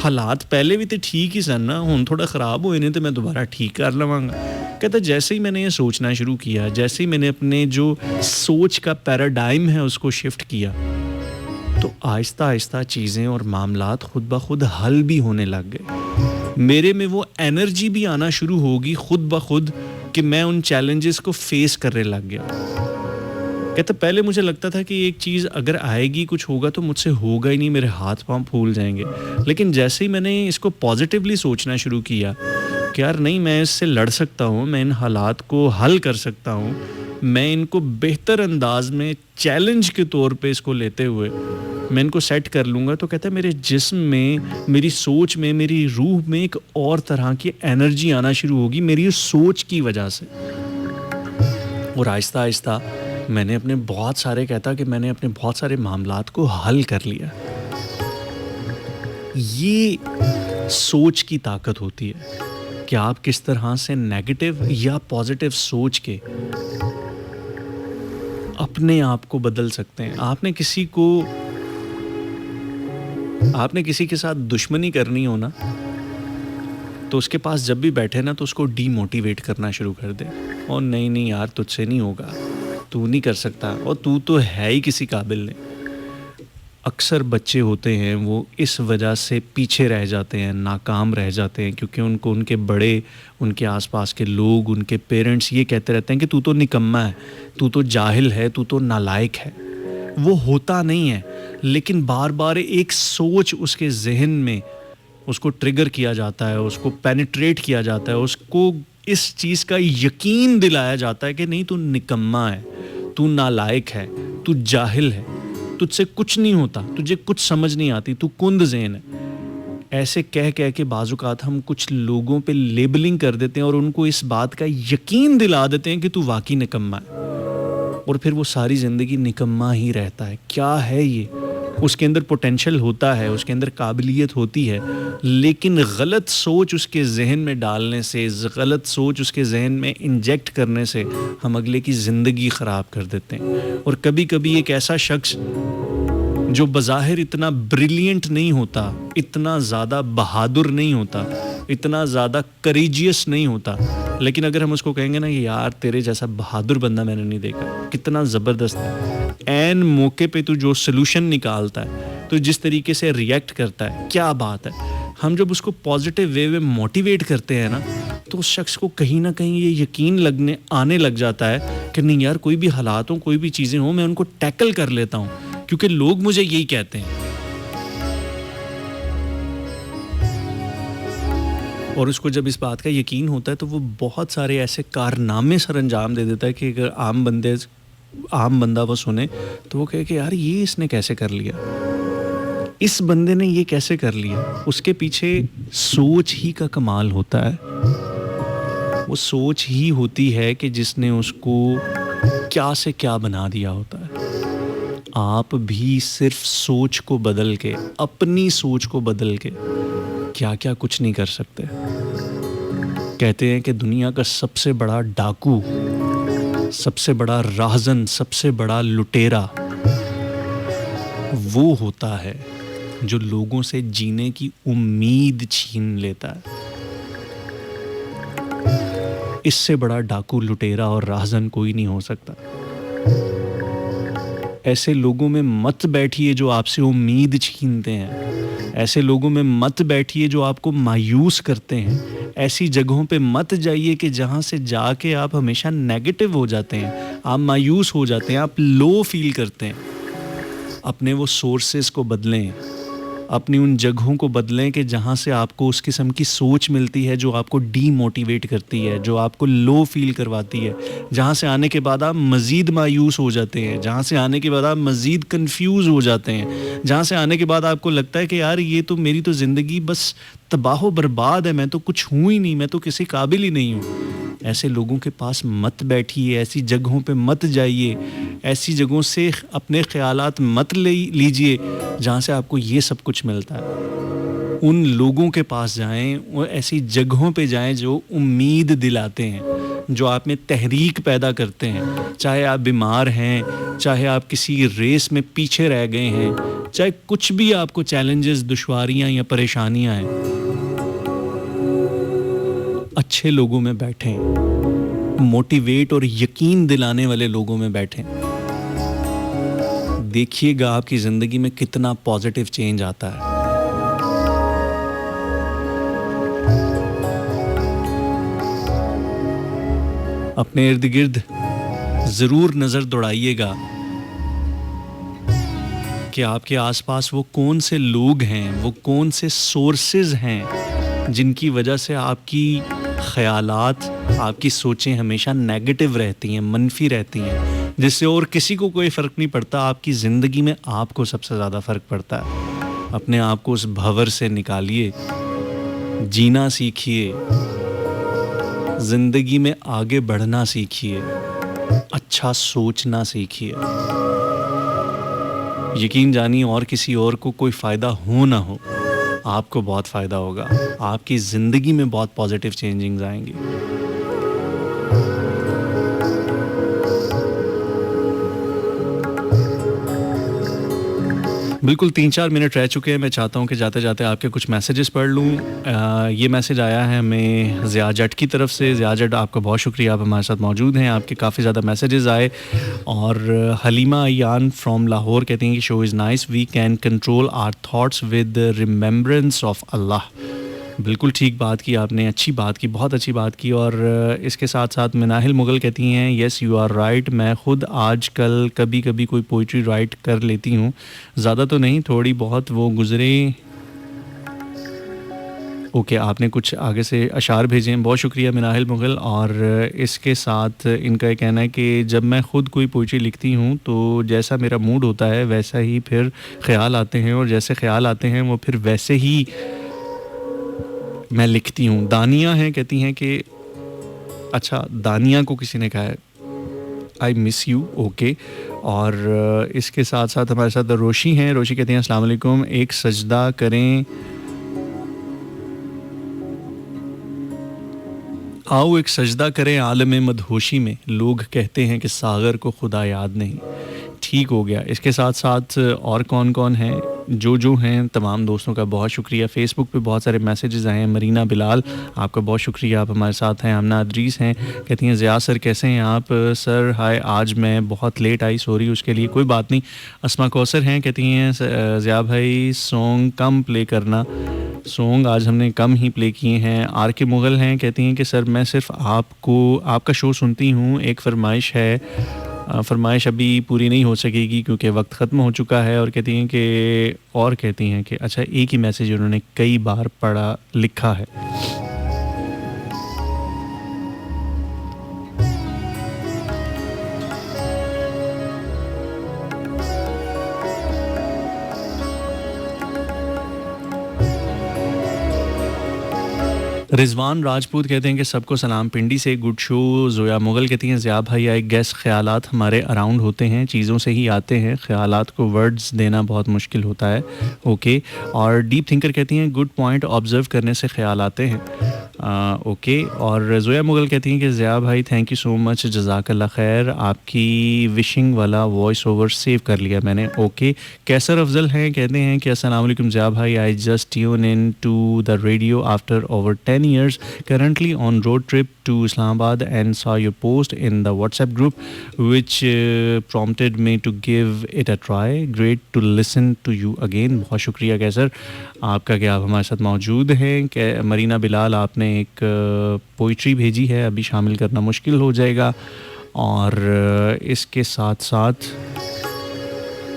हालात पहले भी तो ठीक ही सन ना, हुण थोड़ा ख़राब होए ने तो मैं दोबारा ठीक कर लवांगा। कहता जैसे ही मैंने ये सोचना शुरू किया, जैसे ही मैंने अपने जो सोच का पैराडाइम है उसको शिफ्ट किया, तो आहिस्ता आहिस्ता चीज़ें और मामलात खुद ब खुद हल भी होने लग गए। मेरे में वो एनर्जी भी आना शुरू होगी खुद ब खुद कि मैं उन चैलेंजेस को फेस करने लग गया। कहता पहले मुझे लगता था कि एक चीज़ अगर आएगी, कुछ होगा तो मुझसे होगा ही नहीं, मेरे हाथ पांव फूल जाएंगे, लेकिन जैसे ही मैंने इसको पॉजिटिवली सोचना शुरू किया कि यार नहीं, मैं इससे लड़ सकता हूँ, मैं इन हालात को हल कर सकता हूँ, मैं इनको बेहतर अंदाज में चैलेंज के तौर पे इसको लेते हुए मैं इनको सेट कर लूँगा, तो कहता है मेरे जिस्म में, मेरी सोच में, मेरी रूह में एक और तरह की एनर्जी आना शुरू होगी मेरी उस सोच की वजह से। और आहिस्ता आहिस्ता मैंने अपने बहुत सारे मामलात को हल कर लिया। ये सोच की ताकत होती है कि आप किस तरह से नेगेटिव या पॉजिटिव सोच के अपने आप को बदल सकते हैं। आपने किसी के साथ दुश्मनी करनी हो ना, तो उसके पास जब भी बैठे ना तो उसको डीमोटिवेट करना शुरू कर दे, और नहीं यार तुझसे नहीं होगा, तू नहीं कर सकता, और तू तो है ही किसी काबिल नहीं। अक्सर बच्चे होते हैं वो इस वजह से पीछे रह जाते हैं, नाकाम रह जाते हैं, क्योंकि उनको उनके बड़े, उनके आसपास के लोग, उनके पेरेंट्स ये कहते रहते हैं कि तू तो निकम्मा है, तू तो जाहिल है, तू तो नालायक है। वो होता नहीं है, लेकिन बार बार एक सोच उसके जहन में उसको ट्रिगर किया जाता है, उसको पेनिट्रेट किया जाता है, उसको इस चीज़ का यकीन दिलाया जाता है कि नहीं तू निकम्मा है, तू नालायक है, तू जाहिल है, तुझसे कुछ नहीं होता, तुझे कुछ समझ नहीं आती, तू कुंद ज़ेन है। ऐसे कह के बाज़ुकात हम कुछ लोगों पे लेबलिंग कर देते हैं और उनको इस बात का यकीन दिला देते हैं कि तू वाकई निकम्मा है, और फिर वो सारी ज़िंदगी निकम्मा ही रहता है। क्या है ये? उसके अंदर पोटेंशियल होता है, उसके अंदर काबिलियत होती है, लेकिन गलत सोच उसके जहन में डालने से, गलत सोच उसके जहन में इंजेक्ट करने से हम अगले की ज़िंदगी ख़राब कर देते हैं। और कभी कभी एक ऐसा शख्स जो बज़ाहिर इतना ब्रिलियंट नहीं होता, इतना ज़्यादा बहादुर नहीं होता, इतना ज़्यादा करेजियस नहीं होता, लेकिन अगर हम उसको कहेंगे ना कि यार तेरे जैसा बहादुर बंदा मैंने नहीं देखा, कितना ज़बरदस्त है, ऐन मौके पे तू जो सलूशन निकालता है, तो जिस तरीके से रिएक्ट करता है, क्या बात है। हम जब उसको पॉजिटिव वे में मोटिवेट करते हैं ना, तो उस शख्स को कहीं ना कहीं ये यकीन आने लग जाता है कि नहीं यार, कोई भी हालात हो, कोई भी चीज़ें हो, मैं उनको टैकल कर लेता हूँ, क्योंकि लोग मुझे यही कहते हैं। और उसको जब इस बात का यकीन होता है तो वो बहुत सारे ऐसे कारनामे सर अंजाम दे देता है कि अगर आम बंदा वो सुने तो वो कहे कि यार ये इसने कैसे कर लिया, इस बंदे ने ये कैसे कर लिया। उसके पीछे सोच ही का कमाल होता है, वो सोच ही होती है कि जिसने उसको क्या से क्या बना दिया होता है। आप भी सिर्फ सोच को बदल के, अपनी सोच को बदल के क्या क्या कुछ नहीं कर सकते। कहते हैं कि दुनिया का सबसे बड़ा डाकू, सबसे बड़ा राहज़न, सबसे बड़ा लुटेरा वो होता है जो लोगों से जीने की उम्मीद छीन लेता है। इससे बड़ा डाकू, लुटेरा और राहज़न कोई नहीं हो सकता। ऐसे लोगों में मत बैठिए जो आपसे उम्मीद छीनते हैं, ऐसे लोगों में मत बैठिए जो आपको मायूस करते हैं, ऐसी जगहों पे मत जाइए कि जहाँ से जाके आप हमेशा नेगेटिव हो जाते हैं, आप मायूस हो जाते हैं, आप लो फील करते हैं। अपने वो सोर्सेस को बदलें, अपनी उन जगहों को बदलें कि जहाँ से आपको उस किस्म की सोच मिलती है जो आपको डीमोटिवेट करती है, जो आपको लो फील करवाती है, जहाँ से आने के बाद आप मज़ीद मायूस हो जाते हैं, जहाँ से आने के बाद आप मज़ीद कंफ्यूज हो जाते हैं, जहाँ से आने के बाद आपको लगता है कि यार ये तो मेरी तो ज़िंदगी बस तबाह बर्बाद है, मैं तो कुछ हूँ ही नहीं, मैं तो किसी काबिल ही नहीं हूँ। ऐसे लोगों के पास मत बैठिए, ऐसी जगहों पे मत जाइए, ऐसी जगहों से अपने ख्यालात मत लीजिए जहाँ से आपको ये सब कुछ मिलता है। उन लोगों के पास जाएं, वो ऐसी जगहों पे जाएं जो उम्मीद दिलाते हैं, जो आप में तहरीक पैदा करते हैं। चाहे आप बीमार हैं, चाहे आप किसी रेस में पीछे रह गए हैं, चाहे कुछ भी आपको चैलेंजेस, दुश्वारियाँ या परेशानियाँ हैं, अच्छे लोगों में बैठें, मोटिवेट और यकीन दिलाने वाले लोगों में बैठें। देखिएगा आपकी ज़िंदगी में कितना पॉजिटिव चेंज आता है। अपने इर्द गिर्द ज़रूर नज़र दौड़ाइएगा कि आपके आसपास वो कौन से लोग हैं, वो कौन से सोर्सेज हैं जिनकी वजह से आपकी ख़यालात, आपकी सोचें हमेशा नेगेटिव रहती हैं, मनफी रहती हैं, जिससे और किसी को कोई फ़र्क नहीं पड़ता। आपकी ज़िंदगी में आपको सबसे ज़्यादा फ़र्क पड़ता है। अपने आप को उस भंवर से निकालिए, जीना सीखिए, ज़िंदगी में आगे बढ़ना सीखिए, अच्छा सोचना सीखिए। यकीन जानिए, और किसी और को कोई फ़ायदा हो ना हो, आपको बहुत फ़ायदा होगा। आपकी ज़िंदगी में बहुत पॉजिटिव चेंजिंग्स आएंगी। बिल्कुल 3-4 मिनट रह चुके हैं। मैं चाहता हूं कि जाते जाते आपके कुछ मैसेजेस पढ़ लूं। ये मैसेज आया है हमें ज़िया जट की तरफ से। ज़िया जट, आपका बहुत शुक्रिया, आप हमारे साथ मौजूद हैं। आपके काफ़ी ज़्यादा मैसेजेस आए। और हलीमा अयान फ्रॉम लाहौर कहती हैं कि show is nice, we can control our thoughts with remembrance of Allah. बिल्कुल ठीक बात की आपने, अच्छी बात की, बहुत अच्छी बात की। और इसके साथ साथ मिनाहिल मुगल कहती हैं, येस यू आर राइट, मैं ख़ुद आजकल कभी कभी कोई पोइट्री राइट कर लेती हूँ, ज़्यादा तो नहीं, थोड़ी बहुत। वो गुज़रे ओके, आपने कुछ आगे से अशार भेजे हैं, बहुत शुक्रिया मिनाहिल मुगल। और इसके साथ इनका ये कहना है कि जब मैं ख़ुद कोई पोइट्री लिखती हूँ तो जैसा मेरा मूड होता है वैसा ही फिर ख़्याल आते हैं, और जैसे ख़्याल आते हैं वो फिर वैसे ही मैं लिखती हूँ। दानिया हैं, कहती हैं कि अच्छा, दानिया को किसी ने कहा है आई मिस यू, ओके। और इसके साथ साथ हमारे साथ रोशी हैं। रोशी कहती हैं अस्सलाम वालेकुम, एक सजदा करें, आओ एक सजदा करें आलम मदहोशी में, लोग कहते हैं कि सागर को खुदा याद नहीं। ठीक हो गया। इसके साथ साथ और कौन कौन हैं, जो हैं, तमाम दोस्तों का बहुत शुक्रिया। फ़ेसबुक पे बहुत सारे मैसेजेस आए हैं। मरीना बिलाल, आपका बहुत शुक्रिया, आप हमारे साथ हैं। आमना अदरीस हैं, कहती हैं ज़िया सर कैसे हैं आप? सर हाय, आज मैं बहुत लेट आई, सॉरी उसके लिए, कोई बात नहीं। अस्मा कौसर हैं, कहती हैं ज़िया भाई सॉन्ग कम प्ले करना, सॉन्ग आज हमने कम ही प्ले किए हैं। आर के मुगल हैं, कहती हैं कि सर मैं सिर्फ आपका शो सुनती हूँ, एक फरमाइश है, फरमाइश अभी पूरी नहीं हो सकेगी क्योंकि वक्त ख़त्म हो चुका है। और कहती हैं कि अच्छा, एक ही मैसेज उन्होंने कई बार पढ़ा लिखा है। रिजवान राजपूत कहते हैं कि सबको सलाम पिंडी से, गुड शो। जोया मुगल कहती हैं ज़िया भाई आई गेस ख्यालात हमारे अराउंड होते हैं, चीज़ों से ही आते हैं, ख्यालात को वर्ड्स देना बहुत मुश्किल होता है, ओके। और डीप थिंकर कहती हैं गुड पॉइंट, ऑब्ज़र्व करने से ख्याल आते हैं, ओके। और जोया मुगल कहती हैं कि ज़िया भाई थैंक यू सो मच, जज़ाकल्लाह खैर, आपकी विशिंग वाला वॉइस ओवर सेव कर लिया मैंने, ओके। कैसर अफजल हैं, कहते हैं कि अस्सलाम वालेकुम ज़िया भाई, I just tune in to the radio after over 10 years, currently on road trip to Islamabad, and saw your post in the WhatsApp group which prompted me to give it a try. Great to listen to you again. बहुत शुक्रिया कैसर आपका कि आप हमारे साथ मौजूद हैं। मरीना बिलाल, आपने एक पोइट्री भेजी है, अभी शामिल करना मुश्किल हो जाएगा। और इसके साथ साथ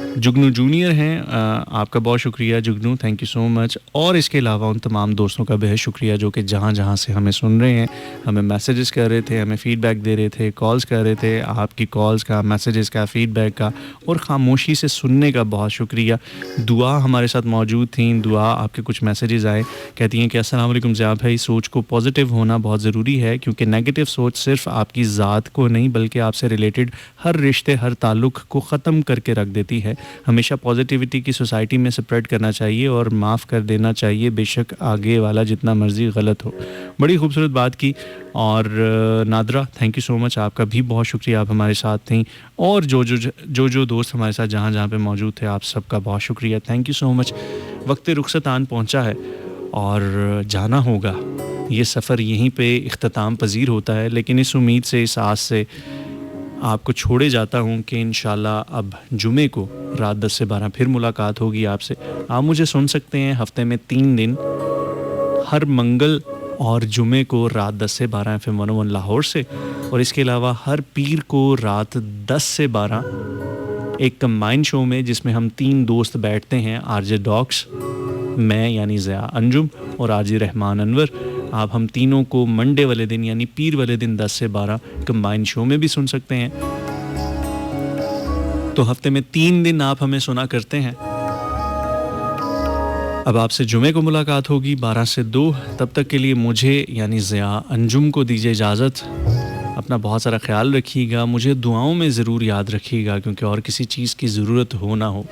जुगनू जूनियर हैं, आपका बहुत शुक्रिया जुगनू, थैंक यू सो मच। और इसके अलावा उन तमाम दोस्तों का बेहद शुक्रिया जो कि जहाँ जहाँ से हमें सुन रहे हैं, हमें मैसेजेस कर रहे थे, हमें फ़ीडबैक दे रहे थे, कॉल्स कर रहे थे। आपकी कॉल्स का, मैसेजेस का, फ़ीडबैक का और ख़ामोशी से सुनने का बहुत शुक्रिया। दुआ हमारे साथ मौजूद थी, दुआ आपके कुछ मैसेजेस आए, कहती हैं कि अस्सलाम वालेकुम ज़िया भाई, सोच को पॉजिटिव होना बहुत ज़रूरी है क्योंकि नेगेटिव सोच सिर्फ आपकी ज़ात को नहीं बल्कि आपसे रिलेटेड हर रिश्ते, हर ताल्लुक़ को ख़त्म करके रख देती है। हमेशा पॉजिटिविटी की सोसाइटी में स्प्रेड करना चाहिए और माफ़ कर देना चाहिए, बेशक आगे वाला जितना मर्ज़ी गलत हो। बड़ी खूबसूरत बात की। और NADRA, thank you so much, आपका भी बहुत शुक्रिया, आप हमारे साथ थी। और जो दोस्त हमारे साथ जहाँ जहाँ पे मौजूद थे, आप सबका बहुत शुक्रिया, थैंक यू सो मच। वक्त रुखसत आन पहुँचा है और जाना होगा। ये सफ़र यहीं पे इख्तिताम पजीर होता है, लेकिन इस उम्मीद से, इस आस से आपको छोड़े जाता हूँ कि इंशाल्लाह अब जुमे को रात 10 से 12 फिर मुलाकात होगी आपसे। आप मुझे सुन सकते हैं हफ्ते में 3 दिन, हर मंगल और जुमे को रात 10 से 12 FM 101 लाहौर से, और इसके अलावा हर पीर को रात 10 से 12 एक कंबाइन शो में जिसमें हम 3 दोस्त बैठते हैं, आरजे डॉक्स, मैं यानी ज़िया अंजुम और आरजे रहमान अनवर। आप हम तीनों को मंडे वाले दिन यानी पीर वाले दिन 10 से 12 कंबाइन शो में भी सुन सकते हैं। तो हफ्ते में 3 दिन आप हमें सुना करते हैं। अब आपसे जुमे को मुलाकात होगी 12 से 2। तब तक के लिए मुझे यानी ज़िया अंजुम को दीजिए इजाज़त। अपना बहुत सारा ख्याल रखिएगा, मुझे दुआओं में ज़रूर याद रखिएगा क्योंकि और किसी चीज़ की ज़रूरत हो ना हो,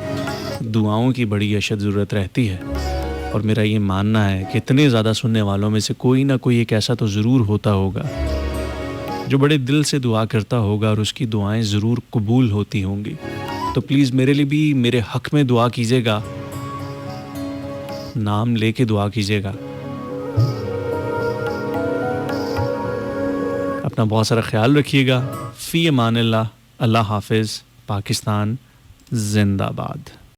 दुआओं की बड़ी अशद ज़रूरत रहती है। और मेरा ये मानना है कि इतने ज़्यादा सुनने वालों में से कोई ना कोई एक ऐसा तो ज़रूर होता होगा जो बड़े दिल से दुआ करता होगा और उसकी दुआएं ज़रूर कबूल होती होंगी। तो प्लीज़ मेरे लिए भी मेरे हक़ में दुआ कीजिएगा, नाम लेके दुआ कीजिएगा। अपना बहुत सारा ख्याल रखिएगा। फ़ी अमानिल्लाह, अल्लाह हाफ़िज़, पाकिस्तान जिंदाबाद।